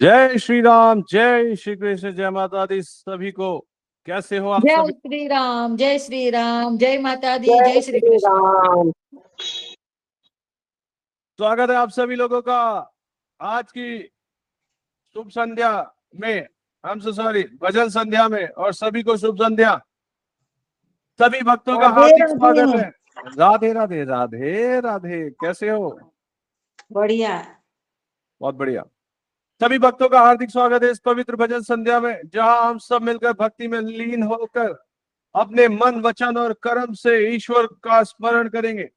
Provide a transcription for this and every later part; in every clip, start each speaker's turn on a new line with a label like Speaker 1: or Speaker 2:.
Speaker 1: जय श्री राम, जय श्री कृष्ण, जय माता दी सभी को। कैसे हो आप
Speaker 2: जय
Speaker 1: सभी?
Speaker 2: श्री राम, जय श्री राम, जय माता दी,
Speaker 3: जय
Speaker 2: जय श्री
Speaker 3: श्री
Speaker 2: कृष्ण।
Speaker 3: राम।
Speaker 1: स्वागत है आप सभी लोगों का आज की शुभ संध्या में। हम सॉरी, भजन संध्या में, और सभी को शुभ संध्या। सभी भक्तों का
Speaker 3: राधे
Speaker 1: हार्दिक
Speaker 3: राधे।
Speaker 1: स्वागत है। राधे राधे, राधे राधे। कैसे हो?
Speaker 2: बढ़िया।
Speaker 1: बहुत बढ़िया। सभी भक्तों का हार्दिक स्वागत है इस पवित्र भजन संध्या में, जहां हम सब मिलकर भक्ति में लीन होकर अपने मन, वचन और कर्म से ईश्वर का स्मरण करेंगे।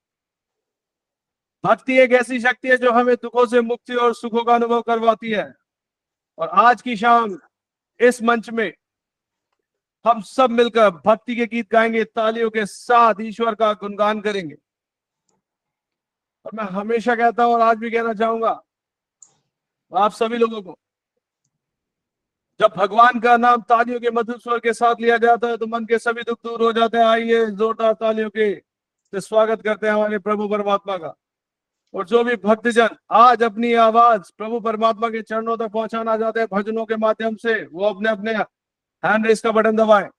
Speaker 1: भक्ति एक ऐसी शक्ति है जो हमें दुखों से मुक्ति और सुखों का अनुभव करवाती है। और आज की शाम इस मंच में हम सब मिलकर भक्ति के गीत गाएंगे, तालियों के साथ ईश्वर का गुणगान करेंगे। और मैं हमेशा कहता हूं और आज भी कहना चाहूंगा आप सभी लोगों को, जब भगवान का नाम तालियों के मधुर स्वर के साथ लिया जाता है तो मन के सभी दुख दूर हो जाते हैं। आइए जोरदार तालियों के से स्वागत करते हैं हमारे प्रभु परमात्मा का। और जो भी भक्तजन आज अपनी आवाज प्रभु परमात्मा के चरणों तक पहुंचाना चाहते हैं भजनों के माध्यम से, वो अपने अपने हैंड रेस का बटन दबाएं।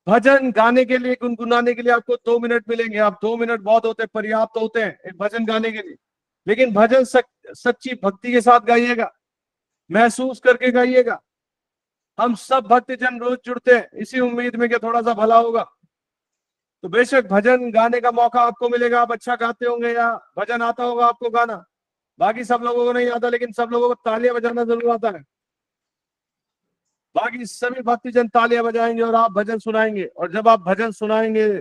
Speaker 1: भजन गाने के लिए, गुनगुनाने के लिए आपको 2 मिनट मिलेंगे। आप 2 मिनट बहुत होते हैं, पर्याप्त होते हैं एक भजन गाने के लिए। लेकिन भजन सच्ची भक्ति के साथ गाइएगा, महसूस करके गाइएगा। हम सब भक्तजन रोज जुड़ते हैं इसी उम्मीद में कि थोड़ा सा भला होगा। तो बेशक भजन गाने का मौका आपको मिलेगा। आप अच्छा गाते होंगे या भजन आता होगा आपको गाना, बाकी सब लोगों को नहीं आता, लेकिन सब लोगों को तालियां बजाना जरूर आता है। बाकी सभी भक्तजन तालियां बजाएंगे और आप भजन सुनाएंगे। और जब आप भजन सुनाएंगे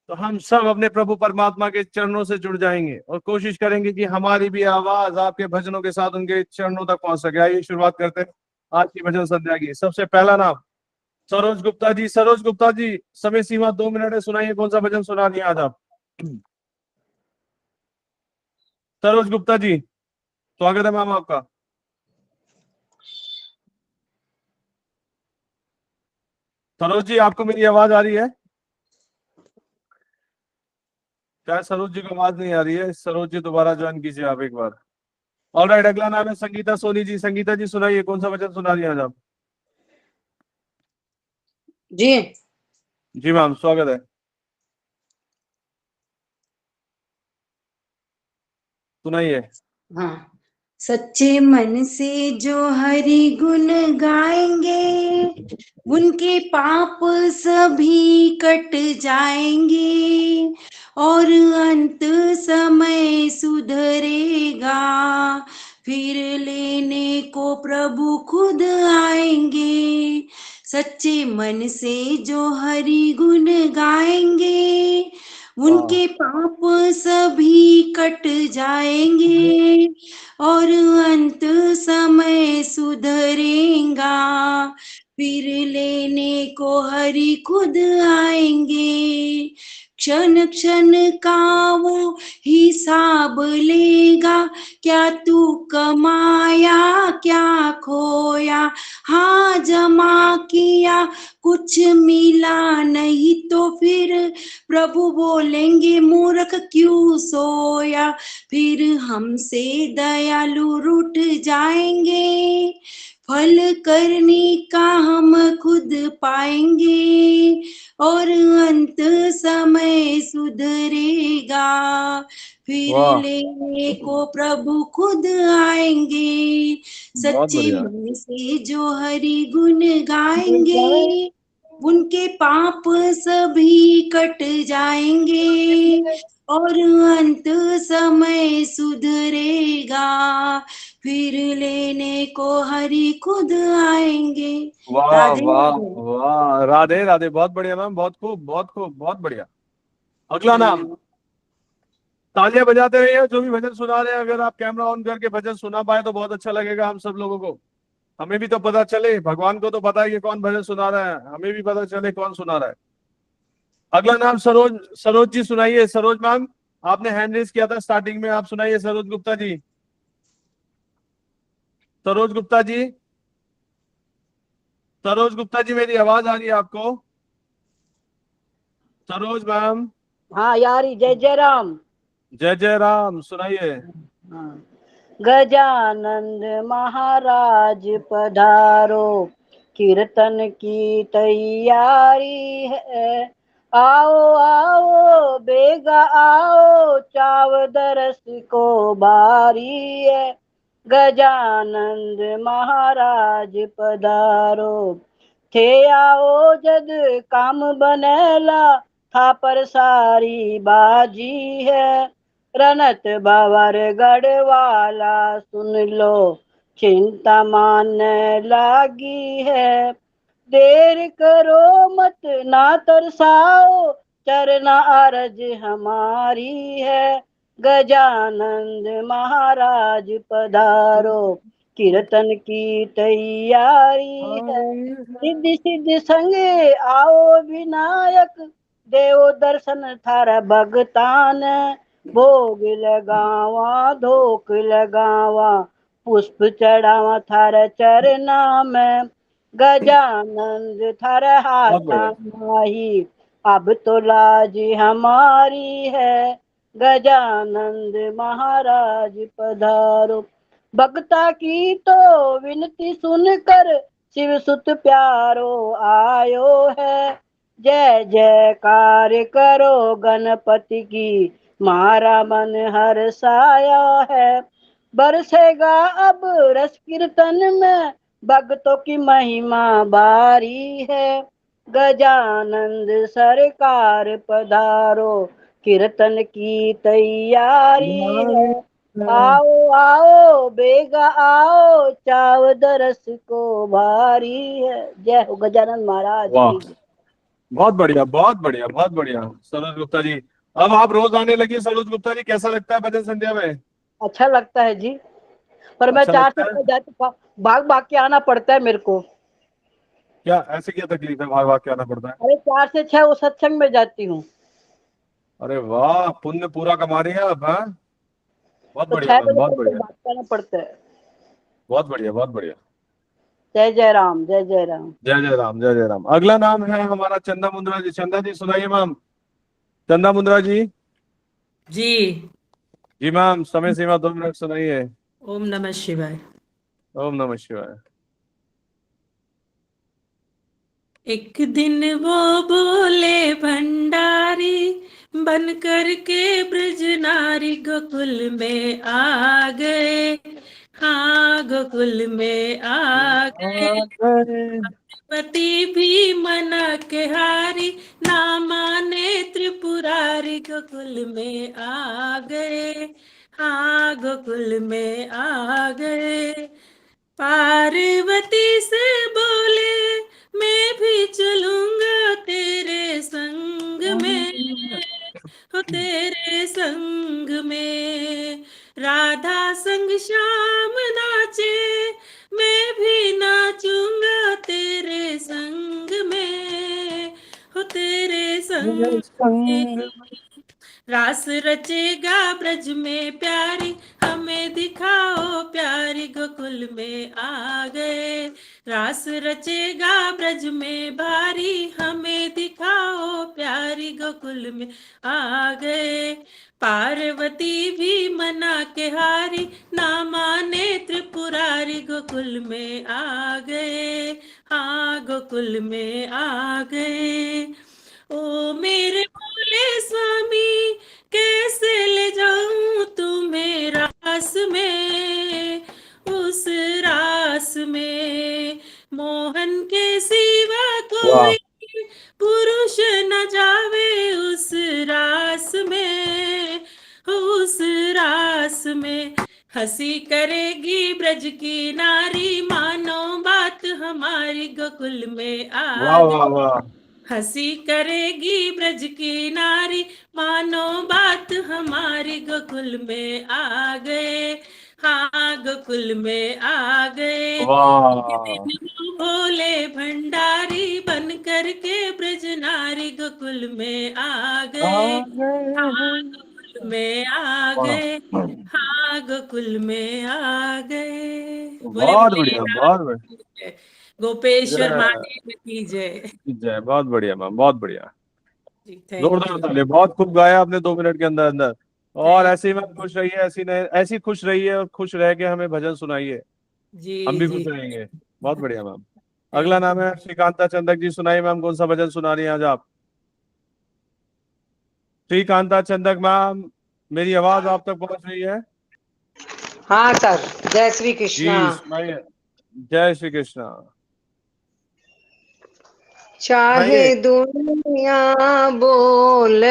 Speaker 1: तो हम सब अपने प्रभु परमात्मा के चरणों से जुड़ जाएंगे और कोशिश करेंगे कि हमारी भी आवाज आपके भजनों के साथ उनके चरणों तक पहुंच सके। आइए शुरुआत करते हैं आज की भजन संध्या की। सबसे पहला नाम सरोज गुप्ता जी। सरोज गुप्ता जी, समय सीमा 2 मिनट है, सुनाइए कौन सा भजन सुना दिया आज आप। सरोज गुप्ता जी, स्वागत है मैम आपका। सरोज जी, आपको मेरी आवाज आ रही है? शायद सरोज जी को आवाज नहीं आ रही है। सरोज जी दोबारा ज्वाइन कीजिए आप एक बार। ऑलराइट, अगला नाम है संगीता सोनी जी। संगीता जी सुनाइए कौन सा भजन सुना दिया आज आप।
Speaker 2: जी
Speaker 1: जी मैम, स्वागत है, सुनाइए।
Speaker 2: हाँ। सच्चे मन से जो हरि गुण गाएंगे उनके पाप सभी कट जाएंगे और अंत समय सुधरेगा, फिर लेने को प्रभु खुद आएंगे। सच्चे मन से जो हरि गुण गाएंगे उनके पाप सभी कट जाएंगे और अंत समय सुधरेगा, फिर लेने को हरि खुद आएंगे। क्षण क्षण का वो हिसाब लेगा, क्या तू कमाया क्या खोया, हाँ जमा किया कुछ मिला नहीं तो फिर प्रभु बोलेंगे मूर्ख क्यों सोया, फिर हमसे दयालु रूठ जाएंगे, फल करने का हम खुद पाएंगे और अंत समय सुधरेगा, फिर
Speaker 1: वाह,
Speaker 2: लेने को प्रभु खुद आएंगे।
Speaker 1: बहुत
Speaker 2: सच्चे
Speaker 1: बढ़िया।
Speaker 2: मन से जो हरि गुण गाएंगे उनके पाप सभी कट जाएंगे और अंत समय सुधरेगा, फिर लेने को हरि खुद आएंगे।
Speaker 1: वाह
Speaker 2: राधे
Speaker 1: वाह
Speaker 2: राधे।
Speaker 1: वाह, राधे राधे। बहुत बढ़िया मैम, बहुत खूब, बहुत खूब, बहुत बढ़िया। अगला नाम, तालियां बजाते रहिए जो भी भजन सुना रहे हैं। अगर आप कैमरा ऑन करके भजन सुना पाए तो बहुत अच्छा लगेगा हम सब लोगों को। हमें भी तो पता चले, भगवान को तो पता है कि कौन भजन सुना रहा है, हमें भी पता चले कौन सुना रहा है। अगला नाम सरोज। सरोज जी सुनाइए। सरोज मैम, आपने हैंड रेस किया था स्टार्टिंग में, आप सुनाइए सरोज गुप्ता जी। सरोज गुप्ता जी, सरोज गुप्ता जी, मेरी आवाज आ रही है आपको? सरोज मैम,
Speaker 3: हाँ यारी, जय जय राम।
Speaker 1: जय जय राम, सुनाइए।
Speaker 3: हाँ। गजानंद महाराज पधारो, कीर्तन की तैयारी है। आओ आओ बेगा आओ, चाव दरस को बारी है। गजानंद महाराज पधारो, थे आओ जद काम बनेला, था पर सारी बाजी है। रनत बावर गढ़वाला सुन लो, चिंता मानने लागी है। देर करो मत ना तरसाओ, चरना अरज हमारी है। गजानंद महाराज पधारो, कीर्तन की तैयारी है। सिद्धि सिद्धि संगे आओ विनायक, देव दर्शन थारा भगतान। भोग लगावा धोक लगावा, पुष्प चढ़ावा थारा चरना में। गजानंद थार हाथा माही, अब तो लाज हमारी है। गजानंद महाराज पधारो, भक्ता की तो विनती सुनकर, शिव सुत प्यारो आयो है। जय जयकार करो गणपति की, मारा मन हर्षाया है। बरसेगा अब रस कीर्तन में, भक्तों की महिमा बारी है। गजानंद सरकार पधारो, कीर्तन की तैयारी है। आओ आओ बेगा आओ, चाव दरस को भारी है। जय हो गजानंद महाराज
Speaker 1: वाह,
Speaker 3: की।
Speaker 1: बहुत बढ़िया, बहुत बढ़िया, बहुत बढ़िया सरोज गुप्ता जी। अब आप रोज आने लगी सरोज गुप्ता जी, कैसा लगता है भजन संध्या में?
Speaker 3: अच्छा लगता है जी, पर मैं
Speaker 1: अच्छा
Speaker 3: 4 से
Speaker 1: लगता है?
Speaker 3: 6 जाती, भाग भाग के आना पड़ता है मेरे को।
Speaker 1: क्या ऐसे क्या तकलीफ है, भाग भाग के आना पड़ता है?
Speaker 3: अरे 4 से 6 वो सत्संग में जाती हूँ,
Speaker 1: अरे वाह, पुण्य पूरा कमा रही है आप, हाँ? बहुत
Speaker 3: तो
Speaker 1: बढ़िया
Speaker 3: 6
Speaker 1: मैम,
Speaker 3: बजे
Speaker 1: बहुत
Speaker 3: तक तो
Speaker 1: बढ़िया,
Speaker 3: भाग के आना पड़ता है।
Speaker 1: बहुत बढ़िया, बहुत बढ़िया।
Speaker 3: जय जय राम, जय जय राम।
Speaker 1: जय जय राम, जय जय राम। अगला नाम है हमारा चंदा मुंद्रा जी। चंदा जी सुनाइए मैम। चंदा मुंद्रा जी।
Speaker 4: जी।
Speaker 1: जी मैम, समय सीमा 2 मिनट सुनाइए।
Speaker 4: ओम नमः शिवाय।
Speaker 1: ओम नमः शिवाय।
Speaker 4: एक दिन वो बोले भंडारी, बन कर के ब्रज नारी गोकुल में आ गए। हाँ गोकुल में आ गए। पति भी मना के हारी, ना माने त्रिपुरारी गोकुल में आ गए। हाँ गोकुल में आ गए। पार्वती से बोले, मैं भी चलूंगा तेरे संग में। हो तेरे संग में, राधा संग श्याम नाचे, मैं भी नाचूंगा तेरे संग में। हो तेरे संग में, रास रचेगा ब्रज में प्यारी, हमें दिखाओ प्यारी गोकुल में आ गए। रास रचेगा ब्रज में भारी, हमें दिखाओ प्यारी गोकुल में आ गए। पार्वती भी मना के हारी, ना माने त्रिपुरारी गोकुल में आ गए। हाँ गोकुल में आ गए। ओ मेरे भोले स्वामी, कैसे ले जाऊं तुम्हें रास में। उस रास में मोहन के सिवा
Speaker 1: वाह,
Speaker 4: कोई पुरुष न जावे। उस रास में, उस रास में हंसी करेगी ब्रज की नारी, मानो बात हमारी गोकुल में
Speaker 1: वाह,
Speaker 4: आ
Speaker 1: वाह,
Speaker 4: गए।
Speaker 1: वाह।
Speaker 4: हंसी करेगी ब्रज की नारी, मानो बात हमारी गोकुल में आ गए। हाँ गोकुल में आ गए। एक
Speaker 1: वाह,
Speaker 4: दिन वो भोले भंडारी, बन कर के ब्रज नारी गोकुल में आ गए। हाँ गोकुल में आ गए।
Speaker 1: वाह,
Speaker 4: हाँ गोकुल में आ गए। बोले
Speaker 1: बहुत
Speaker 4: बोले
Speaker 1: बढ़िया,
Speaker 4: नाथ
Speaker 1: बहुत बढ़िया।
Speaker 4: की जय, गोपेश्वर
Speaker 1: जय
Speaker 4: महादेव की जय।
Speaker 1: जय, बहुत बढ़िया मैम, बहुत बढ़िया।
Speaker 4: जी थैंक
Speaker 1: जोरदार
Speaker 4: यू।
Speaker 1: ताली, बहुत खूब गाया आपने 2 मिनट के अंदर अंदर। और ऐसे ही मैम खुश रहिए, ऐसी खुश रहिए और खुश रह के हमें भजन सुनाइए,
Speaker 4: जी
Speaker 1: हम भी
Speaker 4: जी।
Speaker 1: खुश रहेंगे। बहुत बढ़िया मैम। अगला
Speaker 4: थैंक
Speaker 1: नाम है श्रीकांता चंदक जी, सुनाइए मैम, कौन सा भजन सुना रही हैं आज आप? श्रीकांता चंदक मैम, मेरी आवाज आप तक पहुंच रही है?
Speaker 5: हाँ सर, जय श्री कृष्णा।
Speaker 1: जी सुनाइए। जय श्री कृष्णा।
Speaker 5: चाहे
Speaker 1: सुनाइए।
Speaker 5: दुनिया बोल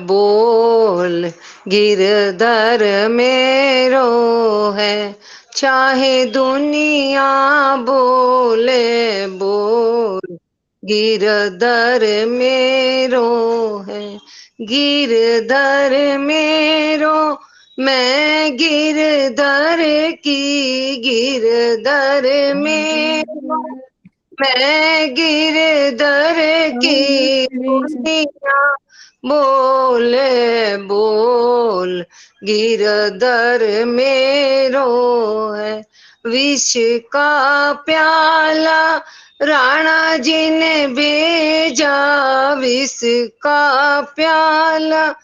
Speaker 5: बोल, गिरधर मेरो है। चाहे दुनिया बोले बोल, गिरधर मेरो है। गिरधर मेरो, मैं गिरधर की, गिरधर मेरो, मैं गिरधर की दुनिया बोले बोल, गिरधर मेरो है। विष का प्याला राणा जी ने भेजा, विष का प्याला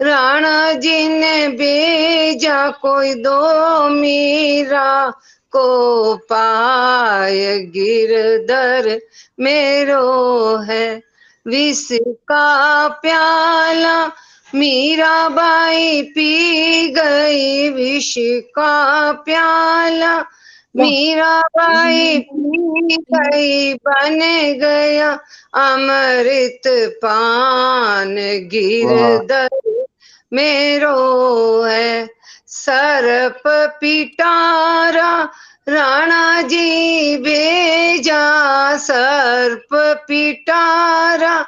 Speaker 5: राणा जी ने भेजा, कोई दो मीरा को पाय, गिरधर मेरो है। विष का प्याला मीराबाई पी गई, विष का प्याला मीराबाई पी गई, बन गया अमृत पान, गिरधर मेरो है। सर्प पिटारा राणा जी भेजा, सर्प पिटारा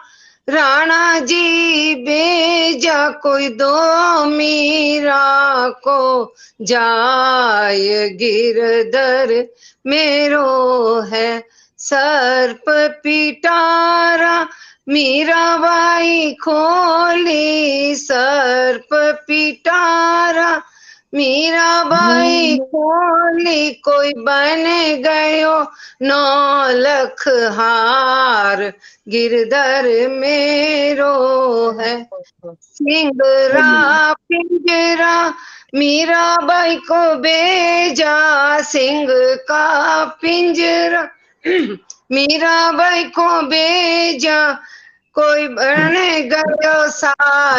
Speaker 5: राणा जी भेजा, कोई दो मीरा को जाय, गिरधर मेरो है। सर्प पिटारा मीराबाई खोली, सर्प पिटारा मीराबाई खोली, कोई बन गयो नौलख हार, गिरधर मेरो है। सिंगरा पिंजरा मीराबाई को भेजा, सिंह का पिंजरा मीराबाई को भेजा, कोई बन गयो सालिग्राम,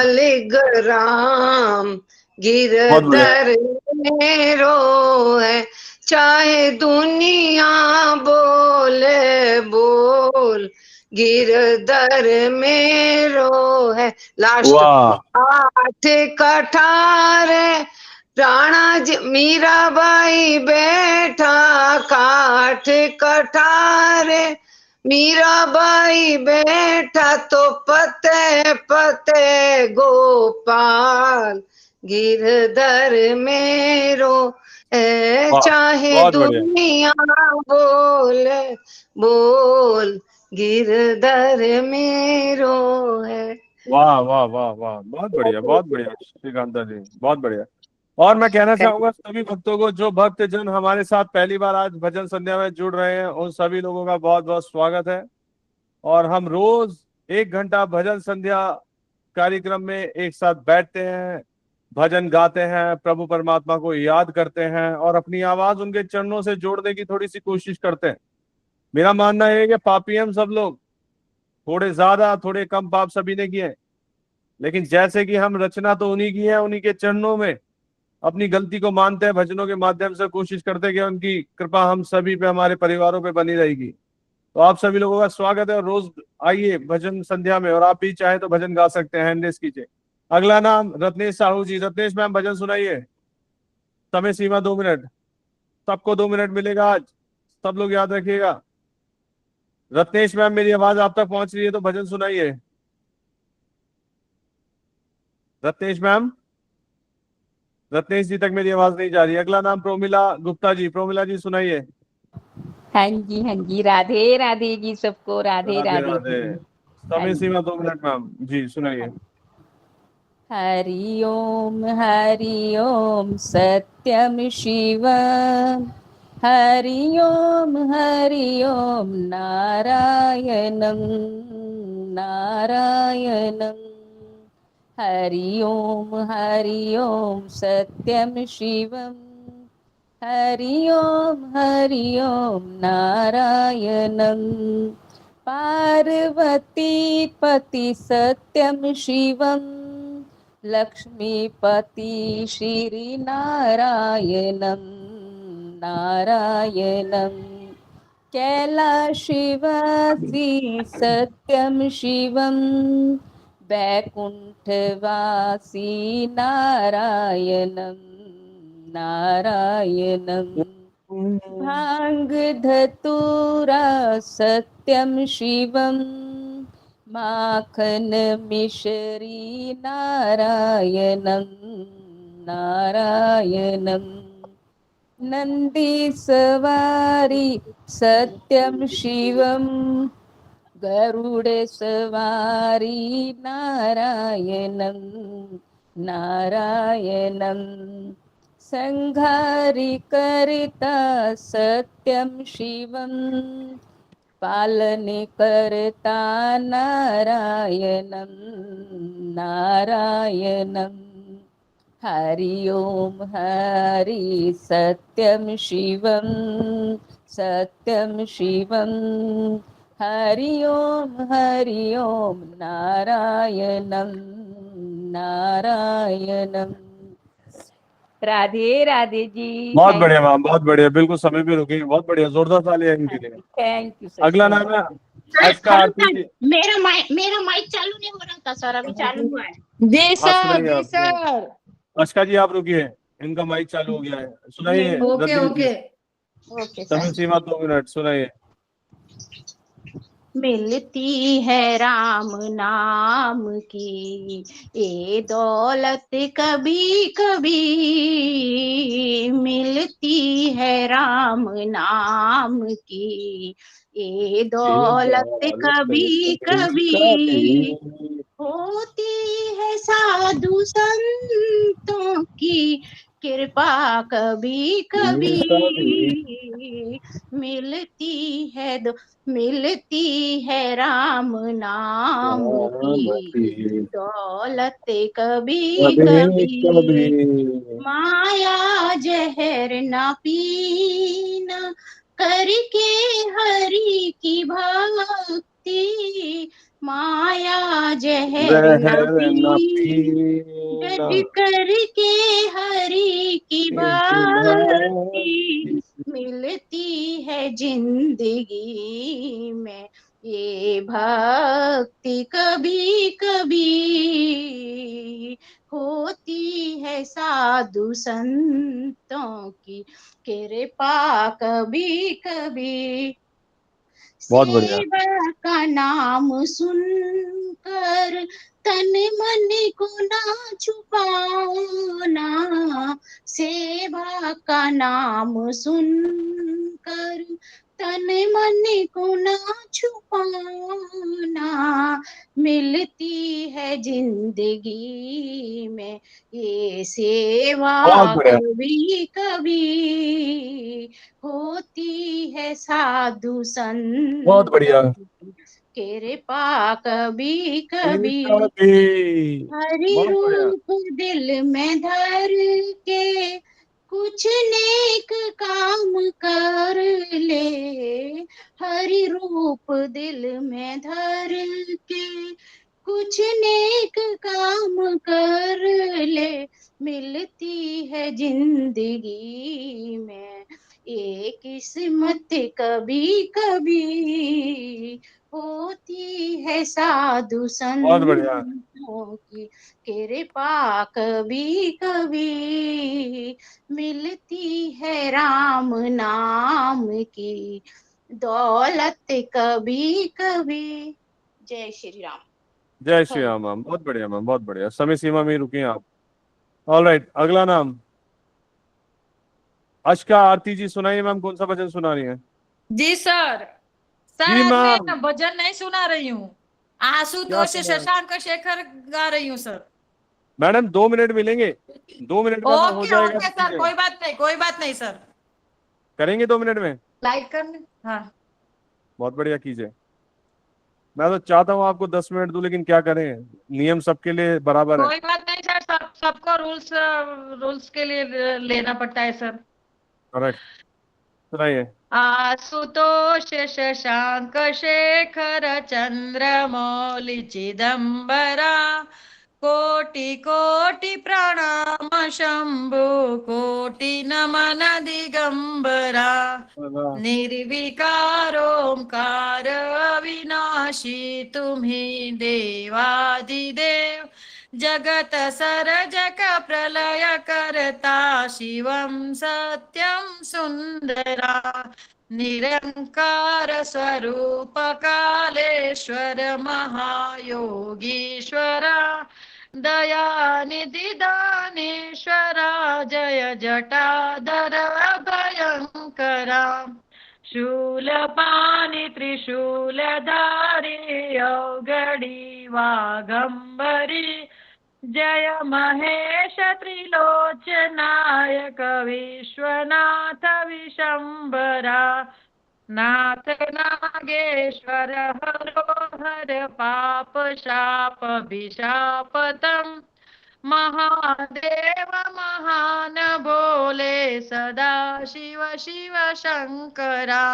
Speaker 5: गिरधर मेरो है। चाहे दुनिया बोले बोल, गिरधर मेरो है। लास्ट,
Speaker 1: वाह
Speaker 5: 8 कठार राणा जी मीराबाई बैठा, काठ कठार मीराबाई बैठा, तो पते पते गोपाल, गिरधर मेरो है।
Speaker 1: वाह,
Speaker 5: चाहे
Speaker 1: बहुत बढ़िया।
Speaker 5: दुनिया बोले बोल, गिरधर मेरो है।
Speaker 1: वाह वाह वाह वाह, बहुत बढ़िया, बहुत बढ़िया श्रीकांता जी, बहुत बढ़िया। और मैं कहना चाहूंगा सभी भक्तों को, जो भक्त जन हमारे साथ पहली बार आज भजन संध्या में जुड़ रहे हैं, उन सभी लोगों का बहुत बहुत स्वागत है। और हम रोज 1 घंटा भजन संध्या कार्यक्रम में एक साथ बैठते हैं, भजन गाते हैं, प्रभु परमात्मा को याद करते हैं और अपनी आवाज उनके चरणों से जोड़ने की थोड़ी सी कोशिश करते हैं। मेरा मानना है कि पापी हम सब लोग, थोड़े ज्यादा थोड़े कम पाप सभी ने किए हैं, लेकिन जैसे कि हम रचना तो उन्हीं की है, उन्हीं के चरणों में अपनी गलती को मानते हैं, भजनों के माध्यम से कोशिश करते हैं कि उनकी कृपा हम सभी पे, हमारे परिवारों पे बनी रहेगी। तो आप सभी लोगों का स्वागत है और रोज आइए भजन संध्या में, और आप भी चाहे तो भजन गा सकते हैं, हैंड रेस कीजिए। अगला नाम रत्नेश साहू जी। रत्नेश मैम भजन सुनाइए। समय सीमा 2 मिनट, सबको 2 मिनट मिलेगा आज, सब लोग याद रखिएगा। रत्नेश मैम, मेरी आवाज आप तक पहुंच रही है तो भजन सुनाइए। रत्नेश मैम, रत्नेश जी तक मेरी आवाज नहीं जा रही। अगला नाम प्रोमिला गुप्ता जी। प्रोमिला जी सुनाइए।
Speaker 6: हाँ जी, राधे राधे जी सबको, राधे
Speaker 1: राधे
Speaker 6: राधे
Speaker 1: राधे।
Speaker 6: जी। हाँ
Speaker 1: समय
Speaker 6: जी।
Speaker 1: सीमा 2 मिनट मैम जी, सुनाइए।
Speaker 6: हरि ओम सत्यम शिवम, हरि ओम नारायणम नारायणम, हरि ओम सत्यम शिवम, हरि ओम नारायणं, पार्वती पति सत्यम शिवम, लक्ष्मीपति श्री नारायणं नारायणं, कैलाशिवासी सत्यम शिवम, बैकुंठवासी नारायणं नारायणं, भांग धतूरा सत्यम शिवम, माखन मिश्री नारायणं नारायणं, नंदी सवारी सत्यम शिवम, गरुड़ सवारी नारायणं नारायणं, संघारी करता सत्यम शिवम, पालने करता नारायणं नारायणं, हरि ओम हरि सत्यम शिवम हरि ओम नारायणं नारायणं। राधे राधे जी।
Speaker 1: बहुत बढ़िया मैम, बहुत बढ़िया, बिल्कुल समय पे रुके, बहुत बढ़िया, जोरदार ताली है इनके लिए।
Speaker 6: Thank you sir.
Speaker 1: अगला नाम है अचका
Speaker 7: हेलो
Speaker 1: आरती
Speaker 7: सर,
Speaker 1: जी।
Speaker 7: मेरा माइक चालू नहीं हो रहा था सर, अभी चालू हुआ है।
Speaker 5: जी
Speaker 1: हाँ,
Speaker 5: सर,
Speaker 1: सुनाइए
Speaker 5: जी
Speaker 1: आप।
Speaker 5: सर।
Speaker 1: अचका जी आप रुकिए, इनका माइक चालू हो गया है, सुनाइए।
Speaker 5: ओके
Speaker 1: रद्दी
Speaker 5: ओके
Speaker 1: जी,
Speaker 7: ओके
Speaker 1: समय
Speaker 7: सर।
Speaker 1: सीमा 2 मिनट, सुनाइए।
Speaker 7: मिलती है राम नाम की ये दौलत कभी कभी, मिलती है राम नाम की ये दौलत कभी कभी, होती है साधु संतों की कृपा कभी कभी, मिलती है राम नाम की दौलत कभी कभी, माया जहर न पीना करके हरि की भक्ति, माया जहर न पीना डट करके हरि की भक्ति, मिलती है जिंदगी में ये भक्ति कभी कभी, होती है साधु संतों की कृपा कभी कभी,
Speaker 1: बहुत बढ़िया।
Speaker 7: सेवा का नाम सुनकर तन मन को ना छुपाना, सेवा का नाम सुनकर तन मन को ना छुपाना, मिलती है जिंदगी में ये सेवा
Speaker 1: बहुत बढ़िया।
Speaker 7: कभी कभी, होती है साधु संत
Speaker 1: बहुत बढ़िया।
Speaker 7: कृपा कभी कभी, हरि
Speaker 1: बहुत बढ़िया।
Speaker 7: रूप दिल में धर के कुछ नेक काम कर ले, हरि रूप दिल में धर के कुछ नेक काम कर ले, मिलती है जिंदगी में ये किस्मत कभी कभी, होती है साधु
Speaker 1: बहुत बढ़िया।
Speaker 7: संतों की कृपा कभी कभी, मिलती है राम नाम की दौलत कभी कभी। जय श्री राम।
Speaker 1: जय श्री राम मैम, बहुत बढ़िया मैम, बहुत बढ़िया, समय सीमा में रुकिए आप। ऑलराइट, अगला नाम अचका आरती जी, सुनाइए मैम, कौन सा भजन सुना रही है?
Speaker 8: जी सर। सर
Speaker 1: जी
Speaker 8: आज मैं
Speaker 1: मैम।
Speaker 8: भजन नहीं सुना रही हूँ, आशुतोष
Speaker 1: क्या सुना?
Speaker 8: शशांक शेखर गा रही हूँ सर।
Speaker 1: मैडम 2 मिनट मिलेंगे, 2 मिनट में अगर हो
Speaker 8: ओके
Speaker 1: जाएगा
Speaker 8: ओके
Speaker 1: तो
Speaker 8: सर,
Speaker 1: ठीक है।
Speaker 8: कोई बात नहीं, कोई बात नहीं सर।
Speaker 1: करेंगे 2 मिनट में?
Speaker 8: लाइक करने। हाँ
Speaker 1: बहुत बढ़िया, कीजिए। मैं तो चाहता हूँ आपको 10 मिनट दूं, लेकिन क्या करें, नियम सबके लिए बराबर है।
Speaker 8: कोई बात नहीं सर, सबको रूल्स के लिए लेना पड़ता है सर।
Speaker 1: करेक्ट, सुनाइए।
Speaker 8: आशुतोष शशांक शेखर चंद्रमौलि चिदंबरा, कोटि कोटि प्रणाम शंभु, कोटि नमन दिगंबरा, निर्विकार ओंकार अविनाशी, तुम्ही देवादिदेव, जगत सरजक प्रलय करता, शिवं सत्यं सुंदरा, निरंकार स्वरूप कालेश्वर महायोगीश्वरा, दयानिधि दानेश्वरा, जय जटाधर भयंकरा, शूलपाणि त्रिशूलधारी, अवघडी वागंबरी, जय महेश त्रिलोचनायक, विश्वनाथ विशंबरा, नाथ नागेश्वर हरो हर, पाप शाप विशापतम, महादेव महान भोले, सदा शिव शिव शंकरा,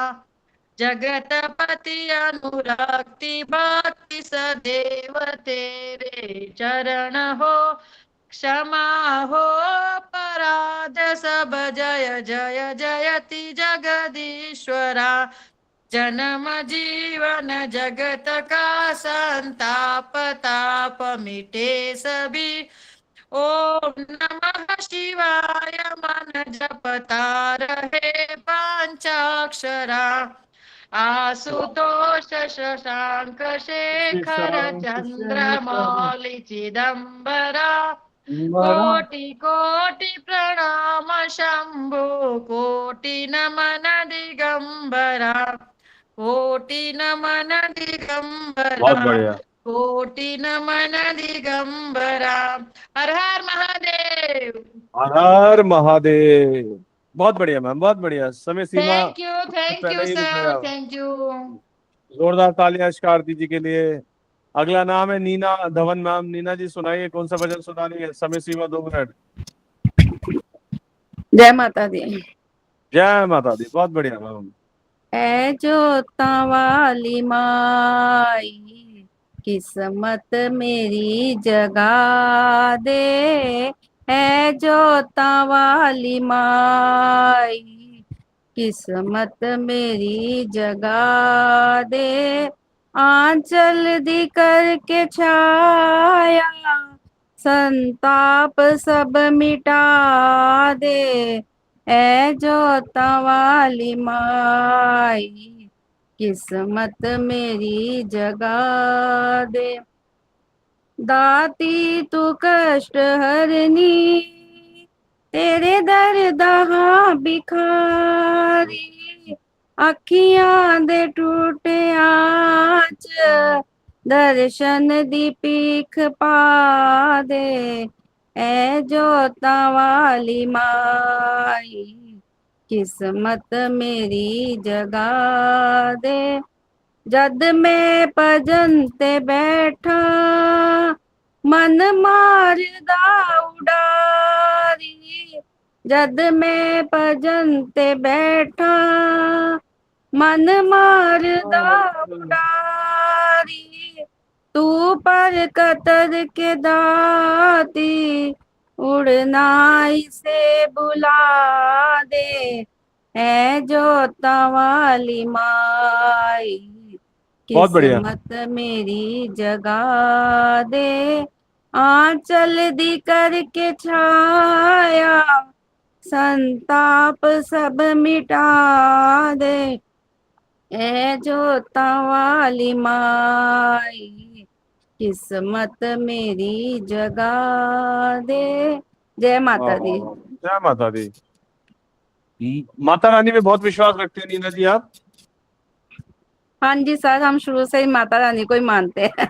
Speaker 8: जगतपति अनुरक्ति भक्ति सदैव तेरे चरण हो, क्षमा हो अपराध सब, जय जय जयति जगदीश्वरा, जन्म जीवन जगत का संताप, ताप मिटे सभी, ओम नमः शिवाय, मन जपता रहे पांचाक्षरा, आशुतोष शशांक शेखर चंद्रमौलि चिदंबरा, कोटि कोटि प्रणाम शंभु, कोटि नमन दिगंबरा, कोटि नमन दिगंबरा,
Speaker 1: बहुत बढ़िया,
Speaker 8: कोटि नमन दिगंबरा, हर हर महादेव।
Speaker 1: हर हर महादेव। बहुत बढ़िया मैम, बहुत बढ़िया। समय सीमा
Speaker 8: थैंक यू
Speaker 1: पहले ही रुक गया।
Speaker 8: Sir, thank you.
Speaker 1: जोरदार तालियां शिकारती जी के लिए। अगला नाम है नीना धवन मैम। नीना जी सुनाइए, कौन सा भजन सुना रही है? समय सीमा 2 मिनट।
Speaker 6: जय माता दी।
Speaker 1: जय माता दी। बहुत बढ़िया मैम।
Speaker 6: है जोता वाली माई, किस्मत मेरी जगा दे, है जोता वाली माई, किस्मत मेरी जगा दे, आंचल दी करके छाया, संताप सब मिटा दे, ऐ जोता वाली माई, किस्मत मेरी जगा दे, दाती तू कष्ट हरनी, तेरे दर दहा बिखारी, अखियां दे टूटे आंच, दर्शन दी पीख पा दे, ऐ जोता वाली माई, किस्मत मेरी जगा दे, जद मैं भजन ते बैठा, मन मारदा उडारी, जद मैं भजन ते बैठा, मन मारदा उडारी, तू पर कतर के दाती, उड़ना इसे बुला दे, है जोता वाली माई,
Speaker 1: बहुत बढ़िया।
Speaker 6: किस्मत मेरी जगा दे, आंचल दी करके छाया, संताप सब मिटा दे, ऐ जोता वाली माई, किस्मत मेरी जगा दे। जय माता दी।
Speaker 1: जय माता दी। माता रानी में बहुत विश्वास रखते हैं नीना जी आप?
Speaker 6: हाँ जी सर, हम शुरू से ही माता रानी को ही मानते हैं।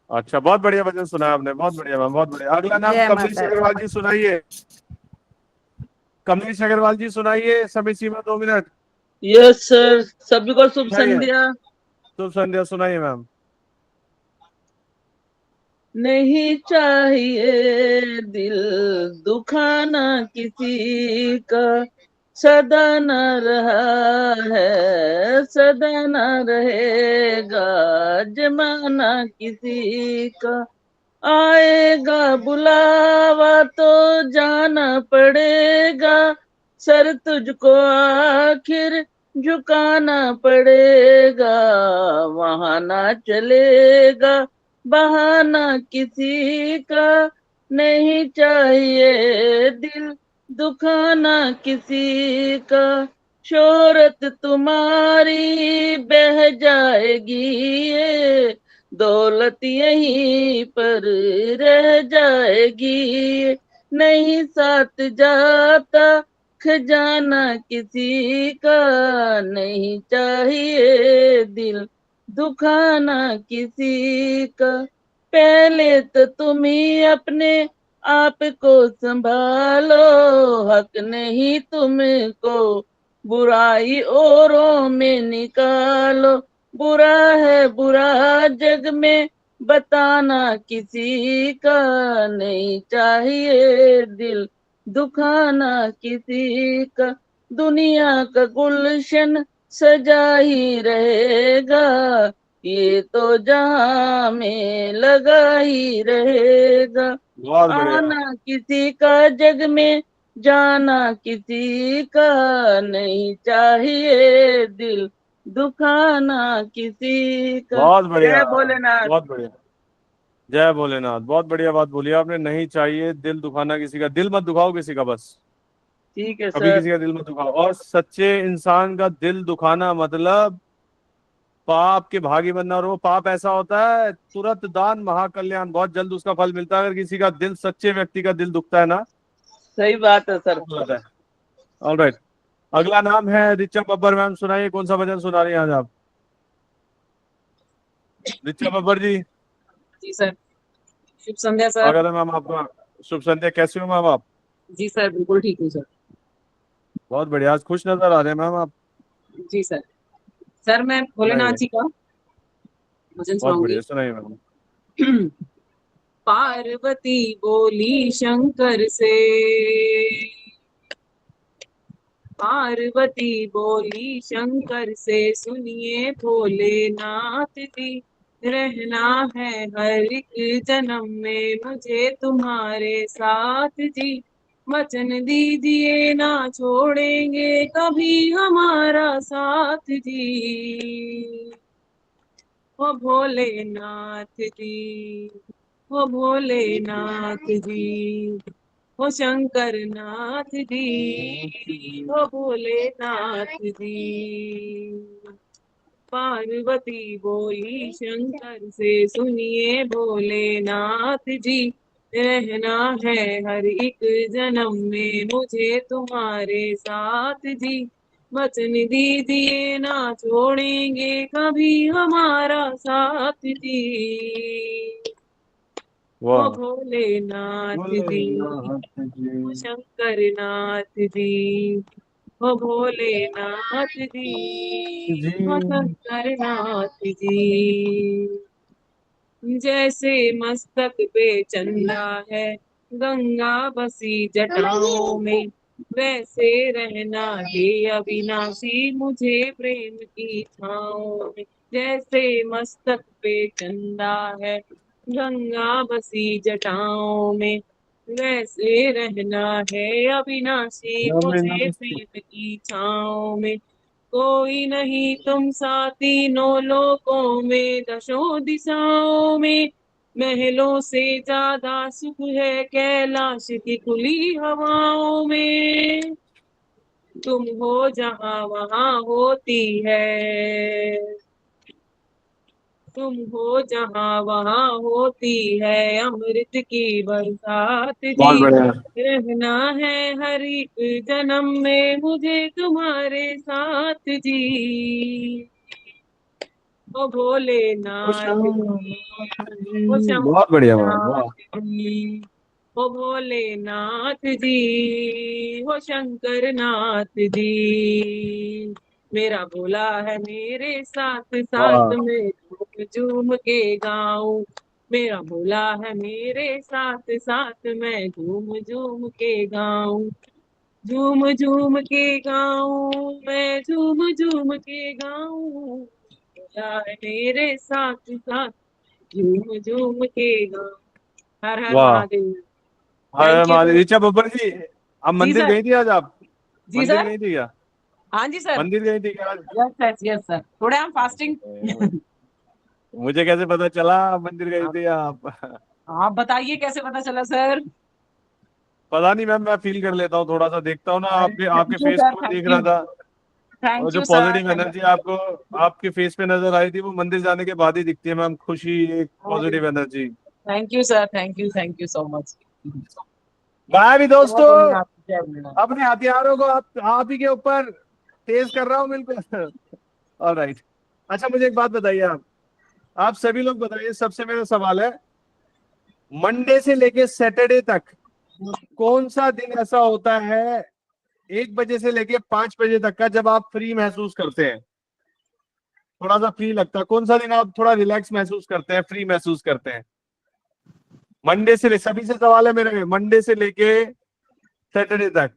Speaker 1: अच्छा, बहुत बढ़िया भजन सुना आपने, बहुत बढ़िया मैम, बहुत बढ़िया। अगला नाम
Speaker 6: जय
Speaker 1: कमलेश
Speaker 6: माता दी।
Speaker 1: अग्रवाल जी सुनाइए। कमलेश अग्रवाल जी सुनाइए, समय सीमा 2 मिनट।
Speaker 9: यस सर, सभी को शुभ
Speaker 1: सुनाइए।
Speaker 9: संध्या।
Speaker 1: शुभ संध्या सुनाइए मैम।
Speaker 9: नहीं चाहिए दिल दुखाना किसी का, सदा न रहा है सदा न रहेगा जमाना किसी का। आएगा बुलावा तो जाना पड़ेगा, सर तुझको आखिर झुकाना पड़ेगा। वहां ना चलेगा बहाना किसी का, नहीं चाहिए दिल दुखाना किसी का। शोहरत तुम्हारी बह जाएगी ये, दौलत यहीं पर रह जाएगी। नहीं साथ जाता खजाना किसी का, नहीं चाहिए दिल दुखाना किसी का। पहले तो तुम ही अपने आप को संभालो, हक नहीं तुमको बुराई औरों में निकालो। बुरा है बुरा जग में बताना किसी का, नहीं चाहिए दिल दुखाना किसी का। दुनिया का गुलशन सजा ही रहेगा, ये तो जहां में लगा ही रहेगा।
Speaker 1: बहुत बढ़िया।
Speaker 9: आना किसी का जग में जाना किसी का, नहीं चाहिए दिल दुखाना किसी का।
Speaker 1: बहुत बढ़िया।
Speaker 9: जय भोलेनाथ।
Speaker 1: बहुत बढ़िया। जय भोलेनाथ। बहुत बढ़िया बात बोली आपने। नहीं चाहिए दिल दुखाना किसी का, दिल मत दुखाओ किसी का, बस
Speaker 9: ठीक है
Speaker 1: कभी
Speaker 9: सर।
Speaker 1: किसी का दिल मत दुखाओ। और सच्चे इंसान का दिल दुखाना मतलब पाप के भागी बनना, और वो पाप ऐसा होता है तुरंत दान महाकल्याण, बहुत जल्द उसका फल मिलता है। अगर किसी का दिल, सच्चे व्यक्ति का दिल दुखता है ना,
Speaker 9: सही बात है सर।
Speaker 1: ऑलराइट। अगला नाम है रिचा बब्बर। मैम सुनाइए, कौन सा भजन सुना रही हैं आज आप? रिचा बब्बर जी।
Speaker 10: जी सर, शुभ संध्या सर।
Speaker 1: स्वागत है मैम आपका। शुभ संध्या। कैसे हो मैम आप?
Speaker 10: जी सर, बिल्कुल ठीक हूँ सर।
Speaker 1: बहुत बढ़िया। आज खुश नजर आ रहे हैं मैम आप।
Speaker 10: जी सर। सर मैं भोलेनाथ
Speaker 1: सुनाइए।
Speaker 10: जी का भजन
Speaker 1: बहुत
Speaker 10: सुनाऊंगी।
Speaker 1: बढ़िया, सुनाइए मैम।
Speaker 10: पार्वती बोली शंकर से, पार्वती बोली शंकर से, सुनिए भोलेनाथ जी, रहना है हर एक जन्म में मुझे तुम्हारे साथ जी। वचन दीजिए ना छोड़ेंगे कभी हमारा साथ जी। ओ भोलेनाथ जी, ओ भोलेनाथ जी, ओ शंकर नाथ जी, ओ भोलेनाथ जी। पार्वती बोली शंकर से, सुनिए भोलेनाथ जी, रहना है हर एक जन्म में मुझे तुम्हारे साथ जी। वचन दीजिए ना छोड़ेंगे कभी हमारा साथ जी। ओ
Speaker 1: वाह।
Speaker 10: भोलेनाथ जी,
Speaker 1: भोलेनाथ
Speaker 10: ओ
Speaker 1: जी।
Speaker 10: शंकर नाथ जी, ओ भोलेनाथ जी,
Speaker 1: जी।
Speaker 10: ओ शंकर नाथ जी। जैसे मस्तक पे चंदा है गंगा बसी जटाओं में, वैसे रहना हे अविनाशी मुझे प्रेम की छाओं में। जैसे मस्तक पे चंदा है गंगा बसी जटाओं में, वैसे रहना है अविनाशी मुझे प्रेम की छाओं में। कोई नहीं तुम सा तीनों लोकों में दशों दिशाओं में, महलों से ज्यादा सुख है कैलाश की खुली हवाओं में। तुम हो जहाँ वहाँ होती है, तुम हो जहाँ वहाँ होती है अमृत की बरसात
Speaker 1: बहुत
Speaker 10: जी।
Speaker 1: बढ़िया।
Speaker 10: रहना है हर एक जन्म में मुझे तुम्हारे साथ जी। ओ भोलेनाथ जी, ओ
Speaker 1: बहुत बढ़िया मैम,
Speaker 10: शंकरनाथ
Speaker 1: वाह।
Speaker 10: जी, ओ भोलेनाथ जी, ओ शंकरनाथ जी। मेरा भोला है मेरे साथ
Speaker 1: वाह।
Speaker 10: साथ में झूम झूम के गाऊं। मेरा भोला है मेरे साथ साथ मैं झूम झूम के गाऊं। झूम झूम के गाऊं मैं झूम झूम के गाऊं। भोला है मेरे साथ साथ झूम झूम के गाऊं। हर हर
Speaker 1: वाह।
Speaker 10: महादेव।
Speaker 1: हर
Speaker 10: थैंक यू
Speaker 1: हमारे
Speaker 10: सर।
Speaker 1: ऋचा बब्बर जी, आप
Speaker 10: जी
Speaker 1: मंदिर
Speaker 10: सर।
Speaker 1: गई थी आज? आप
Speaker 10: जी
Speaker 1: मंदिर
Speaker 10: सर।
Speaker 1: गई थी क्या?
Speaker 10: हाँ जी सर।
Speaker 1: मंदिर गई थी क्या आज?
Speaker 10: यस सर थोड़े हम फास्टिंग।
Speaker 1: मुझे कैसे पता चला आप मंदिर गई थी आप?
Speaker 10: आप बताइए कैसे पता चला सर।
Speaker 1: पता नहीं मैम, मैं फील कर लेता हूँ, थोड़ा सा देखता हूँ ना, आपके आपके
Speaker 10: थैंक यू
Speaker 1: फेस
Speaker 10: सर।
Speaker 1: को मैं
Speaker 10: थैंक
Speaker 1: देख
Speaker 10: यू।
Speaker 1: रहा था। और
Speaker 10: थैंक
Speaker 1: जो
Speaker 10: यू सर।
Speaker 1: पॉजिटिव एनर्जी आपको आपके फेस पे नजर आई थी, वो मंदिर जाने के बाद ही दिखती है मैम। खुशी, एक positive energy.
Speaker 10: Thank you sir. Thank you so much.
Speaker 1: मैं भी दोस्तों
Speaker 10: जय भोलेनाथ।
Speaker 1: अपने हथियारों को आप ही के ऊपर तेज कर रहा हूँ, बिल्कुल। ऑलराइट। अच्छा, मुझे एक बात बताइए, आप सभी लोग बताइए, सबसे मेरा सवाल है, मंडे से लेके सैटरडे तक कौन सा दिन ऐसा होता है 1 बजे से लेके 5 बजे तक का, जब आप फ्री महसूस करते हैं, थोड़ा सा फ्री लगता है? कौन सा दिन आप थोड़ा रिलैक्स महसूस करते हैं, फ्री महसूस करते हैं? मंडे से सभी से सवाल है मेरे, मंडे से लेके सैटरडे तक।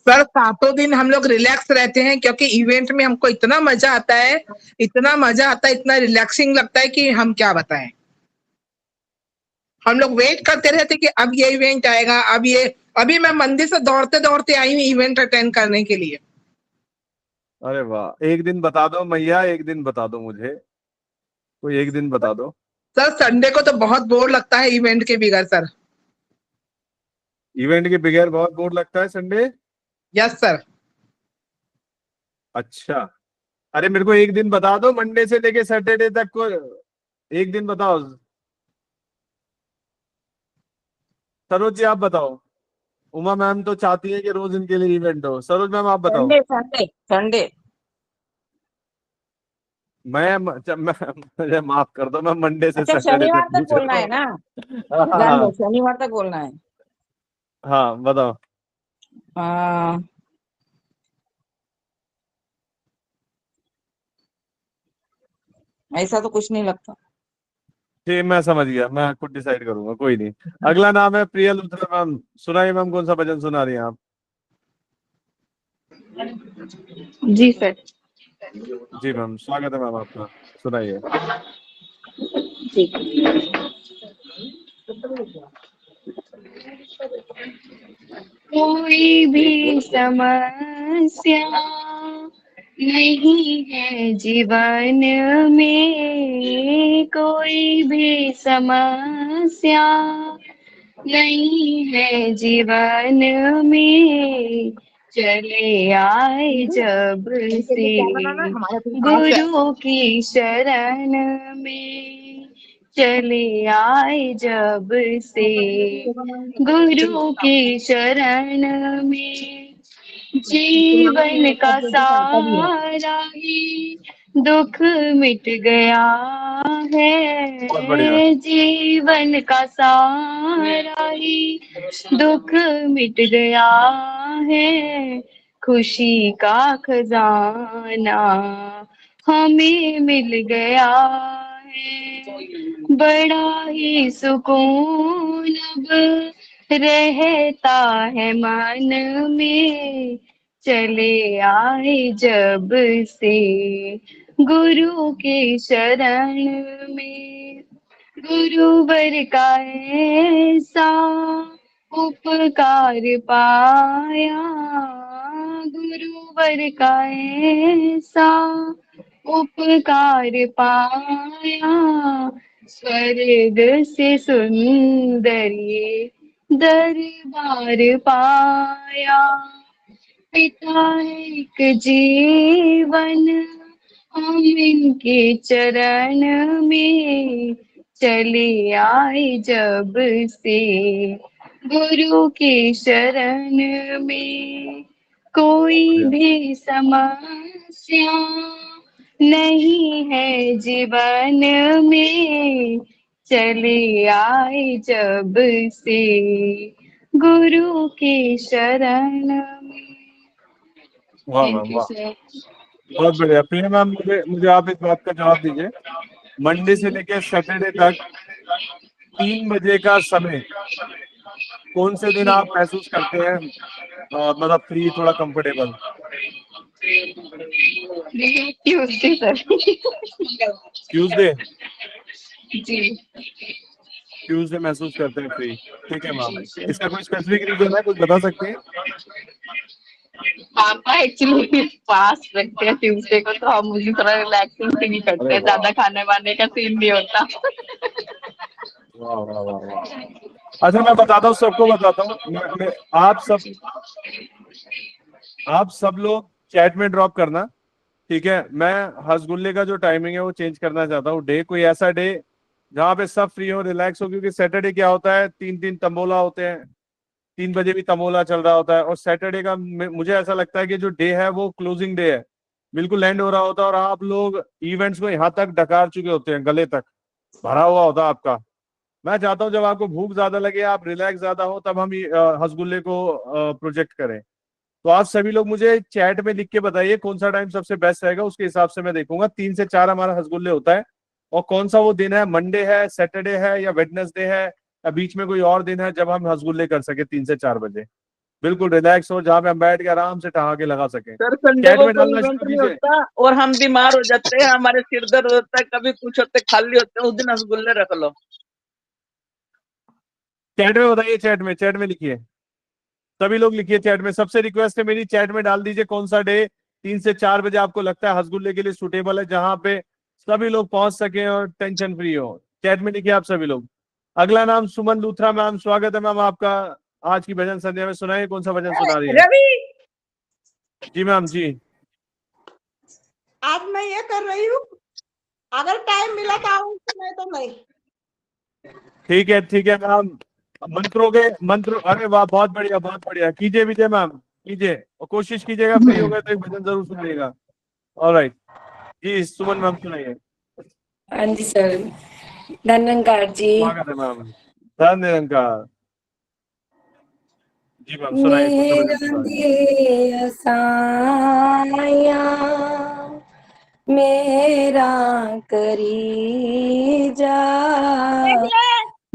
Speaker 11: सर सातों दिन हम लोग रिलैक्स रहते हैं, क्योंकि इवेंट में हमको इतना मजा आता है, इतना मजा आता है, इतना रिलैक्सिंग लगता है कि हम क्या बताएं। हम लोग वेट करते रहते कि अब ये इवेंट आएगा, अब ये। अभी मैं मंदिर से दौड़ते दौड़ते आई हूँ इवेंट अटेंड करने के लिए।
Speaker 1: अरे वाह, एक दिन बता दो मैया, एक दिन बता दो मुझे, कोई एक दिन बता दो।
Speaker 11: सर संडे को तो बहुत बोर लगता है इवेंट के बिगैर सर।
Speaker 1: इवेंट के बगैर बहुत बोर लगता है संडे?
Speaker 11: Yes sir.
Speaker 1: अच्छा, अरे मेरे को एक दिन बता दो, मंडे से लेके सैटरडे तक को एक दिन बताओ। सरोज जी आप बताओ। उमा मैम तो चाहती है कि रोज इनके लिए इवेंट हो। सरोज मैम आप बताओ।
Speaker 10: Sunday Sunday Sunday.
Speaker 1: मुझे माफ कर दो, मैं मंडे से
Speaker 10: अच्छा
Speaker 1: सैटरडे तक
Speaker 10: शनिवार तक
Speaker 1: पूछ
Speaker 10: बोलना
Speaker 1: रहा
Speaker 10: है
Speaker 1: हूँ।
Speaker 10: ना।
Speaker 1: हाँ
Speaker 10: जान लो
Speaker 1: हाँ
Speaker 10: शनिवार तक बोलना है।
Speaker 1: हाँ, बताओ।
Speaker 10: हाँ, ऐसा तो कुछ नहीं लगता।
Speaker 1: ठीक, मैं समझ गया, मैं खुद डिसाइड करूंगा, कोई नहीं। अगला नाम है प्रिया लुथरा मैम। सुनाइए मैम, कौन सा भजन सुना रही हैं आप?
Speaker 6: जी सर।
Speaker 1: जी मैम, स्वागत है मैम आपका, सुनाइए।
Speaker 6: कोई भी समस्या नहीं है जीवन में, कोई भी समस्या नहीं है जीवन में, चले आए जब से गुरु की शरण में, चले आए जब से गुरु की शरण में, जीवन का सारा ही दुख मिट गया
Speaker 1: बहुत बढ़िया।
Speaker 6: है, जीवन का सारा ही दुख मिट गया है, खुशी का खजाना हमें मिल गया है, बड़ा ही सुकून अब रहता है मन में, चले आए जब से गुरु के शरण में, गुरुवर का ऐसा उपकार पाया, गुरुवर का ऐसा उपकार पाया, स्वर्ग से सुंदर ये दरबार पाया, पिता एक जीवन हम इनके चरण में, चले आए जब से गुरु के शरण में, कोई
Speaker 1: बढ़िया।
Speaker 6: भी समस्या नहीं है जीवन में, चले आए जब से गुरु के शरण में।
Speaker 1: वाह
Speaker 6: थैंक
Speaker 1: मैम
Speaker 6: यू
Speaker 1: वाह।
Speaker 6: सर।
Speaker 1: बहुत बढ़िया। प्रिया मैम, मुझे मुझे आप इस बात का जवाब दीजिए, मंडे से लेकर सैटरडे तक 3 बजे का समय कौन से दिन आप महसूस करते हैं मतलब फ्री, थोड़ा कंफर्टेबल?
Speaker 5: Tuesday sir.
Speaker 1: ट्यूसडे?
Speaker 5: जी
Speaker 1: ट्यूसडे महसूस करते हैं फ्री, ठीक है मैम। इसका कोई स्पेसिफिक रीजन है, कुछ बता सकते हैं?
Speaker 5: पापा एक्चुअली फास्ट रखते हैं ट्यूसडे को, तो हम मुझे थोड़ा रिलैक्सिंग फील करते
Speaker 1: अरे
Speaker 5: हैं, ज्यादा खाने वाने का सीन नहीं होता।
Speaker 1: वाह वाह वाह वाह। अच्छा, मैं बताता हूँ, सबको बताता हूँ। आप सब लोग चैट में ड्रॉप करना, ठीक है? मैं हसगुल्ले का जो टाइमिंग है वो चेंज करना चाहता हूँ। डे, कोई ऐसा डे जहाँ पे सब फ्री हो, रिलैक्स हो, क्योंकि सैटरडे क्या होता है, 3 तंबोला होते हैं, 3 बजे भी तंबोला चल रहा होता है। और सैटरडे का मुझे ऐसा लगता है कि जो डे है वो क्लोजिंग डे है, बिल्कुल एंड हो रहा होता है, और आप लोग इवेंट्स को यहाँ तक डकार चुके होते हैं, गले तक भरा हुआ होता है आपका। मैं चाहता हूँ जब आपको भूख ज्यादा लगे, आप रिलैक्स ज्यादा हो, तब हम हसगुल्ले को प्रोजेक्ट करें। तो आप सभी लोग मुझे चैट में लिख के बताइए कौन सा टाइम सबसे बेस्ट रहेगा, उसके हिसाब से मैं देखूंगा। 3 से 4 हमारा हसगुल्ले होता है। और कौन सा वो दिन है, मंडे है, सैटरडे है, या वेडनेसडे है, या बीच में कोई और दिन है जब हम हसगुल्ले कर सके 3 से 4 बजे, बिल्कुल रिलैक्स हो, जहां पे हम बैठ के आराम से ठहाके लगा सकें।
Speaker 9: सर संडे
Speaker 1: चैट
Speaker 9: को
Speaker 1: में
Speaker 9: कोई
Speaker 1: डालना
Speaker 9: इवेंट
Speaker 1: शुरू
Speaker 9: नहीं
Speaker 1: कीजिए।
Speaker 9: होता और हम बीमार हो जाते हैं, हमारे सिर दर्द होता है, कभी कुछ होते, खाली होते हैं, उस दिन रसगुल्ले रख लो।
Speaker 1: चैट में बताइए, चैट में लिखिए, सभी लोग लिखिए चैट में। सबसे रिक्वेस्ट है मेरी, चैट में डाल दीजिए कौन सा डे 3 से 4 बजे आपको लगता है हसगुल्ले के लिए सुटेबल है, जहां पे सभी लोग पहुंच सके और टेंशन फ्री हो। चैट में लिखिए आप सभी लोग। अगला नाम सुमन लूथरा मैम, स्वागत है मैम आपका आज की भजन संध्या में। सुनाइए कौन सा भजन सुना रही है?
Speaker 12: रवि,
Speaker 1: जी मैम जी।
Speaker 12: आज मैं ये कर रही हूँ, अगर टाइम मिला तो आऊंगी, नहीं तो नहीं।
Speaker 1: ठीक है मैम। मंत्र, अरे वाह, बहुत बढ़िया कीजिए विजय मैम, कीजिए, और कोशिश कीजिएगा फ्री हो गए तो एक भजन जरूर सुनाइएगा। ऑलराइट जी, सुमन मैम सुनाइए।
Speaker 13: हाँ जी सर, धन्यकार जी।
Speaker 1: स्वागत है मैम, धन निरंकार। जी मैम सुनाइए कौन सा भजन
Speaker 13: मेरा
Speaker 1: सुनाइए।
Speaker 13: दे साया मेरा करी जा,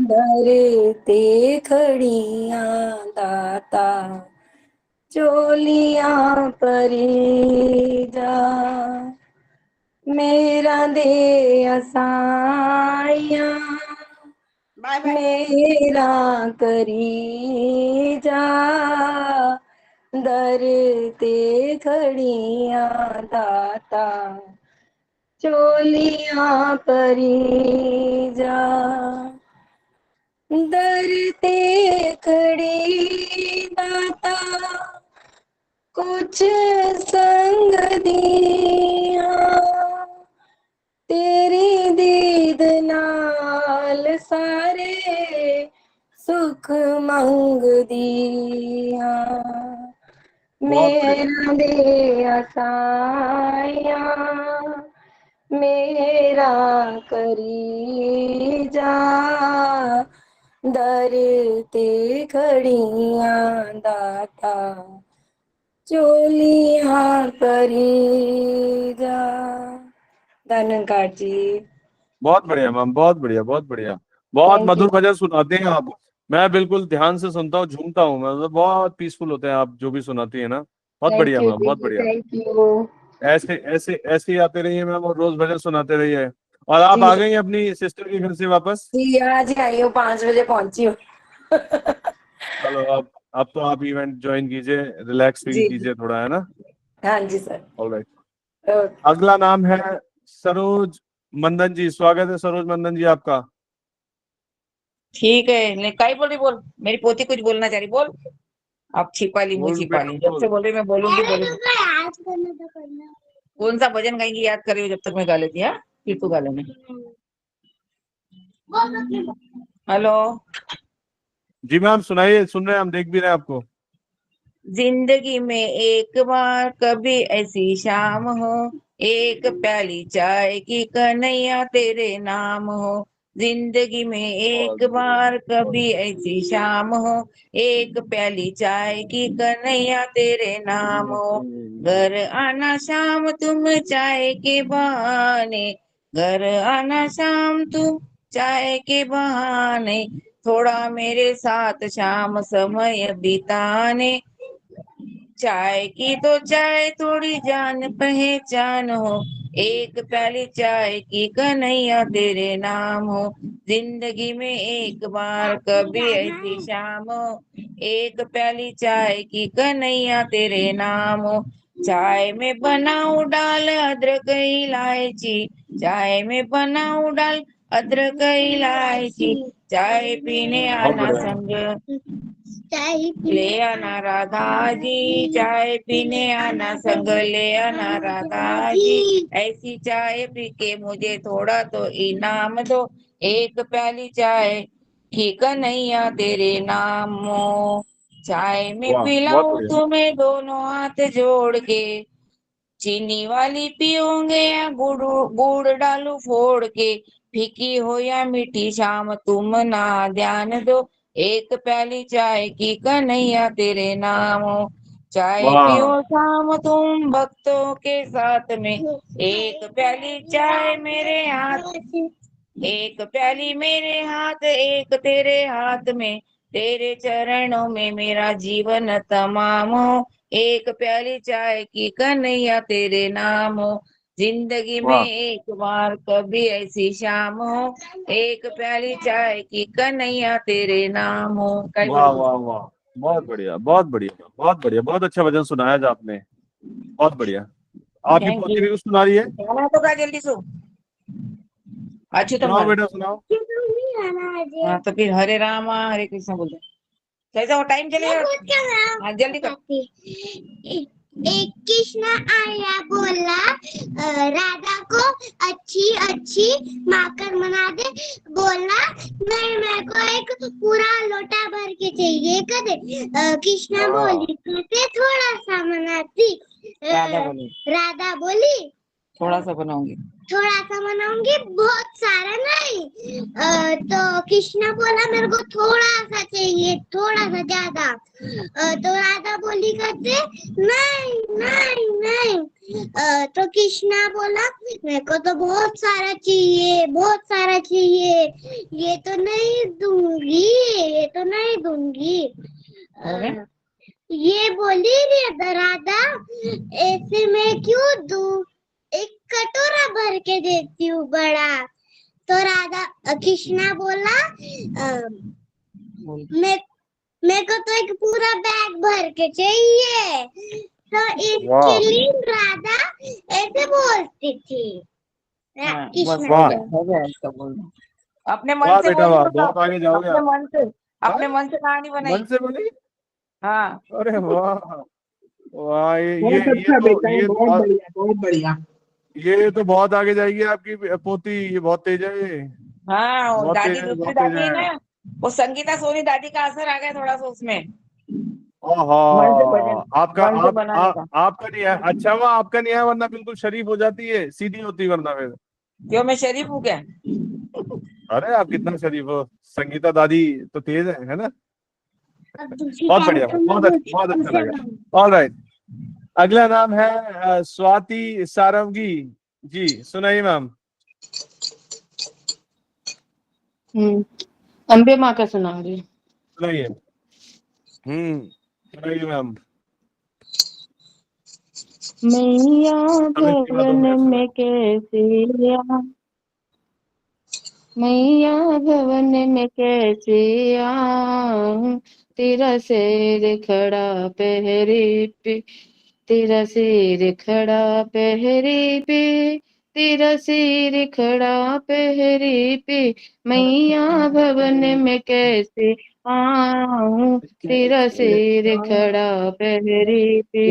Speaker 13: डरते खड़ियां दाता चोलियां परी जा। मेरा दे साया मेरा करी जा, डरते खड़ियां दाता चोलियां परी जा। डरते खड़ी दाता कुछ संग दिया, तेरी दीद नाल सारे सुख मंग दिया। मेरा दे साया मेरा करी जा, डरते खड़ियां दाता चोलियां परी जा। धन्यकार जी।
Speaker 1: बहुत बढ़िया मैम, बहुत बढ़िया, बहुत मधुर भजन सुनाते हैं आप। मैं बिल्कुल ध्यान से सुनता हूँ, झूमता हूँ मैं, मतलब बहुत पीसफुल होते हैं आप जो भी सुनाती है ना। बहुत बढ़िया मैम, बहुत बढ़िया।
Speaker 13: Thank you.
Speaker 1: ऐसे ऐसे ऐसे ही आते रहिए मैम, और रोज भजन सुनाते रहिए। और आप आ गई अपनी सिस्टर के घर से वापस?
Speaker 13: जी आज ही आई हूँ, 5 बजे पहुंची हूँ।
Speaker 1: चलो, अब तो आप इवेंट ज्वाइन कीजिए, रिलैक्स फील कीजिए थोड़ा, है ना?
Speaker 13: हाँ जी सर।
Speaker 1: ऑलराइट। अगला नाम है सरोज मंदन जी, स्वागत है सरोज मंदन जी आपका।
Speaker 14: ठीक है, काय बोल रही, बोल, मेरी पोती कुछ बोलना चाह रही, बोल। आप छिपा ली, मुझे छिपा ली, जब से बोल रही मैं बोलूंगी। कौन सा भजन गाएंगी याद कर रही हो, जब तक मैं गा लेती। हाँ फिर तू गा लेना। हेलो
Speaker 1: जी मैम सुनाइए, सुन रहे हैं हम, देख भी रहे हैं आपको।
Speaker 14: जिंदगी में एक बार कभी ऐसी शाम हो, एक प्याली चाय की कन्हैया तेरे नाम हो, जिंदगी में एक बार कभी ऐसी शाम हो, एक प्याली चाय की कन्हैया तेरे नाम हो। घर आना शाम तुम चाय के बहाने, घर आना शाम तुम चाय के बहाने, थोड़ा मेरे साथ शाम समय बिताने। चाय की तो चाय थोड़ी जान पहचान हो, एक प्याली चाय की कन्हैया तेरे नाम हो। जिंदगी में एक बार कभी ऐसी शाम हो, एक प्याली चाय की कन्हैया तेरे नाम हो। चाय में बनाऊं डाल अदरक इलायची, चाय में बनाऊं डाल अदरक इलायची, चाय पीने
Speaker 1: बहुत
Speaker 14: आना
Speaker 1: बढ़िया।
Speaker 14: संग ले आना राधा जी, चाय पीने आना संग ले आना राधा जी। ऐसी चाय पी के मुझे थोड़ा तो इनाम दो, एक प्याली चाय की कन्हैया तेरे नाम हो। चाय में
Speaker 1: वाह, बहुत
Speaker 14: पिलाऊं
Speaker 1: बढ़िया।
Speaker 14: तुम्हें दोनों हाथ जोड़ के, चीनी वाली पियोगे या गुड़ डालू फोड़ के, फीकी हो या मीठी शाम तुम ना ध्यान दो, एक प्याली चाय की कन्हैया तेरे नाम हो। चाय
Speaker 1: वाह,
Speaker 14: पियो शाम तुम भक्तों के साथ में, एक प्याली चाय मेरे हाथ, एक प्याली मेरे हाथ एक तेरे हाथ में, तेरे चरणों में मेरा जीवन तमाम हो, एक प्याली चाय की कन्हैया तेरे नाम हो। जिंदगी में
Speaker 1: वाह,
Speaker 14: एक बार कभी ऐसी शाम हो, एक प्याली चाय की कन्हैया तेरे नाम हो।
Speaker 1: वाह, वाह, वाह, बहुत बढ़िया, बहुत बढ़िया, बहुत बढ़िया, बहुत अच्छा भजन सुनाया आज आपने, बहुत बढ़िया। आपकी
Speaker 14: थैंक
Speaker 1: पोती
Speaker 14: यू।
Speaker 1: भी कुछ सुना रही है?
Speaker 14: गाना तो गा जल्दी सो। अच्युतम
Speaker 1: सुनाओ
Speaker 14: गाना।
Speaker 1: बेटा, सुनाओ।
Speaker 14: हाँ तो फिर हरे रामा हरे कृष्णा बोल दे। कैसा वो टाइम चलेगा? हाँ जल्दी कर।
Speaker 15: एक कृष्ण आया बोला राधा को अच्छी अच्छी माकर बना दे, बोला नहीं मेरे को एक पूरा लोटा भर के चाहिए कदे। कृष्णा बोली कहते थोड़ा सा बनाती, राधा बोली
Speaker 14: थोड़ा सा बनाऊंगी,
Speaker 15: थोड़ा सा बनाऊंगी बहुत सारा नहीं। तो कृष्णा बोला मेरे को थोड़ा सा चाहिए, थोड़ा सा ज्यादा। तो राधा बोली करते नहीं नहीं नहीं। तो कृष्णा बोला मेरे को तो बहुत सारा चाहिए, बहुत सारा चाहिए, ये तो नहीं दूंगी, ये तो नहीं दूंगी। ये बोली राधा ऐसे मैं क्यों दूं, एक कटोरा भर के देती हूँ बड़ा। तो राधा कृष्णा बोला मेरे को तो एक पूरा बैग भर के चाहिए। तो इसके लिए राधा ऐसे बोलती थी।
Speaker 1: वाह,
Speaker 14: अपने मन
Speaker 1: वाह
Speaker 14: से
Speaker 1: बेटा,
Speaker 14: बोली
Speaker 1: वाह,
Speaker 14: बताओ,
Speaker 1: बहुत आगे जाओगे
Speaker 14: अपने
Speaker 1: आप।
Speaker 14: मन से, अपने
Speaker 1: हाँ?
Speaker 14: मन से कहानी बनाई।
Speaker 1: मन से बोली?
Speaker 14: हाँ
Speaker 1: अरे वाह, वाह,
Speaker 11: बहुत अच्छा बेटा,
Speaker 1: ये तो
Speaker 11: बहुत बढ़िया, बहुत बढ़िया।
Speaker 1: ये तो बहुत आगे जाएगी आपकी पोती, ये बहुत तेज है ये,
Speaker 14: हाँ वो
Speaker 1: बहुत तेज
Speaker 14: दादी
Speaker 1: है,
Speaker 14: दूसरी
Speaker 1: बहुत तेज
Speaker 14: दादी है
Speaker 1: है।
Speaker 14: ना, वो संगीता सोनी दादी का असर आ गया थोड़ा सा उसमें,
Speaker 1: ओहो,
Speaker 14: मन से भजन,
Speaker 1: आपका
Speaker 14: मन से बनाने का।
Speaker 1: आपका नहीं है, अच्छा हुआ आपका नहीं है, वरना बिल्कुल शरीफ हो जाती है, सीधी होती वरना फिर।
Speaker 14: क्यों मैं शरीफ हूँ क्या?
Speaker 1: अरे आप कितना शरीफ हो, संगीता दादी तो तेज है ना। बहुत बढ़िया, बहुत अच्छा लगा। ऑल राइट, अगला नाम है स्वाति सारंगी जी, सुनाइए मैम।
Speaker 6: अम्बे माँ का सुना रही।
Speaker 1: सुनाइए। सुनाइए मैम।
Speaker 6: मैया
Speaker 1: सब इसकी बातों
Speaker 6: भवन
Speaker 1: में सुना।
Speaker 6: में कैसे आ, मैया भवन में कैसे आऊं, तेरा सिर खड़ा पहरे पे, तेरा सिर खड़ा पहरे पे, तेरा सिर खड़ा पहरे पे, मैया भवन में कैसे आऊं, तेरा सिर खड़ा पहरे पे।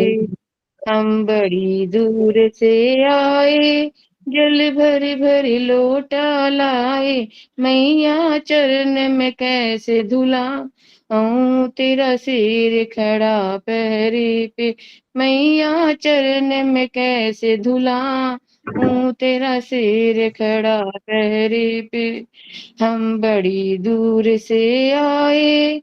Speaker 6: हम बड़ी दूर से आए, जल भरी भरी लोटा लाए, मैया चरण में कैसे धुलाऊं, तेरा सिर खड़ा पहरे पे, मैया चरण में कैसे धुलाऊं,
Speaker 14: हूँ तेरा सिर खड़ा पहरे पे। हम बड़ी दूर से आए,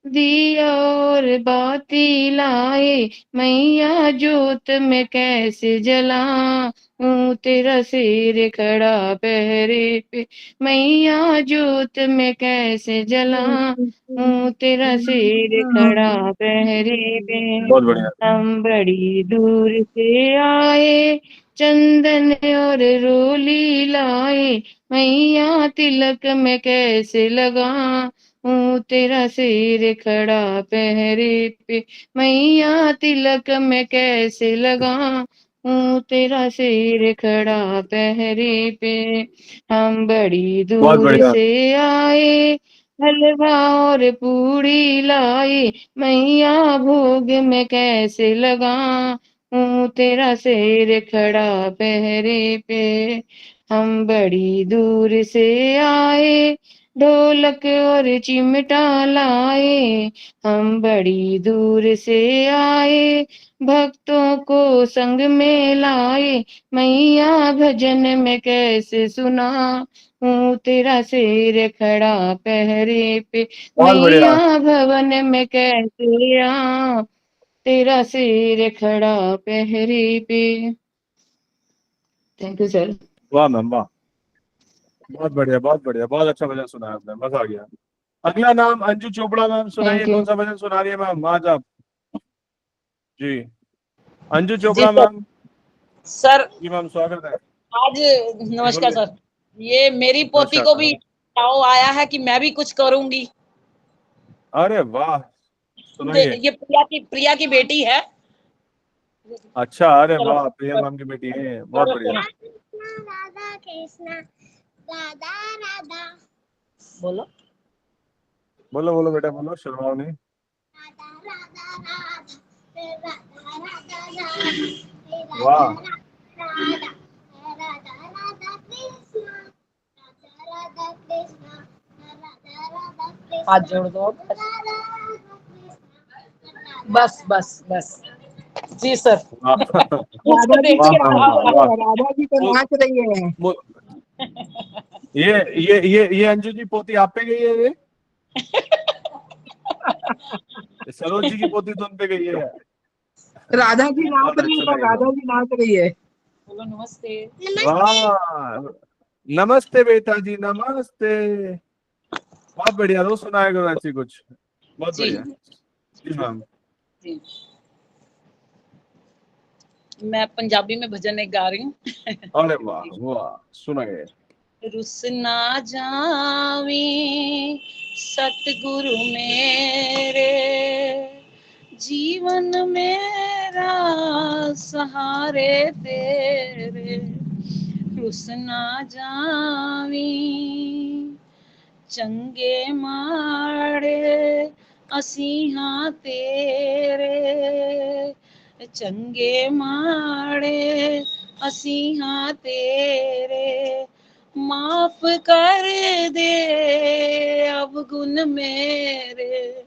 Speaker 14: दिया और बाती लाए, मैया जोत में कैसे जलाऊं तेरा सिर खड़ा पहरे पे। मैया जोत में कैसे जलाऊं तेरा सिर खड़ा पहरे पे।
Speaker 1: बहुत बढ़िया।
Speaker 14: हम बड़ी दूर से आए, चंदन और रोली लाए, मैया तिलक में कैसे लगाऊं तेरा सिर खड़ा पहरे पे। मैया तिलक में कैसे लगाऊं तेरा सिर खड़ा पहरे पे। हम बड़ी
Speaker 1: बहुत
Speaker 14: दूर
Speaker 1: बढ़िया।
Speaker 14: से आए, हलवा और पूड़ी लाए, मैया भोग में कैसे लगाऊं तेरा सिर खड़ा पहरे पे। हम बड़ी दूर से आए, ढोलक और चिमटा लाए, हम बड़ी दूर से आए, भक्तों को संग में लाए, मैया भजन में कैसे सुनाऊं तेरा सिर खड़ा पहरे पे।
Speaker 1: बहुत बढ़िया।
Speaker 14: मैया भवन में कैसे आऊं तेरा सिर खड़ा पहरे पे। Thank you sir.
Speaker 1: वाह मैम वाह, बहुत बढ़िया बहुत बढ़िया, बहुत अच्छा भजन सुना है आपने, मजा आ गया। अगला नाम अंजू चोपड़ा मैम, सुनाइए
Speaker 14: थैंक यू
Speaker 1: कौन सा भजन सुना रही है मैम आज आप? जी Anju
Speaker 16: ji
Speaker 1: Chopra
Speaker 16: sir.
Speaker 1: Ma'am.
Speaker 16: Sir
Speaker 1: जी मैम स्वागत है।
Speaker 16: आज
Speaker 1: जी
Speaker 16: नमस्कार
Speaker 1: बोलिए।
Speaker 16: सर। ये मेरी पोती
Speaker 1: नमस्कार
Speaker 16: को भी
Speaker 1: मैम।
Speaker 16: चाव आया है कि मैं भी कुछ करूंगी।
Speaker 1: अरे वाह, सुनाइए।
Speaker 16: ये प्रिया की बेटी है।
Speaker 1: अच्छा, अरे
Speaker 16: चलो
Speaker 1: वाह, प्रिया मैम की बेटी है, बहुत बढ़िया।
Speaker 15: राधा कृष्ण राधा राधा।
Speaker 16: बोलो
Speaker 1: बोलो बोलो बेटा बोलो, शर्माओ नहीं। वाह
Speaker 16: हाथ जोड़ दो बस बस बस। जी सर।
Speaker 1: वाह
Speaker 11: राधा जी
Speaker 1: वाह
Speaker 11: की
Speaker 1: मैम
Speaker 11: आवाज
Speaker 1: वाह
Speaker 11: आ
Speaker 1: वाह।
Speaker 11: रही है, राधा जी तो नाच रही है।
Speaker 1: मु- ये अंजू जी पोती आप पे गई है ये सरोज जी की पोती तो उन पे गई है।
Speaker 11: राधा जी नाच
Speaker 1: बहुत
Speaker 11: रही है,
Speaker 1: अच्छा
Speaker 11: तो
Speaker 1: लगा
Speaker 11: राधा
Speaker 1: मैम।
Speaker 11: जी नाच रही है।
Speaker 16: बोलो नमस्ते।
Speaker 1: वाह, नमस्ते बेटा जी नमस्ते। बहुत बढ़िया, रोज सुनाया करो ऐसी कुछ, बहुत
Speaker 16: जी
Speaker 1: बढ़िया। जी मैम।
Speaker 16: जी। मैं पंजाबी में भजन एक गा रही हूँ।
Speaker 1: अरे वाह वाह, सुनाइए।
Speaker 16: रुस ना जावी सतगुरु मेरे, जीवन मेरा सहारे तेरे। रुस ना जावी चंगे माड़े असी हाँ तेरे, चंगे माड़े असी हाँ तेरे। माफ कर दे अवगुण मेरे,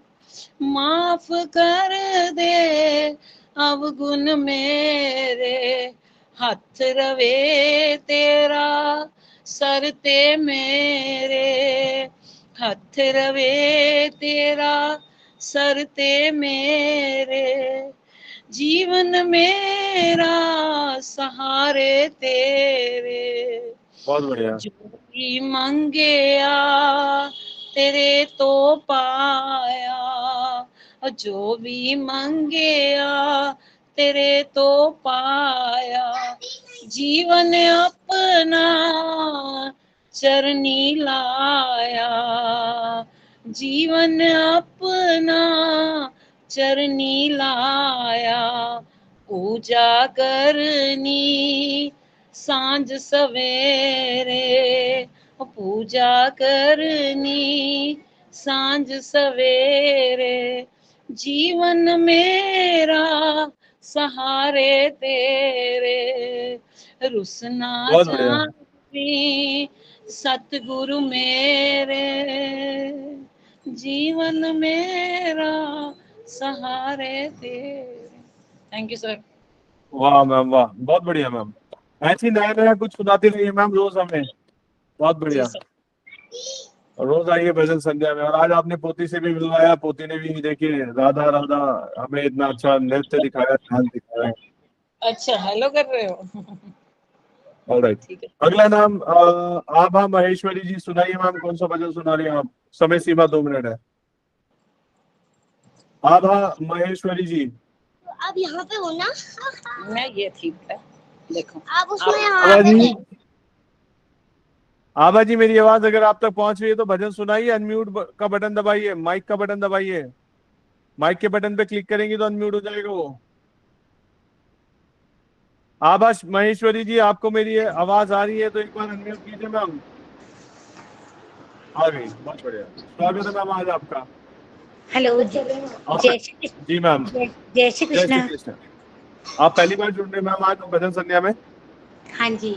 Speaker 16: माफ कर दे अवगुण मेरे। हथ रवे तेरा सर ते मेरे, हथ रवे तेरा सर ते मेरे। जीवन मेरा सहारे तेरे,
Speaker 1: बहुत बढ़िया।
Speaker 16: जो भी मंगेया तेरे तो पाया, जो भी मंगेया तेरे तो पाया। जीवन अपना चरनी लाया, जीवन अपना चरनी लाया। पूजा करनी सांझ सवेरे, पूजा करनी सांझ सवेरे। जीवन मेरा सहारे तेरे, रुसना
Speaker 1: बहुत बढ़िया।
Speaker 16: जावी सतगुरु मेरे, जीवन मेरा सहारे तेरे। Thank you sir.
Speaker 1: वाह मैम वाह, बहुत बढ़िया मैम। ऐसी नया नया कुछ सुनाती रहिए मैम रोज हमें, बहुत बढ़िया। रोज आइए भजन संध्या में। और आज आपने पोती से भी मिलवाया, पोती ने भी देखिए राधा राधा हमें इतना अच्छा नृत्य दिखाया, ध्यान दिखाया।
Speaker 16: अच्छा हेलो कर रहे हो।
Speaker 1: ऑलराइट, अगला नाम आभा महेश्वरी जी, सुनाइए मैम कौन सा भजन सुना रही हैं आप? समय सीमा 2 मिनट है। आभा महेश्वरी जी,
Speaker 15: आप यहाँ पे हो ना?
Speaker 16: मैं ये ठीक है, देखो
Speaker 15: आप उसमें
Speaker 1: आभा जी, आभा जी मेरी आवाज अगर आप तक पहुंच रही है तो भजन सुनाइए। अनम्यूट का बटन दबाइए, माइक का बटन दबाइए। माइक के बटन पे क्लिक करेंगे तो अनम्यूट हो जाएगा वो। आभा महेश्वरी जी, आपको मेरी आवाज आ रही है तो एक बार अनम्यूट कीजिए मैम। आ गई, बहुत बढ़िया। स्वागत है मैम आज आपका।
Speaker 7: हेलो, जय श्री
Speaker 1: जी मैम,
Speaker 7: जय श्री कृष्णा।
Speaker 1: आप पहली बार जुड़ रहे मैम आज भजन संध्या में?
Speaker 7: हाँ जी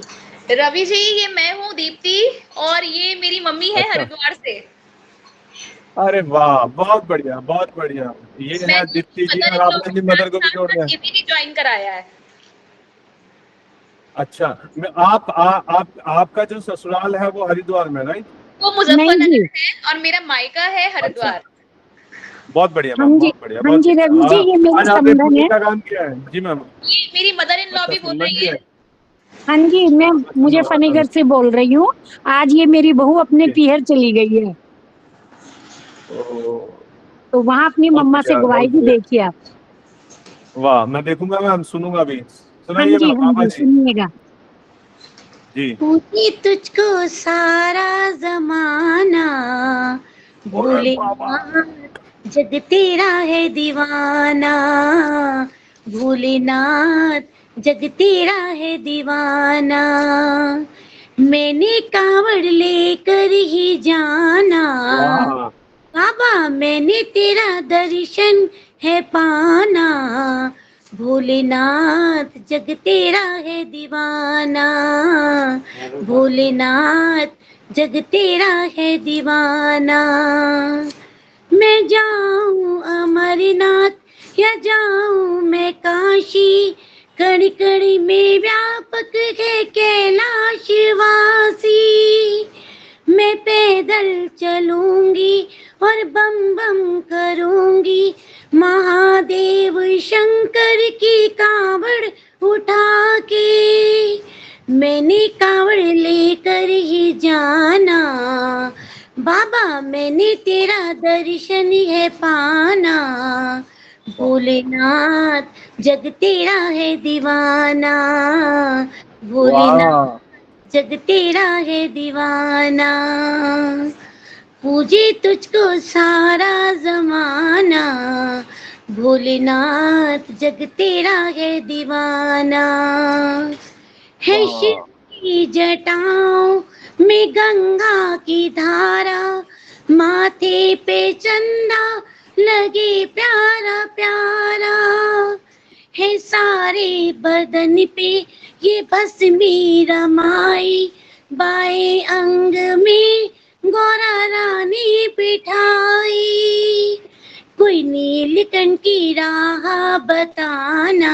Speaker 7: रवि जी, ये मैं हूँ दीप्ति और ये मेरी मम्मी है हरिद्वार से।
Speaker 1: अरे वाह, बहुत बढ़िया बहुत बढ़िया। ये है दीप्ति जी और आपने भी मदर को भी जोड़ दिया।
Speaker 7: ये भी ज्वाइन कराया है।
Speaker 1: अच्छा, आपका जो ससुराल है वो हरिद्वार में, राइट?
Speaker 7: वो मुजफ्फरनगर है और मेरा मायका है हरिद्वार।
Speaker 1: बहुत बढ़िया मैम, बहुत बढ़िया।
Speaker 6: हाँ जी रवि जी, ये मेरी
Speaker 1: आज आपने
Speaker 6: संबंधन है।
Speaker 1: का काम किया है जी मैम?
Speaker 7: ये मेरी मदर इन लॉ भी बोल रही है।
Speaker 6: हाँ जी, मैं मुजफ्फरनगर से बोल रही हूँ। आज ये मेरी बहू अपने पीहर चली गई है, तो वहाँ अपनी मम्मा से गवाएगी, देखिए आप।
Speaker 1: वाह, मैं देखूंगा मैम, सुनूंगा भी।
Speaker 6: हाँ
Speaker 1: सुनाइए
Speaker 6: जी,
Speaker 1: मैम,
Speaker 6: हाँ
Speaker 1: आभा
Speaker 6: जी,
Speaker 1: जी
Speaker 6: सुनिएगा।
Speaker 1: जी।
Speaker 2: पूछी तुझको सारा जमाना, भूले जग तेरा है दीवाना, भोलेनाथ जग तेरा है दीवाना। मैंने कांवड़ लेकर ही जाना, बाबा मैंने तेरा दर्शन है पाना, भोलेनाथ जग तेरा है दीवाना, भोलेनाथ जग तेरा है दीवाना। मैं जाऊं अमरनाथ या जाऊं मैं काशी, कण कण में व्यापक है कैलाश वासी। मैं पैदल चलूंगी और बम बम करूंगी, महादेव शंकर की कांवड़ उठा के। मैंने कांवड़ लेकर ही जाना, बाबा मैंने तेरा दर्शन है पाना, भोलेनाथ जग तेरा है दीवाना, भोलेनाथ जग तेरा है दीवाना। पूजे तुझको सारा जमाना, भोलेनाथ जग तेरा है दीवाना। है शिव की जटाओं में गंगा की धारा, माथे पे चंदा लगे प्यारा प्यारा। है सारे बदन पे ये भस्मी रमाई, बाएं अंग में गौरा रानी बिठाई। कोई नीलकंठ की राह बताना,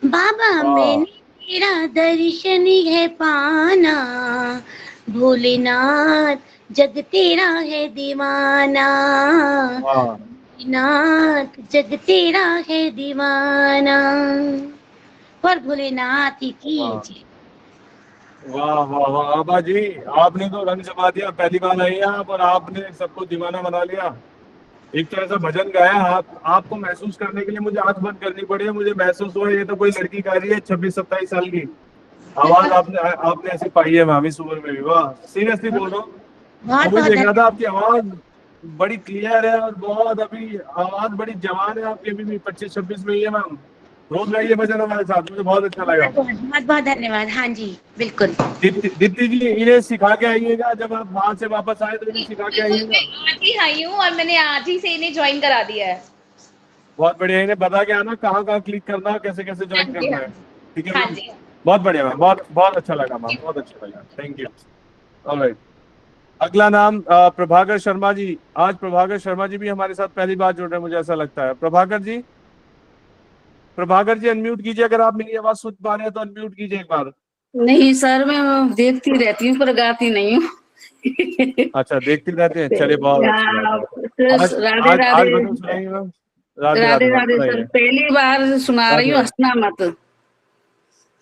Speaker 2: बाबा मैंने तेरा दर्शन है पाना, भोलेनाथ जग तेरा है दीवाना, भोलेनाथ जग तेरा है दीवाना। पर भोलेनाथ ही की जय।
Speaker 1: वाह वाह वाह आभा जी, आपने तो रंग जमा दिया। पहली बार आई आप और आपने सबको दीवाना बना लिया। एक तरह से भजन गाया। आपको महसूस करने के लिए मुझे आंख बंद करनी पड़ी है। मुझे महसूस हुआ ये तो कोई लड़की गा रही है 26-27 साल की। आवाज आपने ऐसी पाई है मैम इस उम्र में भी। वाह, सीरियसली बोल रहा हूँ। मुझे देख रहा था आपकी आवाज बड़ी क्लियर है और बहुत अभी आवाज बड़ी जवान है आपकी, अभी भी 25-26 में ही है मैम। रोज गाइए भजन हमारे साथ, मुझे बहुत अच्छा लगा।
Speaker 7: बहुत बहुत धन्यवाद। हाँ जी बिल्कुल।
Speaker 1: दीप्ति जी, इन्हें सिखा के आइएगा जब आप वहां से वापस आए तो इन्हें सिखा के आइएगा।
Speaker 7: आज ही आई हूँ और मैंने आज ही से इन्हें ज्वाइन करा दिया है।
Speaker 1: बहुत बढ़िया। इन्हें बता के आना कहाँ क्लिक करना है, कैसे कैसे ज्वाइन करना है। ठीक है मैम, बहुत बढ़िया मैम, बहुत अच्छा लगा मैम, बहुत अच्छा लगा। Thank you. ऑलराइट, अगला नाम प्रभाकर शर्मा जी। आज प्रभाकर शर्मा जी भी हमारे साथ पहली बार जुड़ रहे हैं, मुझे ऐसा लगता है। प्रभाकर जी प्रभाकर जी अनम्यूट कीजिए, अगर आप मेरी आवाज सुन पा रहे हैं तो अनम्यूट कीजिए एक बार।
Speaker 17: नहीं सर, मैं देखती रहती हूँ पर गाती नहीं हूँ।
Speaker 1: अच्छा, देखती रहते हैं, चलिए बहुत अच्छी
Speaker 17: हाँ,
Speaker 1: बात है।
Speaker 17: तो
Speaker 1: आज
Speaker 17: राधे
Speaker 1: आज आज
Speaker 17: राधे।
Speaker 1: भजन सुनाइए ma'am. Radhe
Speaker 17: Radhe
Speaker 1: Radhe ma'am,
Speaker 17: Radhe sir,
Speaker 1: सुनाइए।
Speaker 17: पहली बार सुना रही हूँ,
Speaker 1: राधे।
Speaker 17: हंसना मत।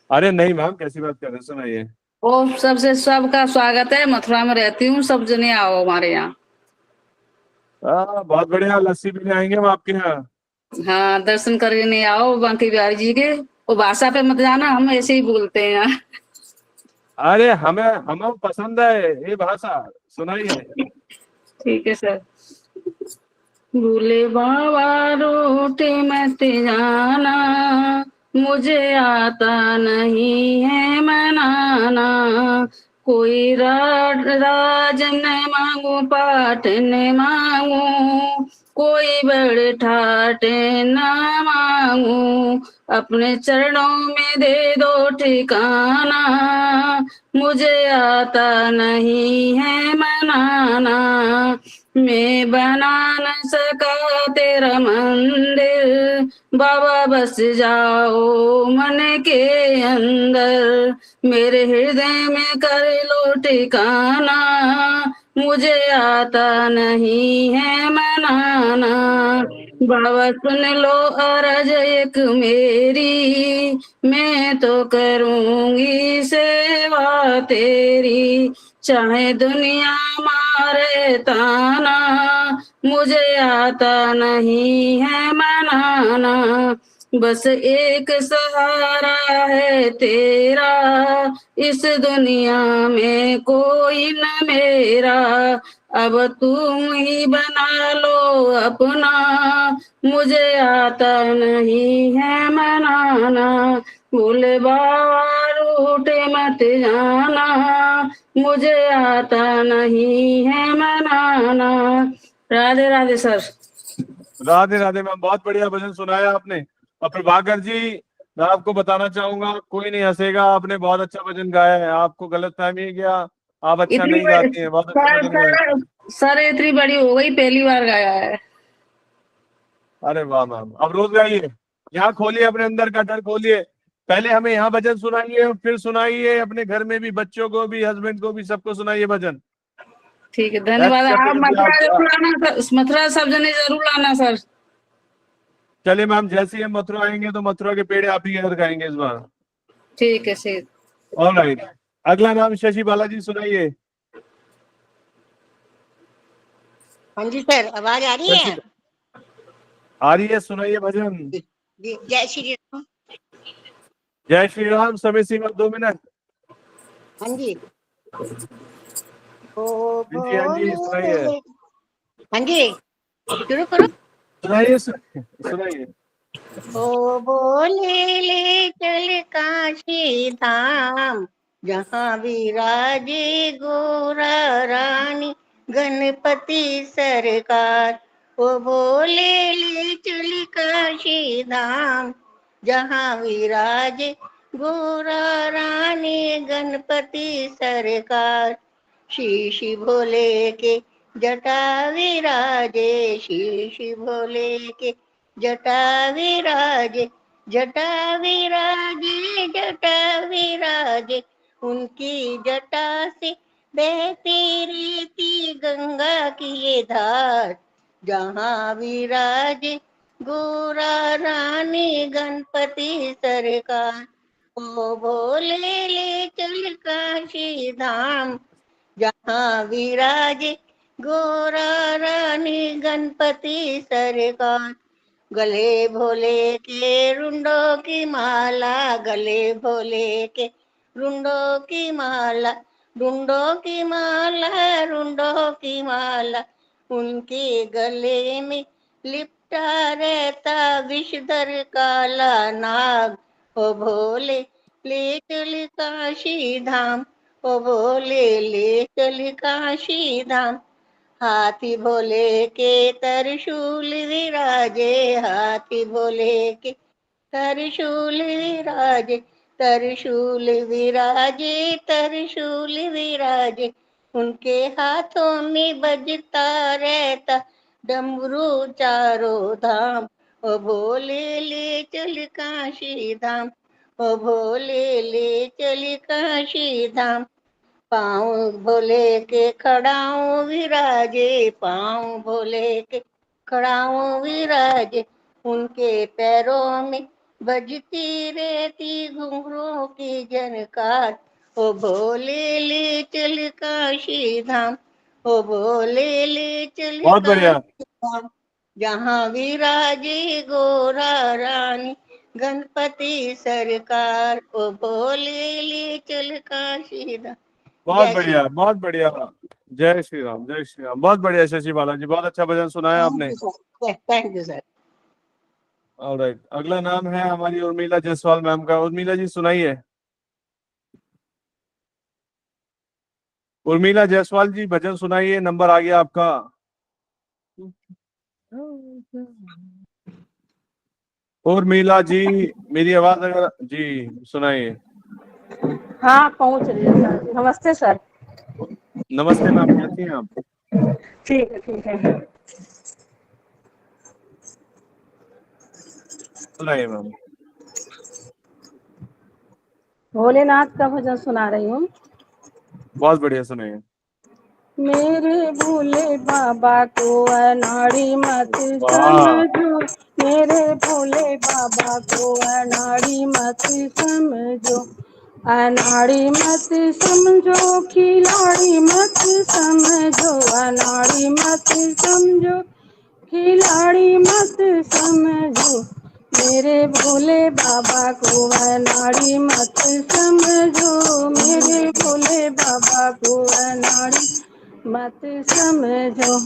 Speaker 1: अरे नहीं मैम, कैसी बात कर रहे हैं, सुनाइए।
Speaker 17: ओ, सबसे सबका स्वागत है, मथुरा में रहती हूँ, सब जने आओ हमारे यहाँ।
Speaker 1: बहुत बढ़िया, लस्सी पीने आएंगे हम आपके यहाँ।
Speaker 17: हाँ, दर्शन करने आओ बांके बिहारी जी के। वो भाषा पे मत जाना, हम ऐसे ही बोलते हैं यहाँ।
Speaker 1: अरे हमें पसंद है ये भाषा, सुनाइए।
Speaker 17: ठीक है सर। भूले बाबा रोटे मत जाना, मुझे आता नहीं है मनाना। कोई राज न मांगू, पाठ न मांगू, कोई बड़े ठाट न मांगू। अपने चरणों में दे दो ठिकाना, मुझे आता नहीं है मनाना। मैं बना न सका तेरा मंदिर, बाबा बस जाओ मन के अंदर। मेरे हृदय में कर लो ठिकाना, मुझे आता नहीं है मनाना। बाबा सुन लो अरज एक मेरी, मैं तो करूंगी सेवा तेरी। चाहे दुनिया मारे ताना, मुझे आता नहीं है मनाना। बस एक सहारा है तेरा, इस दुनिया में कोई न मेरा। अब तुम ही बना लो अपना, मुझे आता नहीं है मनाना। भोले बाबा रूठे मत जाना, मुझे आता नहीं है मनाना। राधे राधे सर।
Speaker 1: राधे राधे मैम, बहुत बढ़िया भजन सुनाया आपने। और प्रभाकर जी, मैं आपको बताना चाहूंगा, कोई नहीं हंसेगा, आपने बहुत अच्छा भजन गाया है। आपको गलत फहमी है क्या? आप अच्छा नहीं गाती हैं, बहुत अच्छा भजन गाया।
Speaker 17: सर इतनी बड़ी हो गई, पहली बार गाया है।
Speaker 1: अरे वाह मैम, अब रोज गाइए। यहाँ खोलिए, अपने अंदर का डर खोलिए। पहले हमें यहाँ भजन सुनाइए, फिर सुनाइए अपने घर में भी, बच्चों को भी, हस्बैंड को भी, सबको सुनाइए भजन।
Speaker 17: ठीक है, धन्यवाद। आप मथुरा जरूर आना, मथुरा सब जने जरूर आना सर।
Speaker 1: चलिए मैम, जैसे ही हम मथुरा आएंगे तो मथुरा के पेड़े आप ही घर खाएंगे इस बार।
Speaker 17: ठीक है सर।
Speaker 1: ऑलराइट, अगला नाम शशि बालाजी, सुनाइए।
Speaker 12: हाँ जी सर, आवाज आ रही है?
Speaker 1: आ रही है, सुनाइए भजन।
Speaker 12: जय श्री राम।
Speaker 1: जय श्री राम, समय सीमा 2 मिनट।
Speaker 12: हाँ जी।
Speaker 1: हाँ जी, सुनाइए।
Speaker 12: हाँ जी, शुरू करो।
Speaker 1: सुनाइए सुनाइए।
Speaker 12: ओ बोले ले चल काशी धाम, जहाँ विराजे गोरा रानी गणपति सरकार। ओ बोले ले चल काशी धाम, जहाँ विराजे गोरा रानी गणपति सरकार। शीश भोले के जटा विराजे, शीश भोले के जटा विराजे, जटा विराजे, जटा विराजे। उनकी जटा से बहती रीति गंगा की ये धार, जहाँ विराजे गोरा रानी गणपति सरकार। ओ भोले ले चल काशी धाम, जहाँ विराजे गोरा रानी गणपति सरकार। गले भोले के रुंडों की माला, गले भोले के रुंडों की माला, रुंडों की माला, रुंडों की माला। उनके गले में लिपटा रहता विषधर काला नाग। ओ भोले ले चल काशी धाम, ओ भोले ले चल काशी धाम। हाथी भोले के त्रिशूल विराजे, हाथी भोले के त्रिशूल विराजे, त्रिशूल विराजे, त्रिशूल विराजे। उनके हाथों में बजता रहता डमरू चारों धाम।
Speaker 18: ओ भोले ले चल काशी धाम, ओ भोले ले चल काशी धाम। पाँव भोले के खड़ाऊं विराजे, पाँव भोले के खड़ाऊं विराजे। उनके पैरों में बजती रहती घुंघरू की झनकार। ओ भोले ले चल काशी धाम, ओ भोले ले चल
Speaker 1: बहुत बढ़िया।
Speaker 18: काशी धाम। जहाँ विराजे गोरा रानी गणपति सरकार। ओ भोले ले चल काशी धाम।
Speaker 1: बहुत
Speaker 18: जय श्री
Speaker 1: बढ़िया, बहुत बढ़िया। जय श्री राम, जय श्री राम। बहुत बढ़िया शशि बालाजी, बहुत अच्छा भजन सुनाया आपने।
Speaker 18: Thank you sir.
Speaker 1: ऑलराइट, अगला नाम है हमारी उर्मिला जायसवाल मैम का। उर्मिला जी सुनाइए। उर्मिला जायसवाल जी भजन सुनाइए, नंबर आ गया आपका। उर्मिला जी, मेरी आवाज अगर जी सुनाइए।
Speaker 12: हाँ पहुंच रही है सर। नमस्ते सर।
Speaker 1: नमस्ते मैम, कैसी हैं आप?
Speaker 12: ठीक है ठीक है।
Speaker 1: सुनाइए मैम।
Speaker 12: भोलेनाथ का भजन सुना रही हूँ।
Speaker 1: बहुत बढ़िया, सुनाइए।
Speaker 12: मेरे भोले बाबा को अनाड़ी मत
Speaker 1: वाह।
Speaker 12: समझो, मेरे भोले बाबा को अनाड़ी मत समझो, अनाड़ी मत समझो, खिलाड़ी मत समझो, अनाड़ी मत समझो, खिलाड़ी मत समझो। मेरे भोले बाबा को अनाड़ी मत समझो, मेरे भोले बाबा को अनाड़ी मत समझो।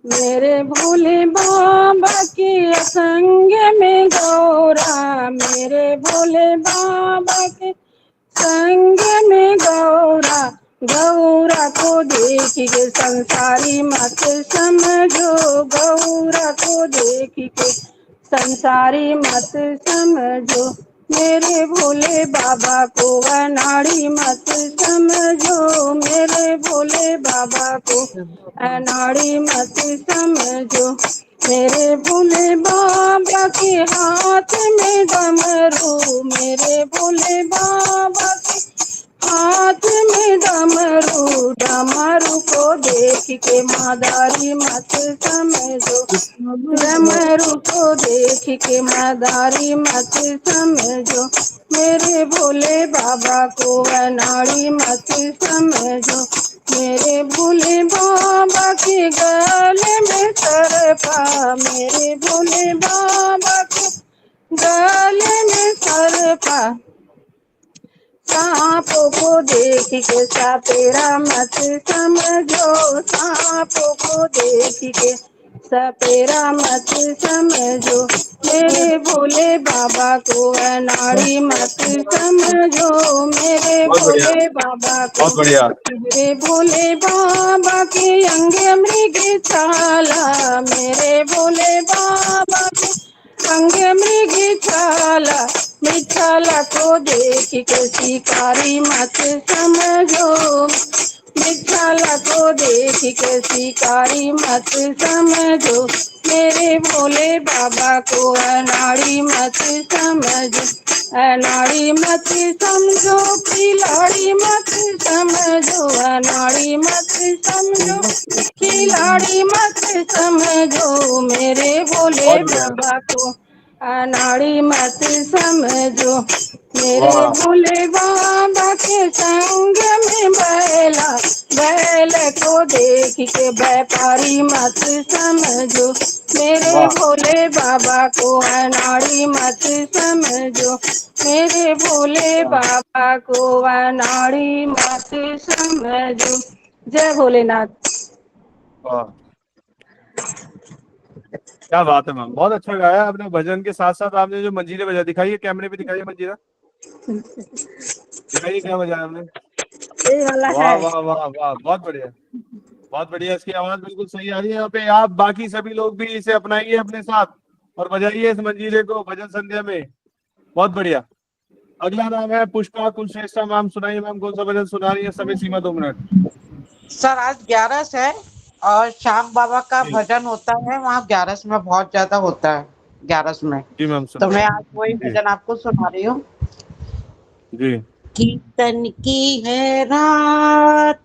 Speaker 12: मेरे भोले बाबा के संग में गौरा, मेरे भोले बाबा के संग में गौरा, गौरा को देख के संसारी मत समझो, गौरा को देख के संसारी मत समझो। मेरे भोले बाबा को अनाड़ी मत समझो, मेरे भोले बाबा को अनाड़ी मत समझो। मेरे भोले बाबा के हाथ में डमरू, मेरे भोले बाबा के हाथ में डमरू, डमरू को देख के मादारी मत समझो, डमरू को देख के मादारी मत समझो। मेरे भोले बाबा को अनाड़ी मत समझो, मेरे भोले बाबा के गले में सरपा, मेरे भोले बाबा के गले में सरपा। सांपों को देख के सपेरा मत समझो, सांपों को देख के सपेरा मत समझो। मेरे भोले बाबा को अनाड़ी मत समझो, मेरे भोले बाबा को, मेरे भोले बाबा के अंग मृग छाला, मेरे भोले बाबा के अंग मृग छाला। मिठाला को देख के शिकारी मत समझो, मिठाला को देख के शिकारी मत समझो। मेरे भोले बाबा को अनाड़ी मत समझो, अनाड़ी मत समझो, खिलाड़ी मत समझो, अनाड़ी मत समझो, खिलाड़ी मत समझो। मेरे भोले बाबा को अनाड़ी मत समझो। मेरे भोले बाबा के संग में बैला, बैल को देख के व्यापारी मत समझो। मेरे भोले बाबा को अनाड़ी मत समझो, मेरे भोले बाबा को अनाड़ी मत समझो। जय भोलेनाथ।
Speaker 1: क्या बात है मैम, बहुत अच्छा गाया आपने। भजन के साथ साथ आपने जो मंजीरे बजा, दिखाइए कैमरे पे, दिखाइए मंजीरा, दिखाइए क्या बजाया आपने। वाह वाह वाह वाह, बहुत बढ़िया, बहुत बढ़िया। इसकी आवाज बिल्कुल सही आ रही है यहाँ पे। आप बाकी सभी लोग भी इसे अपनाइए अपने साथ और बजाइए इस मंजीरे को भजन संध्या में। बहुत बढ़िया। अगला नाम है पुष्पा कुलश्रेष्ठा मैम। सुनाइए मैम, कौन सा भजन सुना रही है? समय सीमा 2 मिनट।
Speaker 12: सर आज 11 है
Speaker 19: और श्याम बाबा का भजन होता है वहाँ 11 में, बहुत ज्यादा होता है 11 में।
Speaker 1: जी मैम
Speaker 19: तो मैं आज वही
Speaker 1: जी
Speaker 19: भजन आपको सुना रही हूँ।
Speaker 1: जी।
Speaker 19: कीर्तन की है रात,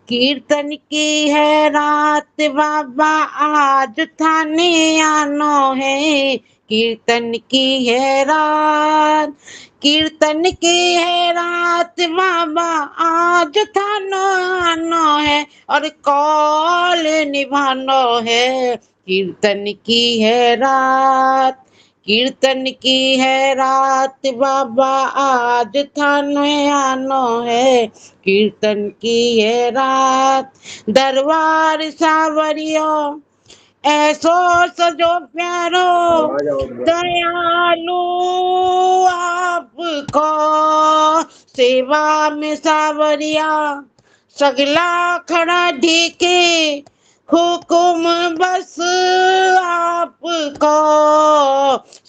Speaker 19: कीर्तन की है रात, बाबा आज थाने आनो है। कीर्तन की है रात, कीर्तन की है रात, बाबा आज थानो आनो है और कॉल निभानो है। कीर्तन की है रात, कीर्तन की है रात, बाबा आज थाने आनो है। कीर्तन की है रात, दरबार सावरियो ऐसो सजो प्यारो, दयालु आपको सेवा में सावरिया, सगला खड़ा ढीके हुकुम बस आपको,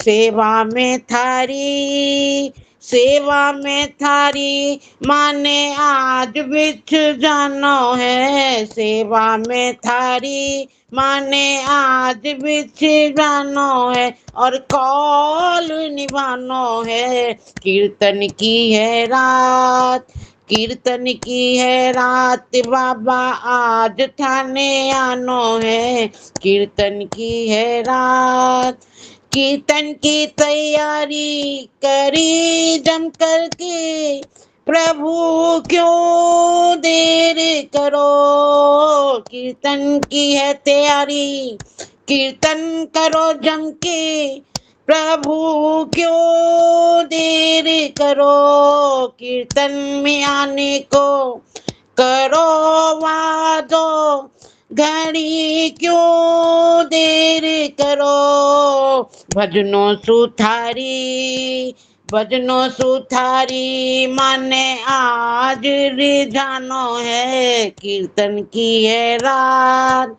Speaker 19: सेवा में थारी, सेवा में थारी, माने आज बिछ जानो है। सेवा में थारी, माने आज बिछ जानो है और कॉल निभानो है। कीर्तन की है रात, कीर्तन की है रात, बाबा आज थाने आनो है। कीर्तन की है रात, कीर्तन की तैयारी करी जम करके, प्रभु क्यों देर करो। कीर्तन की है तैयारी, कीर्तन करो जम के, प्रभु क्यों देर करो। कीर्तन में आने को करो वादो, घड़ी क्यों देर करो। भजनों सुथारी, भजनों सुथारी, माने आज रिझानो है। कीर्तन की है रात,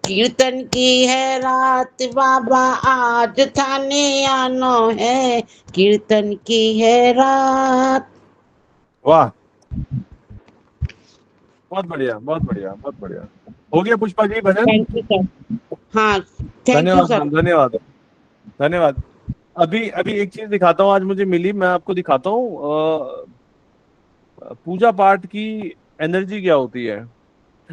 Speaker 19: कीर्तन की है रात, बाबा आज थाने आनो है। कीर्तन की है रात।
Speaker 1: वाह, बहुत बढ़िया, बहुत बढ़िया, बहुत बढ़िया। हो गया पुष्पा जी भजन?
Speaker 19: Thank you sir. हाँ थैंक यू
Speaker 1: धन्यवाद
Speaker 19: सर।
Speaker 1: मैम, धन्यवाद, धन्यवाद। अभी अभी एक चीज दिखाता हूँ, आज मुझे मिली, मैं आपको दिखाता हूँ पूजा पाठ की एनर्जी क्या होती है।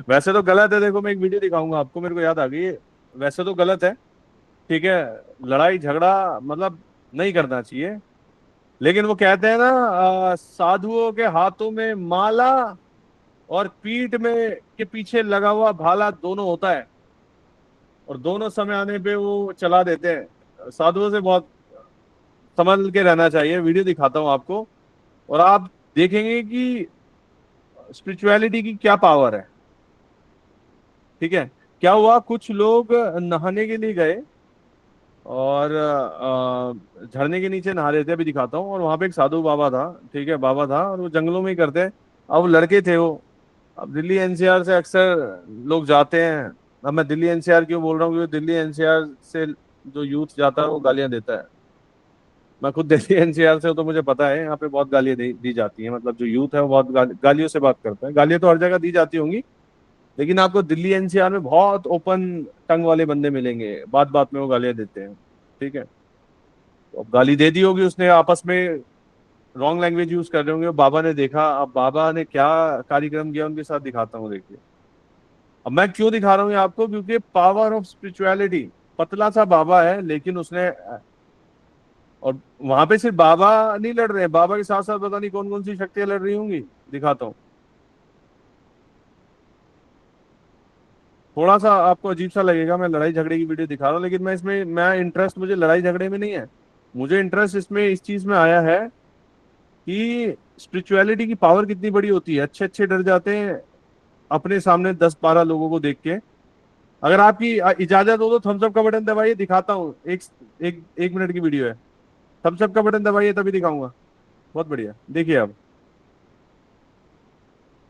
Speaker 1: वैसे तो गलत है, देखो मैं एक वीडियो दिखाऊंगा आपको, मेरे को याद आ गई है। वैसे तो गलत है, ठीक है, लड़ाई झगड़ा मतलब नहीं करना चाहिए, लेकिन वो कहते हैं ना साधुओं के हाथों में माला और पीठ में के पीछे लगा हुआ भाला दोनों होता है, और दोनों समय आने पे वो चला देते हैं। साधुओं से बहुत संभल के रहना चाहिए। वीडियो दिखाता हूँ आपको और आप देखेंगे कि स्पिरिचुअलिटी की क्या पावर है। ठीक है, क्या हुआ, कुछ लोग नहाने के लिए गए और झरने के नीचे नहा रहे थे, अभी दिखाता हूँ। और वहां पे एक साधु बाबा था, ठीक है, बाबा था, और वो जंगलों में ही करते हैं। अब लड़के थे वो, अब दिल्ली एनसीआर से अक्सर लोग जाते हैं। अब मैं दिल्ली एनसीआर क्यों बोल रहा हूँ, क्योंकि दिल्ली एनसीआर से जो यूथ जाता है वो गालियां देता है। मैं खुद दिल्ली एनसीआर से हूं, तो मुझे पता है यहाँ पे बहुत गालियां दी जाती हैं। मतलब जो यूथ है वो बहुत गालियों से बात करता है। गालियां तो हर जगह दी जाती होंगी, लेकिन आपको दिल्ली एनसीआर में बहुत ओपन टंग वाले बंदे मिलेंगे, बात बात में वो गालियां देते हैं। ठीक है, तो अब गाली दे दी होगी उसने, आपस में रॉन्ग लैंग्वेज यूज कर रहे होंगे। बाबा ने देखा, अब बाबा ने क्या कार्यक्रम किया उनके साथ, दिखाता हूँ, देखिए। अब मैं क्यों दिखा रहा हूँ ये आपको, क्योंकि पावर ऑफ स्पिरिचुअलिटी। पतला सा बाबा है, लेकिन उसने, और वहां पे सिर्फ बाबा नहीं लड़ रहे हैं, बाबा के साथ साथ पता नहीं कौन कौन सी शक्तियां लड़ रही होंगी, दिखाता हूँ। थोड़ा सा आपको अजीब सा लगेगा, मैं लड़ाई झगड़े की वीडियो दिखा रहा हूँ, लेकिन मैं इंटरेस्ट मुझे लड़ाई झगड़े में नहीं है। मुझे इंटरेस्ट इसमें इस चीज में आया है कि स्पिरिचुअलिटी की पावर कितनी बड़ी होती है। अच्छे अच्छे डर जाते हैं अपने सामने 10-12 लोगों को देख के। अगर आपकी इजाजत हो तो थम्स अप का बटन दबाइए, दिखाता हूँ। एक मिनट की वीडियो है, थम्स अप का बटन दबाइए तभी दिखाऊंगा। बहुत बढ़िया, देखिए अब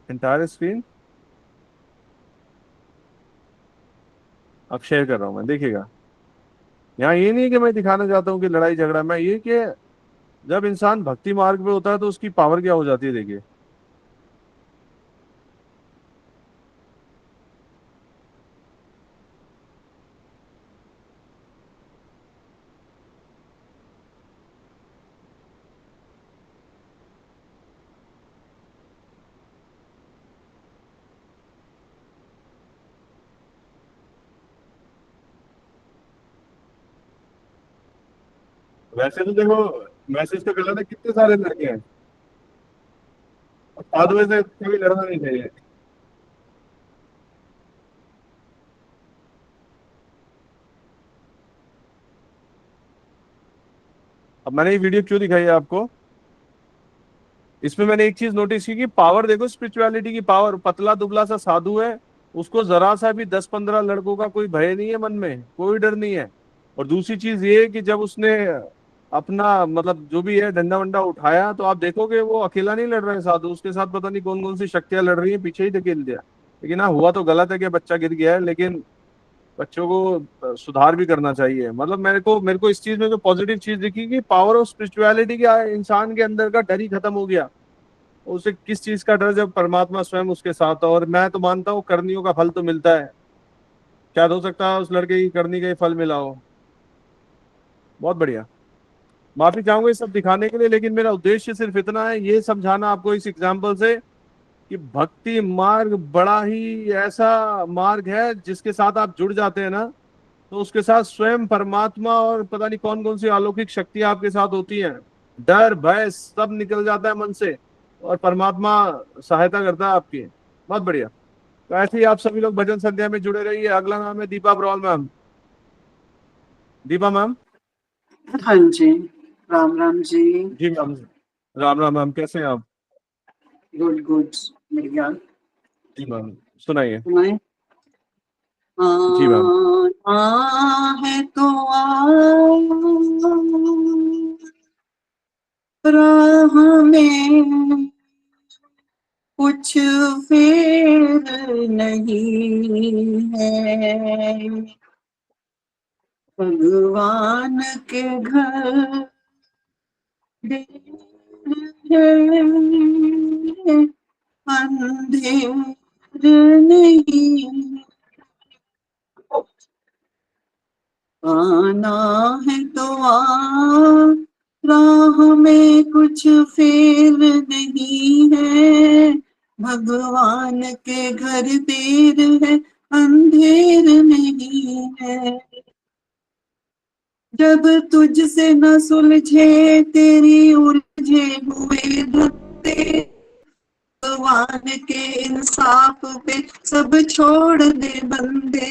Speaker 1: एंटायर स्क्रीन अब शेयर कर रहा हूं मैं, देखिएगा। यहाँ ये नहीं कि मैं दिखाना चाहता हूँ कि लड़ाई झगड़ा, मैं ये कि जब इंसान भक्ति मार्ग पे होता है तो उसकी पावर क्या हो जाती है, देखिए। वैसे तो देखो मैसेज तो गलत है, कितने सारे लड़के हैं, साधु से कभी लड़ना नहीं चाहिए। अब मैंने ये वीडियो क्यों दिखाई है आपको, इसमें मैंने एक चीज नोटिस की कि पावर देखो, स्पिरिचुअलिटी की पावर। पतला दुबला सा साधु है, उसको जरा सा भी 10-15 लड़कों का कोई भय नहीं है, मन में कोई डर नहीं है। और दूसरी चीज ये कि जब उसने अपना मतलब जो भी है डंडा वंडा उठाया, तो आप देखोगे वो अकेला नहीं लड़ रहा है साधु, उसके साथ पता नहीं कौन कौन सी शक्तियां लड़ रही है, पीछे ही धकेल दिया। लेकिन हाँ, हुआ तो गलत है कि बच्चा गिर गया है, लेकिन बच्चों को सुधार भी करना चाहिए। मतलब मेरे को इस चीज में जो पॉजिटिव चीज दिखी कि पावर ऑफ स्पिरिचुअलिटी का इंसान के अंदर का डर ही खत्म हो गया। उसे किस चीज का डर, जब परमात्मा स्वयं उसके साथ है। और मैं तो मानता हूँ करनियों का फल तो मिलता है, शायद हो सकता है उस लड़के की करनी का ही फल मिला हो। बहुत बढ़िया, माफी चाहूंगा ये सब दिखाने के लिए, लेकिन मेरा उद्देश्य सिर्फ इतना है, ये समझाना आपको इस एग्जाम्पल से कि भक्ति मार्ग बड़ा ही ऐसा मार्ग है जिसके साथ आप जुड़ जाते हैं ना, तो उसके साथ स्वयं परमात्मा और पता नहीं कौन कौन सी अलौकिक शक्तियां आपके साथ होती हैं। डर भय सब निकल जाता है मन से, और परमात्मा सहायता करता है आपकी। बहुत बढ़िया। तो ऐसे ही आप सभी लोग भजन संध्या में जुड़े रहिए। अगला नाम है Deepa brawl ma'am. Deepa ma'am.
Speaker 20: हाँ जी, राम राम जी।
Speaker 1: जी मैम, राम राम मैम, कैसे हैं आप?
Speaker 20: गुड गुड, बढ़िया।
Speaker 1: जी मैम, सुनाइए।
Speaker 20: सुनाए।
Speaker 1: जी मैम।
Speaker 20: है तो राह में कुछ फेर नहीं है, भगवान के घर अंधेर नहीं, आना है तो राह में कुछ फेर नहीं है, भगवान के घर देर है अंधेर नहीं है। जब तुझसे न सुलझे तेरी उलझे हुए धत्ते, भगवान के इंसाफ पे सब छोड़ दे बंदे,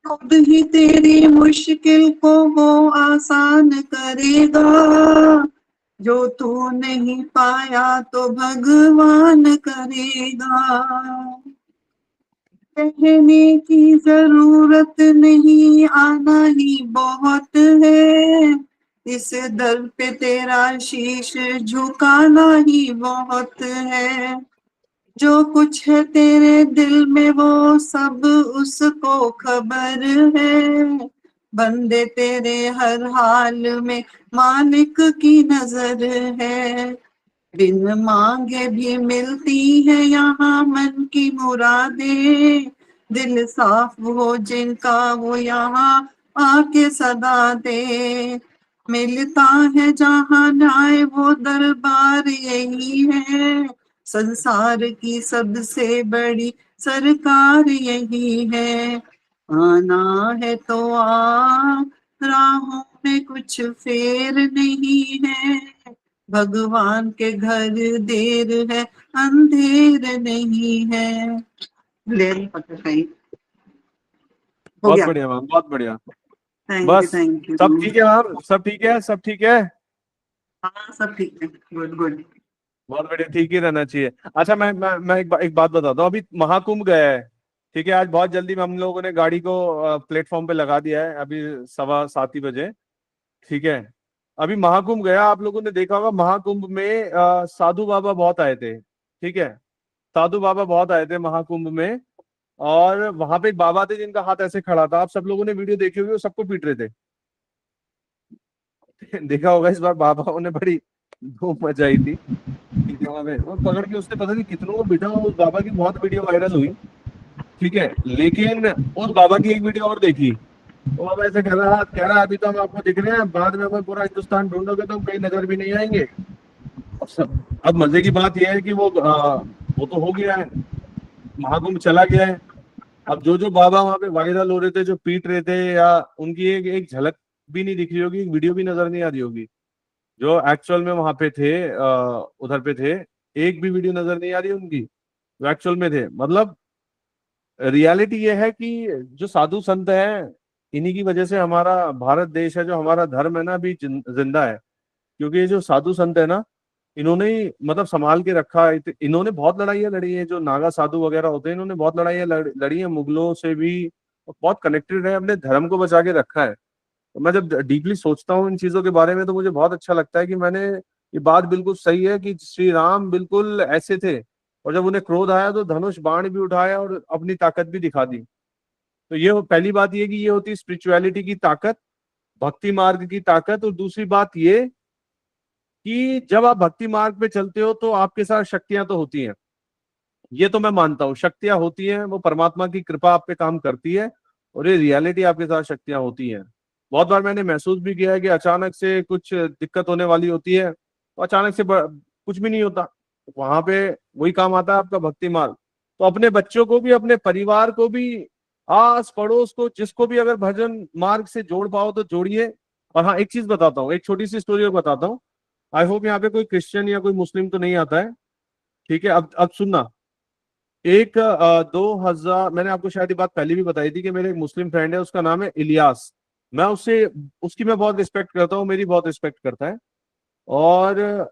Speaker 20: खुद ही तेरी मुश्किल को वो आसान करेगा, जो तू नहीं पाया तो भगवान करेगा। कहने की जरूरत नहीं, आना ही बहुत है, इस दर पे तेरा शीश झुकाना ही बहुत है। जो कुछ है तेरे दिल में वो सब उसको खबर है, बंदे तेरे हर हाल में मालिक की नजर है। बिन मांगे भी मिलती है यहाँ मन की मुरादे, दिल साफ हो जिनका वो यहाँ आके सदा दे। मिलता है जहाँ न्याय वो दरबार यही है, संसार की सबसे बड़ी सरकार यही है। आना है तो आ, राहों में कुछ फेर नहीं है, भगवान के घर देर है अंधेर नहीं है। ले हो
Speaker 1: बहुत
Speaker 20: गया।
Speaker 1: बढ़िया मैम, बहुत बढ़िया।
Speaker 20: थैंक
Speaker 1: बस
Speaker 20: यू थैंक यू।
Speaker 1: सब ठीक है मैम, सब ठीक है, सब ठीक है।
Speaker 20: हाँ सब ठीक है, गुड गुड।
Speaker 1: बहुत बढ़िया, ठीक ही रहना चाहिए। अच्छा मैं एक बात बताता हूँ। अभी महाकुंभ गया है, ठीक है। आज बहुत जल्दी में हम लोगों ने गाड़ी को प्लेटफॉर्म पे लगा दिया है, अभी 7:15 बजे, ठीक है। अभी महाकुंभ गया, आप लोगों ने देखा होगा महाकुंभ में साधु बाबा बहुत आए थे, ठीक है। साधु बाबा बहुत आए थे महाकुंभ में, और वहां पे एक बाबा थे जिनका हाथ ऐसे खड़ा था। आप सब लोगों ने वीडियो देखी होगी, वो सबको पीट रहे थे। देखा होगा, इस बार बाबाओं ने बड़ी धूम मचाई थी, ठीक है। वहां पे वो पकड़ के उसने पता नहीं कितनों को पीटा। उस बाबा की बहुत वीडियो वायरल हुई, ठीक है। लेकिन उस बाबा की एक वीडियो और देखी, वो बाबा ऐसे कह रहा अभी तो हम आपको दिख रहे हैं, बाद में हमें पूरा हिंदुस्तान ढूंढोगे तो हम कहीं नजर भी नहीं आएंगे। अब मजे की बात यह है कि वो तो हो गया है, महाकुंभ चला गया है। अब जो बाबा वहां पे वायरल हो रहे थे, जो पीट रहे थे, या उनकी एक झलक भी नहीं दिख रही होगी, एक वीडियो भी नजर नहीं आ रही होगी। जो एक्चुअल में वहां पे थे, उधर पे थे, एक भी वीडियो नजर नहीं आ रही उनकी, जो एक्चुअल में थे। मतलब रियलिटी ये है कि जो साधु संत हैं, इन्हीं की वजह से हमारा भारत देश है, जो हमारा धर्म है ना, अभी जिंदा है। क्योंकि ये जो साधु संत है ना, इन्होंने ही मतलब संभाल के रखा है। इन्होंने बहुत लड़ाइयाँ लड़ी है, जो नागा साधु वगैरह होते हैं, इन्होंने बहुत लड़ाइयाँ लड़ी है मुगलों से भी, बहुत कनेक्टेड है, अपने धर्म को बचा के रखा है। तो मैं जब डीपली सोचता हूँ इन चीजों के बारे में, तो मुझे बहुत अच्छा लगता है कि मैंने, ये बात बिल्कुल सही है कि श्री राम बिल्कुल ऐसे थे, और जब उन्हें क्रोध आया तो धनुष बाण भी उठाया और अपनी ताकत भी दिखा दी। तो ये पहली बात ये कि ये होती है स्पिरिचुअलिटी की ताकत, भक्ति मार्ग की ताकत। और दूसरी बात ये कि जब आप भक्ति मार्ग पे चलते हो तो आपके साथ शक्तियां तो होती हैं, ये तो मैं मानता हूँ, शक्तियां होती हैं, वो परमात्मा की कृपा आप पे काम करती है, और ये रियलिटी आपके साथ शक्तियां होती हैं। बहुत बार मैंने महसूस भी किया है कि अचानक से कुछ दिक्कत होने वाली होती है, तो अचानक से कुछ भी नहीं होता, वहां पे वही काम आता है आपका भक्ति मार्ग। तो अपने बच्चों को भी, अपने परिवार को भी, आस पड़ोस को, जिसको भी अगर भजन मार्ग से जोड़ पाओ तो जोड़िए। और हाँ, एक चीज बताता हूँ, एक छोटी सी स्टोरी और बताता हूँ। आई होप यहाँ पे कोई क्रिश्चियन या कोई मुस्लिम तो नहीं आता है, ठीक है। अब सुनना, एक 2000, मैंने आपको शायद ये बात पहले भी बताई थी कि मेरे एक मुस्लिम फ्रेंड है, उसका नाम है इलियास। मैं उससे, उसकी मैं बहुत रिस्पेक्ट करता हूँ, मेरी बहुत रिस्पेक्ट करता है। और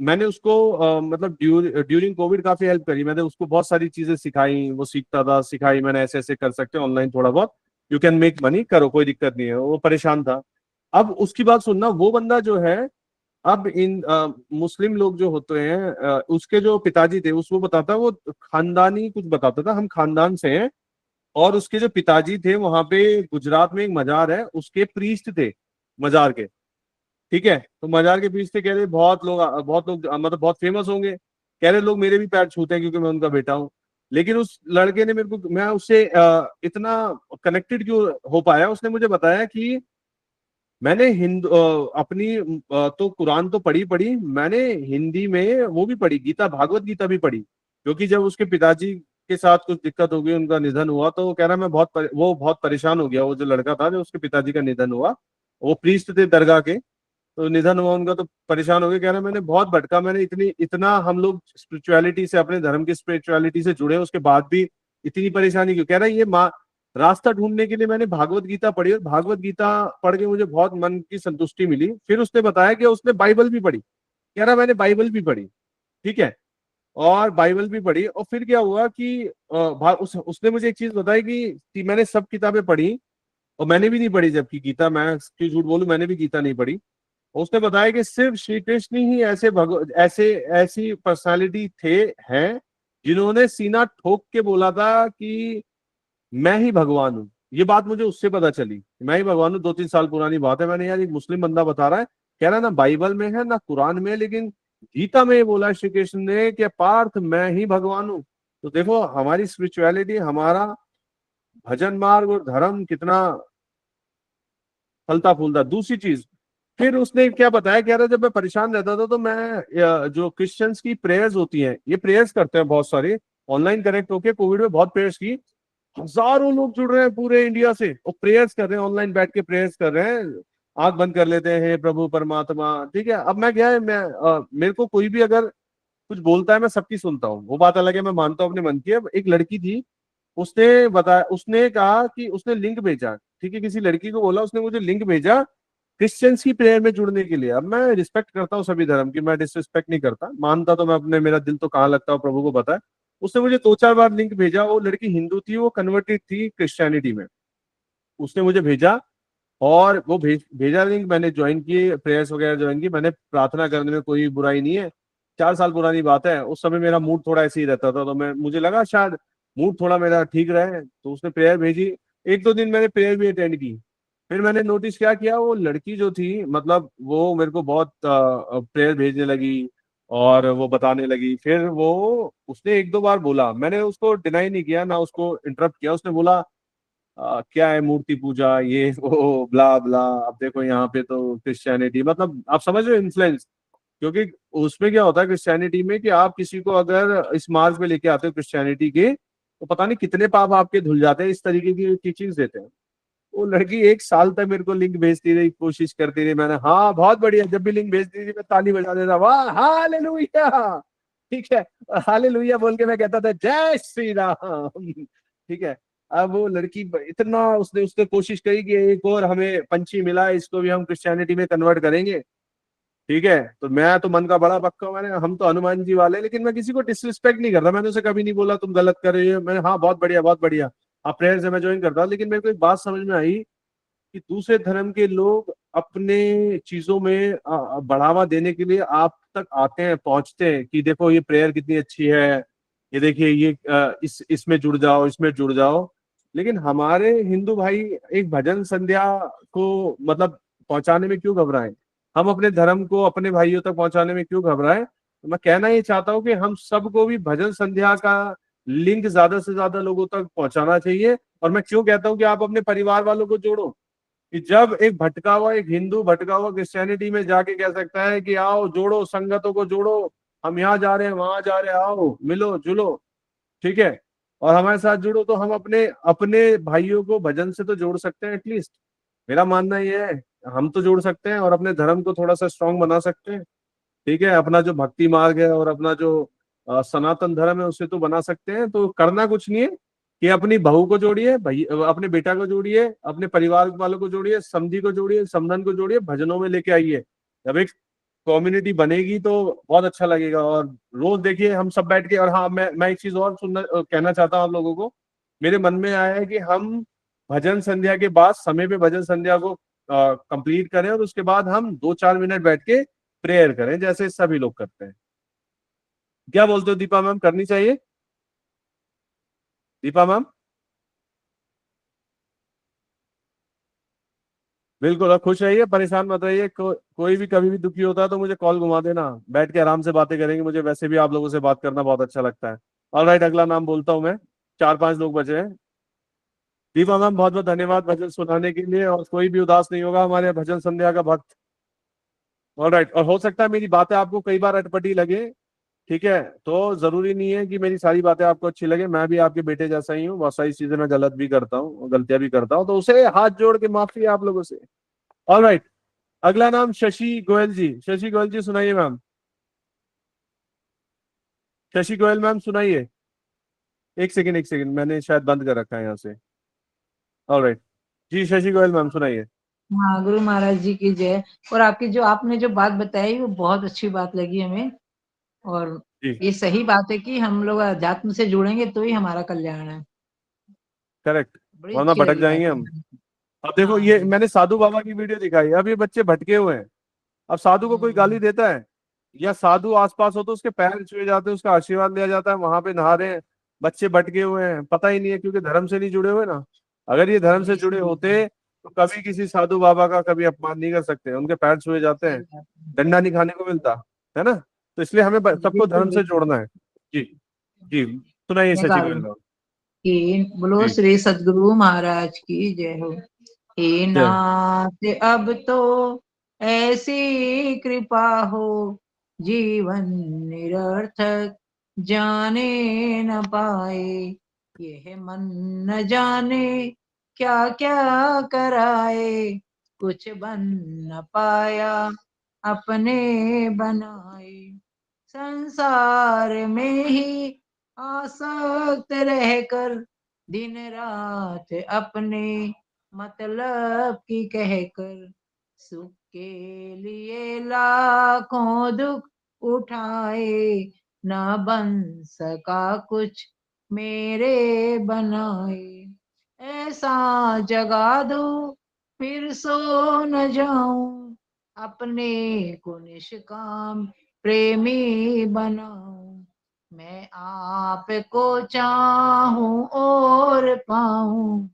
Speaker 1: मैंने उसको मतलब ड्यूरिंग कोविड काफी हेल्प करी। मैंने उसको बहुत सारी चीजें सिखाई, वो सीखता था, सिखाई मैंने, ऐसे ऐसे कर सकते हैं ऑनलाइन थोड़ा बहुत, यू कैन मेक मनी, करो, कोई दिक्कत नहीं है। वो परेशान था। अब उसकी बात सुनना, वो बंदा जो है, अब इन मुस्लिम लोग जो होते हैं, उसके जो पिताजी थे, उसको बताता, वो खानदानी कुछ बताता था, हम खानदान से हैं। और उसके जो पिताजी थे, वहां पे गुजरात में एक मजार है, उसके प्रीस्ट थे मजार के, ठीक है। तो मजार के प्रीस्ट थे, कह रहे बहुत लोग मतलब बहुत फेमस होंगे, कह रहे लोग मेरे भी पैर छूते हैं क्योंकि मैं उनका बेटा हूँ। लेकिन उस लड़के ने मेरे को, मैं उससे इतना कनेक्टेड क्यों हो पाया, उसने मुझे बताया कि मैंने हिंदू अपनी तो कुरान तो पढ़ी, मैंने हिंदी में वो भी पढ़ी, गीता, भागवत गीता भी पढ़ी। क्योंकि जब उसके पिताजी के साथ कुछ दिक्कत हो गई, उनका निधन हुआ, तो वो कह रहा मैं वो बहुत परेशान हो गया। वो जो लड़का था, जो उसके पिताजी का निधन हुआ, वो प्रीस्ट थे दरगाह के, तो निधन हुआ उनका, तो परेशान हो गया। कह रहा मैंने बहुत भटका, मैंने इतना हम लोग स्पिरिचुअलिटी से, अपने धर्म की स्पिरिचुअलिटी से जुड़े, उसके बाद भी इतनी परेशानी क्यों। कह रहा है ये रास्ता ढूंढने के लिए मैंने भागवत गीता पढ़ी, और भागवत गीता पढ़ के मुझे बहुत मन की संतुष्टि मिली। फिर उसने बताया कि उसने बाइबल भी पढ़ी, कह रहा मैंने बाइबल भी पढ़ी, ठीक है, और बाइबल भी पढ़ी। और फिर क्या हुआ कि उसने मुझे एक चीज बताई कि मैंने सब किताबें पढ़ी, और मैंने भी नहीं पढ़ी, जबकि गीता, मैं झूठ बोलूं, मैंने भी गीता नहीं पढ़ी। उसने बताया कि सिर्फ श्री कृष्ण ही ऐसी पर्सनालिटी हैं जिन्होंने सीना ठोक के बोला था कि मैं ही भगवान हूँ। ये बात मुझे उससे पता चली, मैं ही भगवान हूँ। 2-3 साल पुरानी बात है। मैंने, यार एक मुस्लिम बंदा बता रहा है, कह रहा है ना बाइबल में है ना कुरान में, लेकिन गीता में बोला है श्री कृष्ण ने कि पार्थ मैं ही भगवान हूँ। तो देखो हमारी स्पिरिचुअलिटी, हमारा भजन मार्ग और धर्म कितना फलता फूलता। दूसरी चीज, फिर उसने क्या बताया, कह रहा जब मैं परेशान रहता था तो मैं जो क्रिश्चियंस की प्रेयर्स होती हैं, ये प्रेयर्स करते हैं बहुत सारे, ऑनलाइन कनेक्ट होके कोविड में बहुत प्रेयर्स की, हजारों लोग जुड़ रहे हैं पूरे इंडिया से, और प्रेयर्स कर रहे हैं, ऑनलाइन बैठ के प्रेयर्स कर रहे हैं, आंख बंद कर लेते हैं, प्रभु परमात्मा, ठीक है। अब मैं क्या है, मेरे को कोई भी अगर कुछ बोलता है, मैं सबकी सुनता हूँ, वो बात अलग है, मैं मानता हूँ अपने मन की। अब एक लड़की थी, उसने बताया, उसने कहा कि उसने लिंक भेजा, ठीक है, किसी लड़की को बोला, उसने मुझे लिंक भेजा क्रिश्चियंस की प्रेयर में जुड़ने के लिए। अब मैं रिस्पेक्ट करता हूँ सभी धर्म की, मैं डिसरिस्पेक्ट नहीं करता, मानता तो मैं अपने, मेरा दिल तो कहाँ लगता है प्रभु को पता है। उसने मुझे 2-4 बार लिंक भेजा। वो लड़की हिंदू थी, वो कन्वर्टेड थी क्रिश्चियनिटी में, उसने मुझे भेजा, और वो भेजा लिंक, मैंने ज्वाइन किए, प्रेयर्स वगैरह ज्वाइन की। मैंने प्रार्थना करने में कोई बुराई नहीं है, 4 साल पुरानी बात है। उस समय मेरा मूड थोड़ा ऐसे ही रहता था, तो मुझे लगा शायद मूड थोड़ा मेरा ठीक रहे, तो उसने प्रेयर भेजी। 1-2 दिन मैंने प्रेयर भी अटेंड की। फिर मैंने नोटिस क्या किया, वो लड़की जो थी, मतलब वो मेरे को बहुत प्रेयर भेजने लगी और वो बताने लगी। फिर वो उसने 1-2 बार बोला, मैंने उसको डिनाई नहीं किया, ना उसको इंटरप्ट किया। उसने बोला क्या है मूर्ति पूजा, ये वो ब्ला ब्ला। अब देखो यहाँ पे तो क्रिश्चियनिटी, मतलब आप समझ रहे हो इन्फ्लुएंस। क्योंकि उसमें क्या होता है क्रिश्चियनिटी में, कि आप किसी को अगर इस मार्ग पे लेके आते हो क्रिश्चियनिटी के, तो पता नहीं कितने पाप आपके धुल जाते हैं, इस तरीके की टीचिंग्स देते हैं। वो लड़की 1 साल तक मेरे को लिंक भेजती रही, कोशिश करती रही। मैंने हाँ बहुत बढ़िया, जब भी लिंक भेजती थी मैं ताली बजा देता, वाह हालेलुया, ठीक है, हालेलुया बोल के मैं कहता था जय श्री राम, ठीक है। अब वो लड़की इतना उसने उसने कोशिश करी कि एक और हमें पंछी मिला, इसको भी हम क्रिश्चियनिटी में कन्वर्ट करेंगे, ठीक है। तो मैं तो मन का बड़ा पक्का हूं, मैंने हम तो हनुमान जी वाले, लेकिन मैं किसी को डिसरिस्पेक्ट नहीं करता, मैंने उसे कभी नहीं बोला तुम गलत कर रही हो, मैंने हाँ बहुत बढ़िया बहुत बढ़िया, आप प्रेयर से मैं ज्वाइन करता हूँ। लेकिन मेरे को एक बात समझ में आई कि दूसरे धर्म के लोग अपने चीजों में बढ़ावा देने के लिए आप तक आते हैं, पहुंचते हैं कि देखो ये प्रेयर कितनी अच्छी है, ये देखिए ये इसमें जुड़ जाओ, इसमें जुड़ जाओ। लेकिन हमारे हिंदू भाई एक भजन संध्या को मतलब पहुंचाने में क्यों घबराएं, हम अपने धर्म को अपने भाइयों तक पहुंचाने में क्यों घबराएं। तो मैं कहना ये चाहता हूं कि हम सबको भी भजन संध्या का लिंक ज्यादा से ज्यादा लोगों तक पहुंचाना चाहिए। और मैं क्यों कहता हूं कि आप अपने परिवार वालों को जोड़ो, कि जब एक भटका हुआ एक हिंदू भटका हुआ क्रिश्चियनिटी में जाके कह सकता है कि आओ जोड़ो, संगतों को जोड़ो, हम यहाँ जा रहे हैं वहां जा रहे हैं, आओ मिलो जुलो, ठीक है, और हमारे साथ जुड़ो, तो हम अपने अपने भाइयों को भजन से तो जोड़ सकते हैं एटलीस्ट। मेरा मानना ये है हम तो जोड़ सकते हैं और अपने धर्म को थोड़ा सा स्ट्रांग बना सकते हैं, ठीक है। अपना जो भक्ति मार्ग है और अपना जो सनातन धर्म है उसे तो बना सकते हैं। तो करना कुछ नहीं है कि अपनी बहू को जोड़िए, भाई अपने बेटा को जोड़िए, अपने परिवार वालों को जोड़िए, समधी को जोड़िए, समधन को जोड़िए, भजनों में लेके आइए। जब एक कम्युनिटी बनेगी तो बहुत अच्छा लगेगा। और रोज देखिए हम सब बैठ के, और हाँ मैं एक चीज और सुनना कहना चाहता हूँ आप लोगों को, मेरे मन में आया है कि हम भजन संध्या के बाद समय पे भजन संध्या को कंप्लीट करें और उसके बाद हम 2-4 मिनट बैठ के प्रेयर करें जैसे सभी लोग करते हैं। क्या बोलते हो दीपा मैम, करनी चाहिए? दीपा मैम बिल्कुल, और खुश रहिए, परेशान मत रहिए, कोई भी कभी भी दुखी होता है तो मुझे कॉल घुमा देना, बैठ के आराम से बातें करेंगे, मुझे वैसे भी आप लोगों से बात करना बहुत अच्छा लगता है। ऑलराइट, अगला नाम बोलता हूँ मैं, 4-5 लोग बचे हैं। दीपा मैम बहुत बहुत धन्यवाद भजन सुनाने के लिए, और कोई भी उदास नहीं होगा हमारे भजन संध्या का भक्त। ऑलराइट, और हो सकता है मेरी बातें आपको कई बार अटपटी लगे, ठीक है, तो जरूरी नहीं है कि मेरी सारी बातें आपको अच्छी लगे, मैं भी आपके बेटे जैसा ही हूँ, बहुत सारी चीजें मैं गलत भी करता हूँ, गलतियां भी करता हूँ, तो उसे हाथ जोड़ के माफी है आप लोगों से। ऑलराइट, अगला नाम शशि गोयल जी, शशि गोयल जी सुनाइए मैम, शशि गोयल मैम सुनाइए। एक सेकंड मैंने शायद बंद कर रखा है यहाँ से। ऑलराइट जी, शशि गोयल मैम सुनाइए।
Speaker 21: हाँ, गुरु महाराज जी की जय। और आपकी जो आपने जो बात बताई वो बहुत अच्छी बात लगी हमें, और ये सही बात है कि हम लोग अध्यात्म से जुड़ेंगे तो ही हमारा कल्याण है।
Speaker 1: करेक्ट,
Speaker 21: बड़ी
Speaker 1: वरना
Speaker 21: अच्छी
Speaker 1: भटक
Speaker 21: लगी
Speaker 1: जाएंगे
Speaker 21: बात।
Speaker 1: हम। अब देखो ये मैंने साधु बाबा की वीडियो दिखाई, अब ये बच्चे भटके हुए हैं, अब साधु को कोई गाली देता है या साधु आसपास हो तो उसके पैर छुए जाते हैं, उसका आशीर्वाद लिया जाता है, वहां पे नहा रहे हैं, बच्चे भटके हुए हैं, पता ही नहीं है क्योंकि धर्म से नहीं जुड़े हुए ना। अगर ये धर्म से जुड़े होते तो कभी किसी साधु बाबा का कभी अपमान नहीं कर सकते, उनके पैर छुए जाते हैं, डंडा नहीं खाने को मिलता है ना। तो इसलिए हमें सबको धर्म से जोड़ना है। जी जी, सुनाइए शशि गोयल।
Speaker 21: कि बोलो
Speaker 1: जी।
Speaker 21: श्री सदगुरु महाराज की जय हो। हे
Speaker 1: जय।
Speaker 21: नाथ अब तो ऐसी कृपा हो, जीवन निरर्थक जाने न पाए, यह मन न जाने क्या क्या कराए, कुछ बन न पाया अपने बनाए, संसार में ही आसक्त रहकर दिन रात अपने मतलब की कहकर, सुख के लिए लाखों दुख उठाए, न बन सका कुछ मेरे बनाए, ऐसा जगा दो फिर सो न जाऊं, अपने को निष्काम प्रेमी बनाऊं, मैं आपको चाहूं और पाऊं,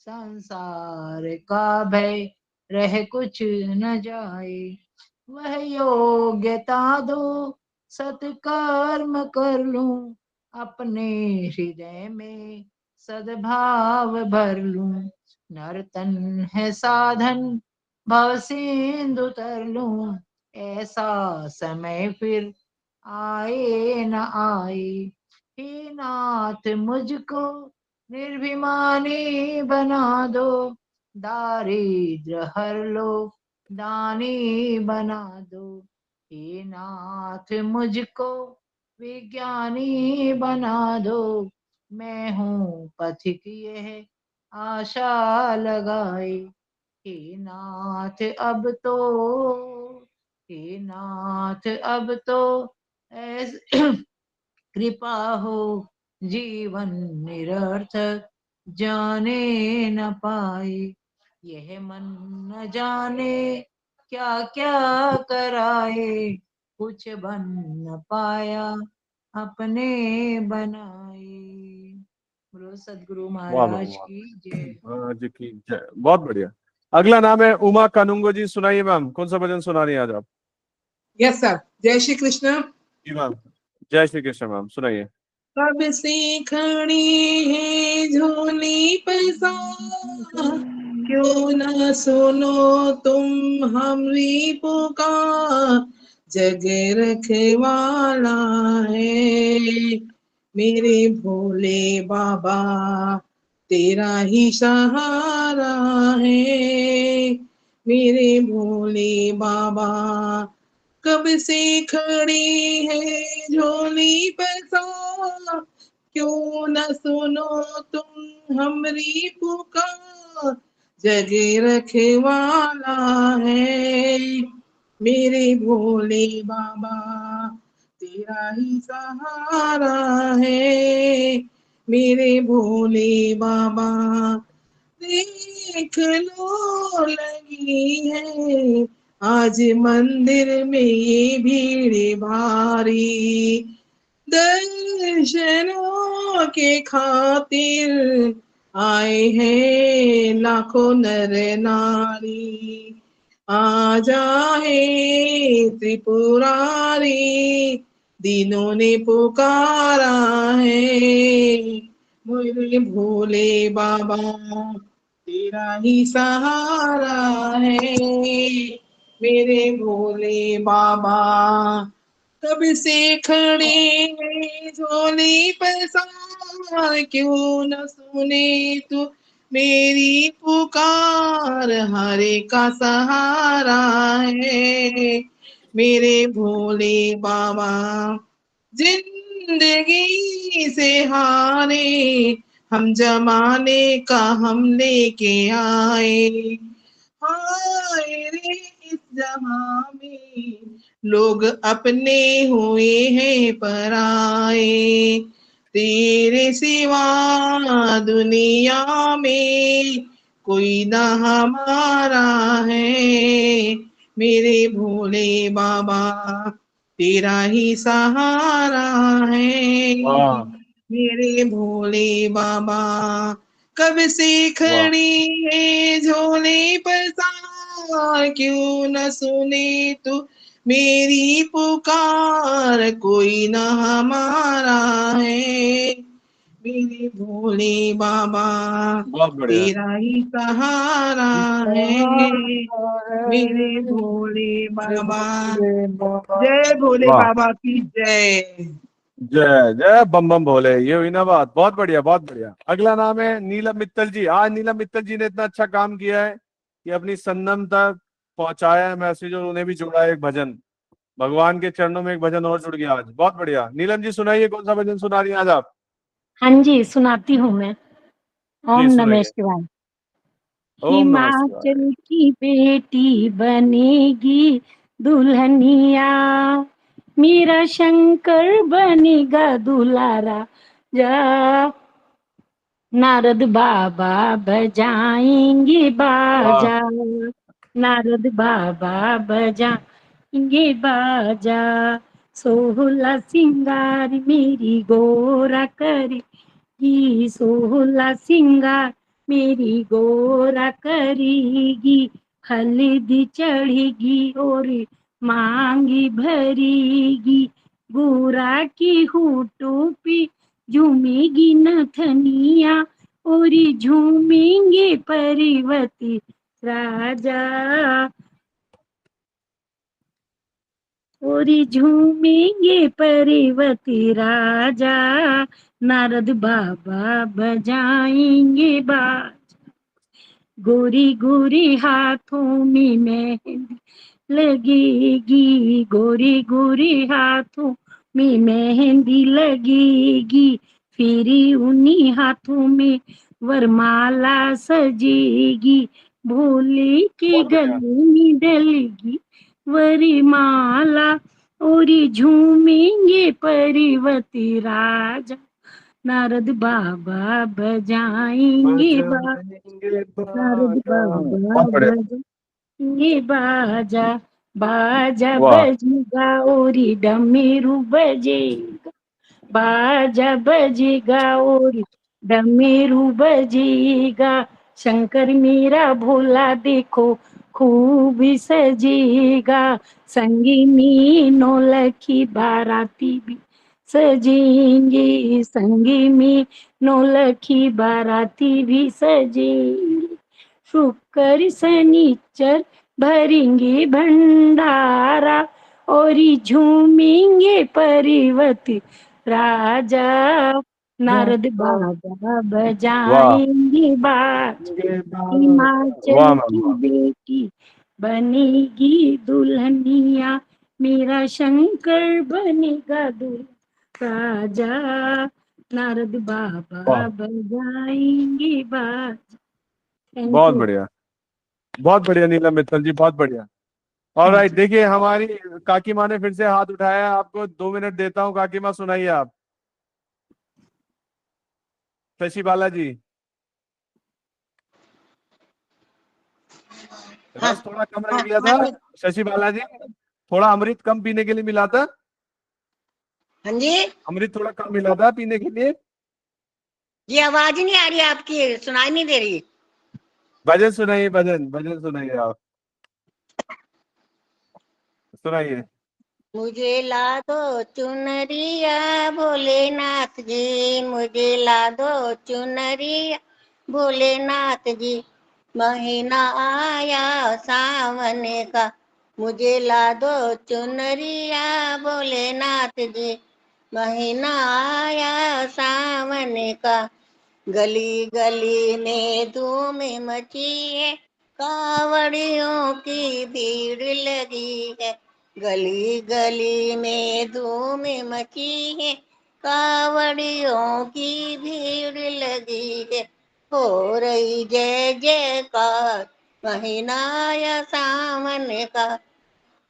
Speaker 21: संसार का भय रह कुछ न जाए, वह योग्यता दो सत्कर्म कर लूं, अपने हृदय में सद्भाव भर लूं, नर्तन है साधन भव सिंधु तर लूं, ऐसा समय फिर आए न आए, हे नाथ मुझको निर्भिमानी बना दो, दारिद्र हर लो, दानी बना दो। हे नाथ मुझको विज्ञानी बना दो, मैं हूँ पथिक यह आशा लगाए। हे नाथ अब तो, हे नाथ अब तो ऐस कृपा हो, जीवन निरर्थक जाने न पाए। यह मन न जाने क्या क्या कराए, कुछ बन न पाया अपने बनाए। बोलो सदगुरु
Speaker 1: वाह वाह
Speaker 21: महाराज
Speaker 1: वाह,
Speaker 21: की जय।
Speaker 1: महाराज की जय। बहुत बढ़िया। अगला नाम है उमा कानूंगो जी, सुनाइए मैम, कौन सा भजन सुना रही हैं आज आप?
Speaker 11: यस सर, जय श्री कृष्ण।
Speaker 1: जी मैम, जय श्री कृष्ण मैम, सुनाइए।
Speaker 11: कब से खड़ी है झोली पैसा, क्यों न सुनो तुम हमरी पुकार। जग रखवाला है मेरे भोले बाबा, तेरा ही सहारा है मेरे भोले बाबा। कब से खड़ी है झोली पैसा, क्यों न सुनो तुम हमरी पुकार। जगे रखवाला है मेरे भोले बाबा, तेरा ही सहारा है मेरे भोले बाबा। देख लो लगी है आज मंदिर में ये भीड़ भारी, दर्शनों के खातिर आए हैं लाखों नर नारी। आ जाए त्रिपुरारी, दिनों ने पुकारा है मेरे भोले बाबा, तेरा ही सहारा है मेरे भोले बाबा। कब से खड़े हैं झोली पर सवार, क्यों न सुने तू मेरी पुकार। हरे का सहारा है मेरे भोले बाबा, जिंदगी से हारे हम जमाने का हम लेके आए। हाय रे इस जहां में लोग अपने हुए हैं पराए, तेरे सिवा दुनिया में कोई ना हमारा है मेरे भोले बाबा, तेरा ही सहारा है
Speaker 1: वाह
Speaker 11: मेरे भोले बाबा। कब से खड़ी है झोले पर सवार, क्यों न सुने तू मेरी पुकार। कोई न हमारा है मेरे भोले बाबा,
Speaker 1: बहुत बढ़िया।
Speaker 11: तेरा ही सहारा है मेरे भोले बाबा। जय भोले
Speaker 1: वाह,
Speaker 11: बाबा की जय।
Speaker 1: जय जय बम बम भोले, ये हुई ना बात। बहुत बढ़िया, बहुत बढ़िया। अगला नाम है नीलम मित्तल जी। आज नीलम मित्तल जी ने इतना अच्छा काम किया है कि अपनी संगम तक पहुंचाया है मैसेज, और उन्हें भी जोड़ा है एक भजन। भगवान के चरणों में एक भजन और जुड़ गया आज। बहुत बढ़िया। नीलम जी सुनाइए, कौन सा भजन सुना रही हैं आज आप?
Speaker 6: हाँ जी, सुनाती हूँ मैं। ओम
Speaker 1: जी
Speaker 6: नमः
Speaker 1: सुनाइए।
Speaker 6: शिवाय।
Speaker 1: ओम नमः शिवाय।
Speaker 6: हिमाचल की बेटी बनेगी दुल्हनिया, मेरा शंकर बनेगा दुलारा। जा नारद बाबा बजाएंगे बाजा, नारद बाबा बजाएंगे बाजा। सोहला सिंगार मेरी गोरा करेगी, सोहला सिंगार मेरी गोरा करेगी। हल्दी चढ़ेगी और मांगी भरेगी, गोरा की होठों पे झूमेगी नथनिया, और झूमेंगे पर्वती राजा, और झूमेंगे पर्वती राजा। नारद बाबा बजाएंगे बाजा, गोरी गोरी हाथों में मेहंदी लगेगी, गोरी गोरी हाथों में मेहंदी लगेगी, फिर उन्हीं हाथों में वरमाला सजेगी, भोले के गले में डलेगी वरमाला, और झूमेंगे पर्वती राजा, नारद बाबा बजाएंगे नारद बाबा बजाएंगे बाजा, बाजा बजेगा और डमरू बजेगा, बाजा बजेगा और डमरू बजेगा, शंकर मेरा भोला देखो खूब सजेगा, संगी में नौलखी बाराती भी सजेंगे, संगी में नौलखी बाराती भी सजेंगे, शुक्र शनिचर भरेंगे भंडारा, और झूमेंगे पर्वती राजा, नारद बाबा बजाएंगे बाज, हिमाचल की बेटी बनेगी दुल्हनिया, मेरा शंकर बनेगा दूल्हा राजा, नारद बाबा बजाएंगे बाज।
Speaker 1: बहुत बढ़िया, बहुत बढ़िया नीलम मित्तल जी, बहुत बढ़िया। और राइट, देखिए हमारी काकी माँ ने फिर से हाथ उठाया, आपको 2 मिनट देता हूँ। काकी माँ सुनाइए आप। शशि बालाजी, रस थोड़ा कम रह गया था शशि बालाजी, थोड़ा अमृत कम पीने के लिए मिला था।
Speaker 18: हाँ जी,
Speaker 1: अमृत थोड़ा कम मिला था पीने के लिए।
Speaker 18: ये आवाज ही नहीं आ रही आपकी, सुनाई नहीं दे रही।
Speaker 1: भजन सुनाइए, भजन सुनाइए आप, सुनाइए।
Speaker 18: मुझे ला दो चुनरिया भोलेनाथ जी, मुझे ला दो चुनरिया भोलेनाथ जी, महीना आया सावन का, मुझे ला दो चुनरिया भोलेनाथ जी, महीना आया सावन का, गली गली में धूम मची है, कावड़ियों की भीड़ लगी है, गली गली में धूम मची है, कावड़ियों की भीड़ लगी है, हो रही जय जयकार महीना या सावन का,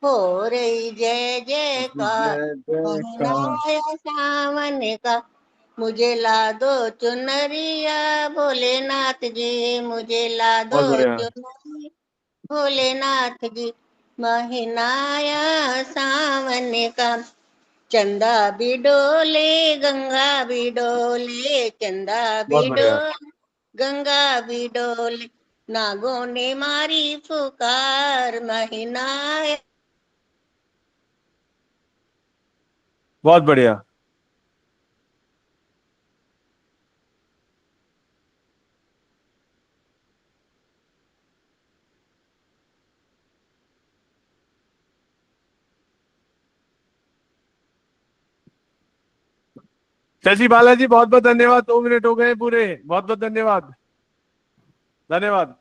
Speaker 18: हो रही जय जयकार महीना या सावन का, मुझे ला दो चुनरिया भोलेनाथ जी, मुझे ला दो चुनरिया भोलेनाथ जी, महीनाया सावन का, चंदा भी डोले गंगा भी डोले, चंदा भी डोले गंगा भी डोले, नागों ने मारी पुकार महीनाया।
Speaker 1: बहुत बढ़िया। शशि बालाजी बहुत बहुत धन्यवाद, 2 मिनट हो गए पूरे, बहुत बहुत धन्यवाद, धन्यवाद।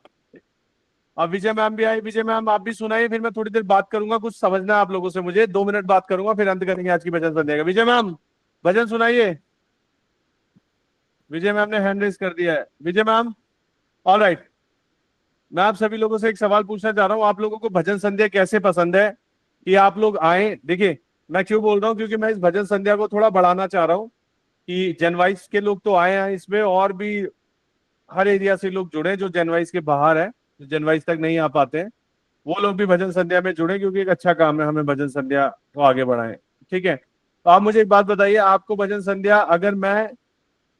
Speaker 1: अब विजय मैम भी आई, विजय मैम आप भी सुनाइए, फिर मैं थोड़ी देर बात करूंगा, कुछ समझना है आप लोगों से मुझे, 2 मिनट बात करूंगा फिर अंत करेंगे आज की भजन संध्या का। विजय मैम भजन सुनाइए। विजय मैम ने हैंड रेज कर दिया है। विजय मैम, ऑलराइट, मैं आप सभी लोगों से एक सवाल पूछना चाह रहा हूँ, आप लोगों को भजन संध्या कैसे पसंद है कि आप लोग आए। देखिए मैं क्यों बोल रहा हूँ, क्योंकि मैं इस भजन संध्या को थोड़ा बढ़ाना चाह रहा हूँ कि जनवाइस के लोग तो आए हैं इसमें, और भी हर एरिया से लोग जुड़े जो जनवाइस के बाहर है, जो जनवाइस तक नहीं आ पाते हैं, वो लोग भी भजन संध्या में जुड़े, क्योंकि एक अच्छा काम है, हमें भजन संध्या को आगे बढ़ाएं। ठीक है, तो आप मुझे एक बात बताइए, आपको भजन संध्या अगर मैं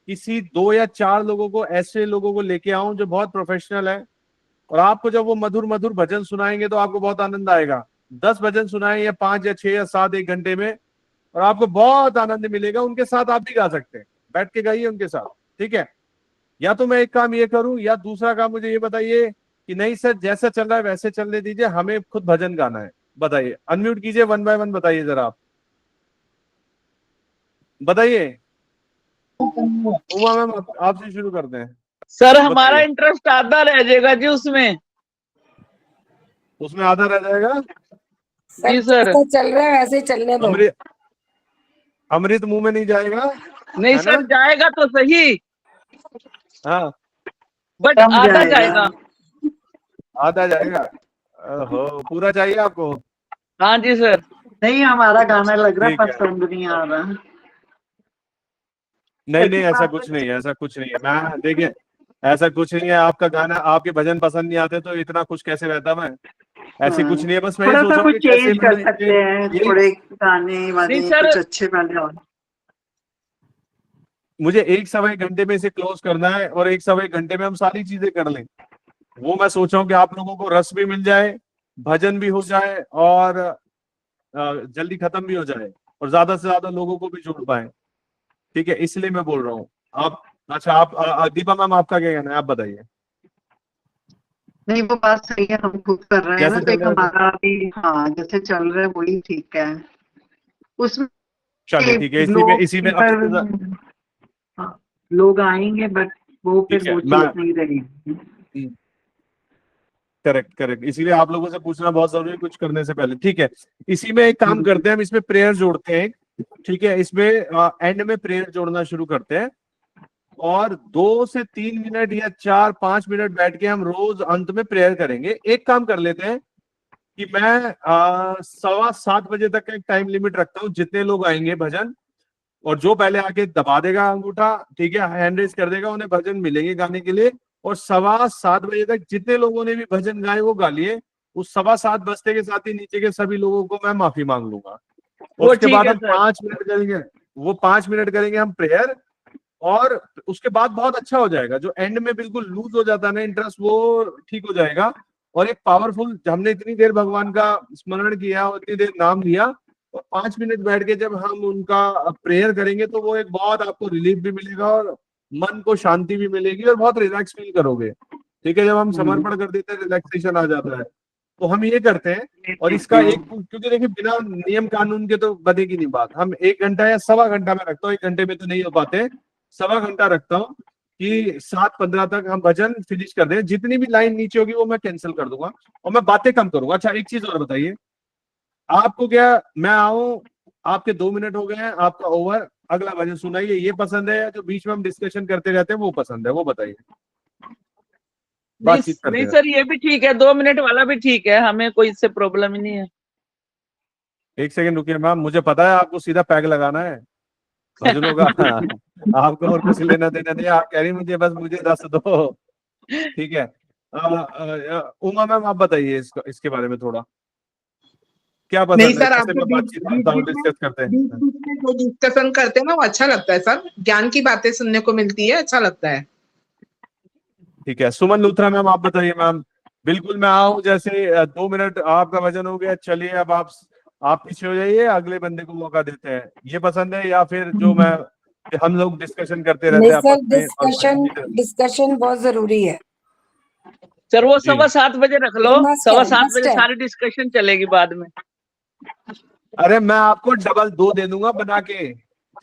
Speaker 1: किसी 2 या 4 लोगों को, ऐसे लोगों को लेके आऊं जो बहुत प्रोफेशनल है, और आपको जब वो मधुर मधुर भजन सुनाएंगे तो आपको बहुत आनंद आएगा। 10 भजन सुनाएं या 5 या 6 या 7 एक घंटे में, और आपको बहुत आनंद मिलेगा। उनके साथ आप भी गा सकते हैं, बैठ के गाइए उनके साथ। ठीक है, या तो मैं एक काम ये करूं, या दूसरा काम मुझे ये बताइए कि नहीं सर जैसा चल रहा है वैसे चलने दीजिए, हमें खुद भजन गाना है। बताइए, अनम्यूट कीजिए, 1 बाय 1 बताइए जरा, आप बताइए। उमा मैम आपसे शुरू करते हैं।
Speaker 9: सर हमारा इंटरेस्ट आधा रह जाएगा जी उसमें
Speaker 1: आधा रह जाएगा।
Speaker 9: जी सर।
Speaker 13: जैसा चल रहा है वैसे ही चलने दो।
Speaker 1: अमृत मुंह में नहीं जाएगा।
Speaker 9: नहीं सर जाएगा तो सही,
Speaker 1: हाँ
Speaker 9: बट आधा जाएगा।
Speaker 1: आधा जाएगा। ओहो, पूरा चाहिए आपको?
Speaker 9: हाँ जी सर।
Speaker 20: नहीं हमारा गाना लग रहा है
Speaker 1: ठीक है।
Speaker 20: पसंद नहीं आ रहा।
Speaker 1: नहीं ऐसा कुछ नहीं है, ऐसा कुछ नहीं है। मैं देखिए ऐसा कुछ नहीं है, आपका गाना आपके भजन पसंद नहीं आते तो इतना खुश कैसे रहता मैं, ऐसी कुछ नहीं है। बस मैं ये
Speaker 20: थोड़ा
Speaker 1: सोच
Speaker 20: सा
Speaker 1: रहा हूँ
Speaker 20: कुछ
Speaker 1: कि कैसे
Speaker 20: चेंज कर
Speaker 1: मैं
Speaker 20: सकते हैं, थोड़े गाने वाने
Speaker 9: नहीं सर।
Speaker 20: कुछ अच्छे गाने और।
Speaker 1: मुझे 1-1.25 घंटे में इसे क्लोज करना है और 1-1.25 घंटे में हम सारी चीजें कर लें। वो मैं सोच रहा हूँ कि आप लोगों को रस भी मिल जाए, भजन भी हो जाए और जल्दी खत्म भी हो जाए और ज्यादा से ज्यादा लोगों को भी जोड़ पाए। ठीक है, इसलिए मैं बोल रहा हूँ। आप अच्छा आप दीपा मैम आपका क्या कहना है, आप बताइए।
Speaker 20: नहीं वो बात सही है, हम खुद कर रहे हैं ना,
Speaker 1: जैसे
Speaker 20: तो
Speaker 1: चल रहा है
Speaker 20: हमारा भी हाँ जैसे चल रहा है वही ठीक है। उसमें
Speaker 1: चलिए ठीक है,
Speaker 20: लोग
Speaker 1: इसी में
Speaker 20: हाँ, लोग आएंगे बट वो
Speaker 1: ठीक
Speaker 20: फिर
Speaker 1: है।
Speaker 20: वो चीज नहीं रहेगी।
Speaker 1: करेक्ट, इसीलिए आप लोगों से पूछना बहुत जरूरी है कुछ करने से पहले। ठीक है, इसी में एक काम करते हैं, हम इसमें प्रेयर जोड़ते हैं। ठीक है, इसमें एंड में प्रेयर जोड़ना शुरू करते हैं और 2 से 3 मिनट या 4-5 मिनट बैठ के हम रोज अंत में प्रेयर करेंगे। एक काम कर लेते हैं कि मैं 7:15 बजे तक का एक टाइम लिमिट रखता हूँ, जितने लोग आएंगे भजन, और जो पहले आके दबा देगा अंगूठा, ठीक है, हैंड रेज कर देगा, उन्हें भजन मिलेंगे गाने के लिए। और 7:15 बजे तक जितने लोगों ने भी भजन गाए वो गा लिए। उस 7:15 बजते के साथ ही नीचे के सभी लोगों को मैं माफी मांग लूंगा। उसके बाद हम 5 मिनट करेंगे, वो 5 मिनट करेंगे हम प्रेयर, और उसके बाद बहुत अच्छा हो जाएगा। जो एंड में बिल्कुल लूज हो जाता है ना इंटरेस्ट, वो ठीक हो जाएगा। और एक पावरफुल, हमने इतनी देर भगवान का स्मरण किया और इतनी देर नाम लिया, और 5 मिनट बैठ के जब हम उनका प्रेयर करेंगे तो वो एक बहुत आपको रिलीफ भी मिलेगा और मन को शांति भी मिलेगी और बहुत रिलैक्स फील करोगे। ठीक है, जब हम समर्पण कर देते हैं रिलैक्सेशन आ जाता है। तो हम ये करते हैं, और इसका एक, क्योंकि देखिए बिना नियम कानून के तो बनेगी नहीं बात। हम 1 घंटा या 1.25 घंटा में रखता हूँ, 1 घंटे में तो नहीं हो पाते, 1.25 घंटा रखता हूँ कि 7:15 तक हम भजन फिनिश कर दें। जितनी भी लाइन नीचे होगी वो मैं कैंसिल कर दूंगा और मैं बातें कम करूंगा। अच्छा एक चीज और बताइए, आपको क्या मैं आऊं, आपके 2 मिनट हो गए हैं, आपका ओवर, अगला भजन सुनाइए, ये पसंद है या जो बीच में हम डिस्कशन करते रहते हैं वो पसंद है, वो बताइए।
Speaker 9: नहीं सर ये भी ठीक है, 2 मिनट वाला भी ठीक है, हमें कोई इससे प्रॉब्लम ही नहीं है।
Speaker 1: 1 सेकंड रुकिए मैम, मुझे पता है आपको सीधा पैग लगाना है भजनों का। आपको और कुछ लेना देना नहीं, आप कह रही मुझे बस मुझे 10 दो। ठीक है, उमा मैम आप बताइए इसके बारे में थोड़ा, क्या पसंद
Speaker 11: नहीं
Speaker 1: है?
Speaker 11: सर,
Speaker 1: जैसे
Speaker 11: आपको
Speaker 1: मैं बातचीत करता हूँ, डिस्कस करते हैं।
Speaker 11: जो डिस्कशन करते हैं ना वो अच्छा लगता है सर, ज्ञान की बातें सुनने को मिलती है, अच्छा लगता है।
Speaker 1: ठीक है, सुमन लूथरा मैम आप बताइए। मैम बिल्कुल मैं आऊँ, जैसे 2 मिनट आपका वजन हो गया, चलिए अब आप पीछे हो जाइए, अगले बंदे को मौका देते हैं, ये पसंद है? या फिर जो मैं हम लोग डिस्कशन करते रहते हैं आपस में?
Speaker 13: डिस्कशन बहुत जरूरी है
Speaker 9: सर, वो 7:15 बजे रख लो, 7:15 बजे
Speaker 13: है।
Speaker 9: सारी डिस्कशन चलेगी बाद में।
Speaker 1: अरे मैं आपको डबल 2 दे दूंगा बना के,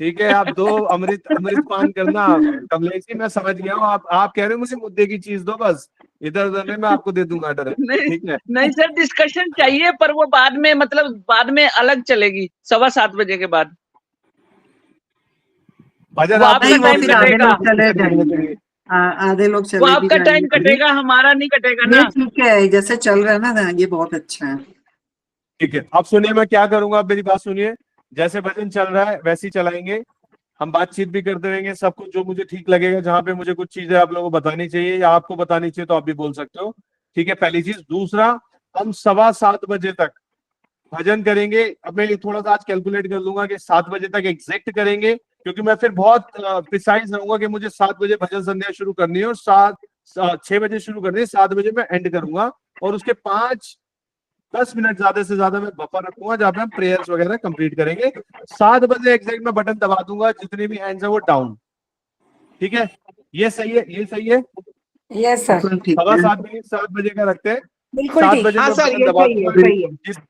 Speaker 1: ठीक है, आप 2 अमृत पान करना। कमलेश जी मैं समझ गया हूँ, आप कह रहे हो मुझे मुद्दे की चीज दो, बस इधर उधर मैं आपको दे दूंगा डायरेक्ट। ठीक है,
Speaker 9: नहीं सर डिस्कशन चाहिए, पर वो बाद में, मतलब बाद में अलग चलेगी 7:15 बजे के बाद।
Speaker 1: भजन
Speaker 9: आपका टाइम कटेगा,
Speaker 20: आधे लोग चले
Speaker 9: वो आपका टाइम कटेगा, हमारा नहीं कटेगा ना।
Speaker 20: ठीक है, जैसे चल रहा है ना ये बहुत अच्छा है।
Speaker 1: ठीक है, अब सुनिए मैं क्या करूंगा, आप मेरी बात सुनिए। जैसे भजन चल रहा है वैसे ही चलाएंगे, हम बातचीत भी करते रहेंगे, सब कुछ जो मुझे ठीक लगेगा, जहां पे मुझे कुछ चीजें आप लोगों को बतानी चाहिए या आपको बतानी चाहिए तो आप भी बोल सकते हो। ठीक है, पहली चीज। दूसरा, हम 7:15 बजे तक भजन करेंगे। अब मैं थोड़ा सा आज कैलकुलेट कर लूंगा कि 7 बजे तक एग्जैक्ट करेंगे, क्योंकि मैं फिर बहुत प्रिसाइज रहूंगा कि मुझे 7 बजे भजन संध्या शुरू करनी है और 6 बजे शुरू करनी है, 7 बजे मैं एंड करूंगा। और उसके 5-10 मिनट ज्यादा से ज्यादा मैं बफर रखूंगा जहां पे हम प्रेयर्स वगैरह कंप्लीट करेंगे। 7 बजे एग्जैक्ट मैं बटन दबा दूंगा, जितने भी हैंड्स है वो डाउन। ठीक है, ये सही है, ये सही है।
Speaker 13: यस सर,
Speaker 1: 7:15 बजे का रखते हैं।
Speaker 13: बिल्कुल
Speaker 1: 7
Speaker 13: ठीक।
Speaker 1: बजे
Speaker 11: हाँ
Speaker 1: मैं
Speaker 11: सर,
Speaker 1: बटन
Speaker 11: ये
Speaker 1: दबा
Speaker 11: सही है,
Speaker 1: दूंगा।
Speaker 11: सही है।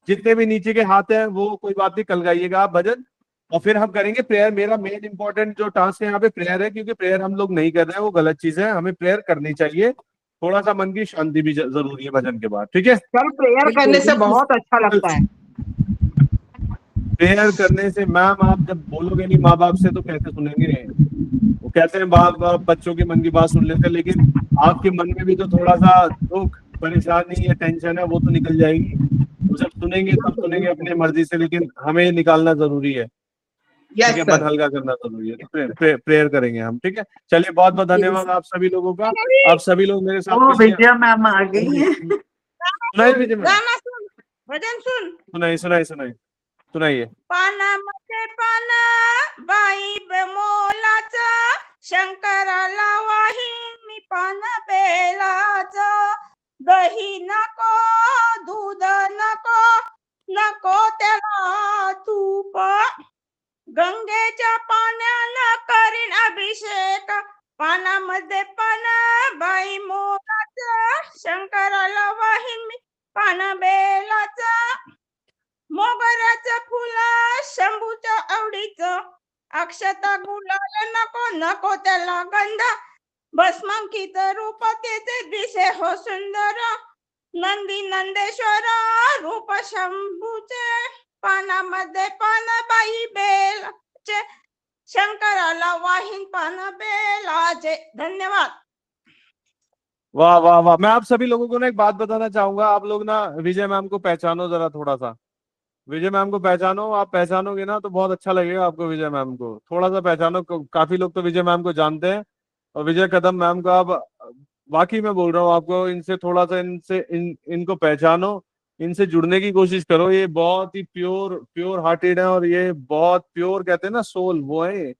Speaker 1: जितने भी नीचे के हाथ हैं वो कोई बात नहीं, कल गाइएगा आप भजन। और फिर हम करेंगे प्रेयर। मेरा मेन इंपॉर्टेंट जो टास्क है यहाँ पे प्रेयर है, क्योंकि प्रेयर हम लोग नहीं कर रहे हैं, वो गलत चीज है। हमें प्रेयर करनी चाहिए, थोड़ा सा मन की शांति भी जरूरी है भजन के बाद, ठीक है।
Speaker 11: सर प्रेयर करने से बहुत अच्छा लगता है।
Speaker 1: प्रेयर करने से मैम, आप जब बोलोगे नहीं माँ बाप से तो कैसे सुनेंगे? वो कहते हैं बाप बच्चों के मन की बात सुन लेते हैं, लेकिन आपके मन में भी तो थोड़ा सा दुख, परेशानी या टेंशन है, वो तो निकल जाएगी। तो जब सुनेंगे तब सुनेंगे अपनी मर्जी से, लेकिन हमें निकालना जरूरी है, ठीक है, मन हल्का करना जरूरी है। तो प्रेयर करेंगे हम, ठीक है। चलिए, बहुत बहुत धन्यवाद आप सभी लोगों का। आप सभी लोग मेरे साथ।
Speaker 20: विजया मैम आ गई है।
Speaker 1: सुनाइए विजय मैम,
Speaker 12: भजन सुन।
Speaker 1: सुनाइए।
Speaker 12: पाना मध्ये पाना बाई बेमोलाचा, शंकराला वाहिनी पान बेलाचा, दही नको दूध नको, नको त्याला तूप, गंगेच्या पाण्यानं करीन अभिषेक, पानामध्ये पान बाई मोलाचा, शंकराला वाहिनी पान बेलाचा, मोगऱ्याचं फुल शंभूच्या आवडीचं, अक्षता गुलाल नको, नको त्याला गंध, भस्मांकित रूप त्याचे दिसे हो सुंदर, नंदी नंदेश्वर रूप शंभूचे, पानामध्ये पान बाई बेलाचे, शंकराला वाहिन पान बेलाचे। धन्यवाद।
Speaker 1: वाह वाह वाह। मैं आप सभी लोगों को ना एक बात बताना चाहूंगा। आप लोग ना विजय मैम को पहचानो जरा, थोड़ा सा विजय मैम को पहचानो। आप पहचानोगे ना तो बहुत अच्छा लगेगा आपको। विजय मैम को थोड़ा सा पहचानो। काफी लोग तो विजय मैम को जानते हैं, और विजय कदम मैम को आप, वाकई में बोल रहा हूँ आपको, इनसे थोड़ा सा इनको पहचानो, इनसे जुड़ने की कोशिश करो। ये बहुत ही प्योर हार्टेड है, और ये बहुत प्योर, कहते हैं ना, सोल, वो है।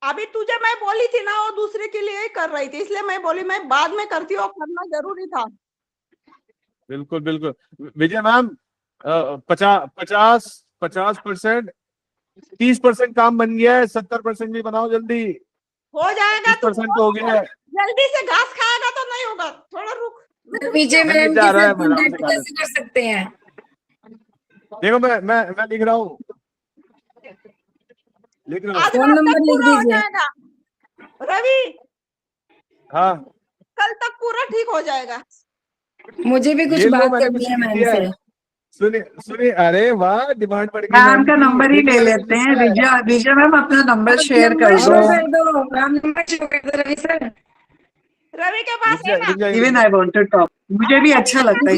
Speaker 12: अभी तुझे मैं बोली थी ना, वो दूसरे के लिए ही कर रही थी, इसलिए मैं बोली मैं बाद में करती हूँ, करना जरूरी था।
Speaker 1: बिल्कुल बिल्कुल विजय मैम, 50% 30% काम बन गया है, 70% भी बनाओ जल्दी।
Speaker 12: हो जाएगा।
Speaker 1: 30% हो गया है।
Speaker 12: जल्दी से घास खाएगा तो नहीं होगा, थोड़ा रुक।
Speaker 13: विजय मैम के साथ कॉन्टैक्ट कैसे कर सकते हैं?
Speaker 1: देखो मैं लिख रहा हूँ,
Speaker 13: फोन नंबर लिख दीजिए।
Speaker 12: रवि,
Speaker 1: हाँ,
Speaker 12: कल तक पूरा ठीक हो जाएगा।
Speaker 13: मुझे भी कुछ बात करनी है मैम से।
Speaker 1: सुनिए, अरे वाह, डिमांड बढ़ गई।
Speaker 20: मैम का नंबर ही ले लेते हैं। विजय मैम अपना नंबर शेयर कर दो।
Speaker 13: नंबर शेयर कर दो रवि सर।
Speaker 12: रवि के पास है ना?
Speaker 20: Even I want to talk. मुझे भी अच्छा लगता है।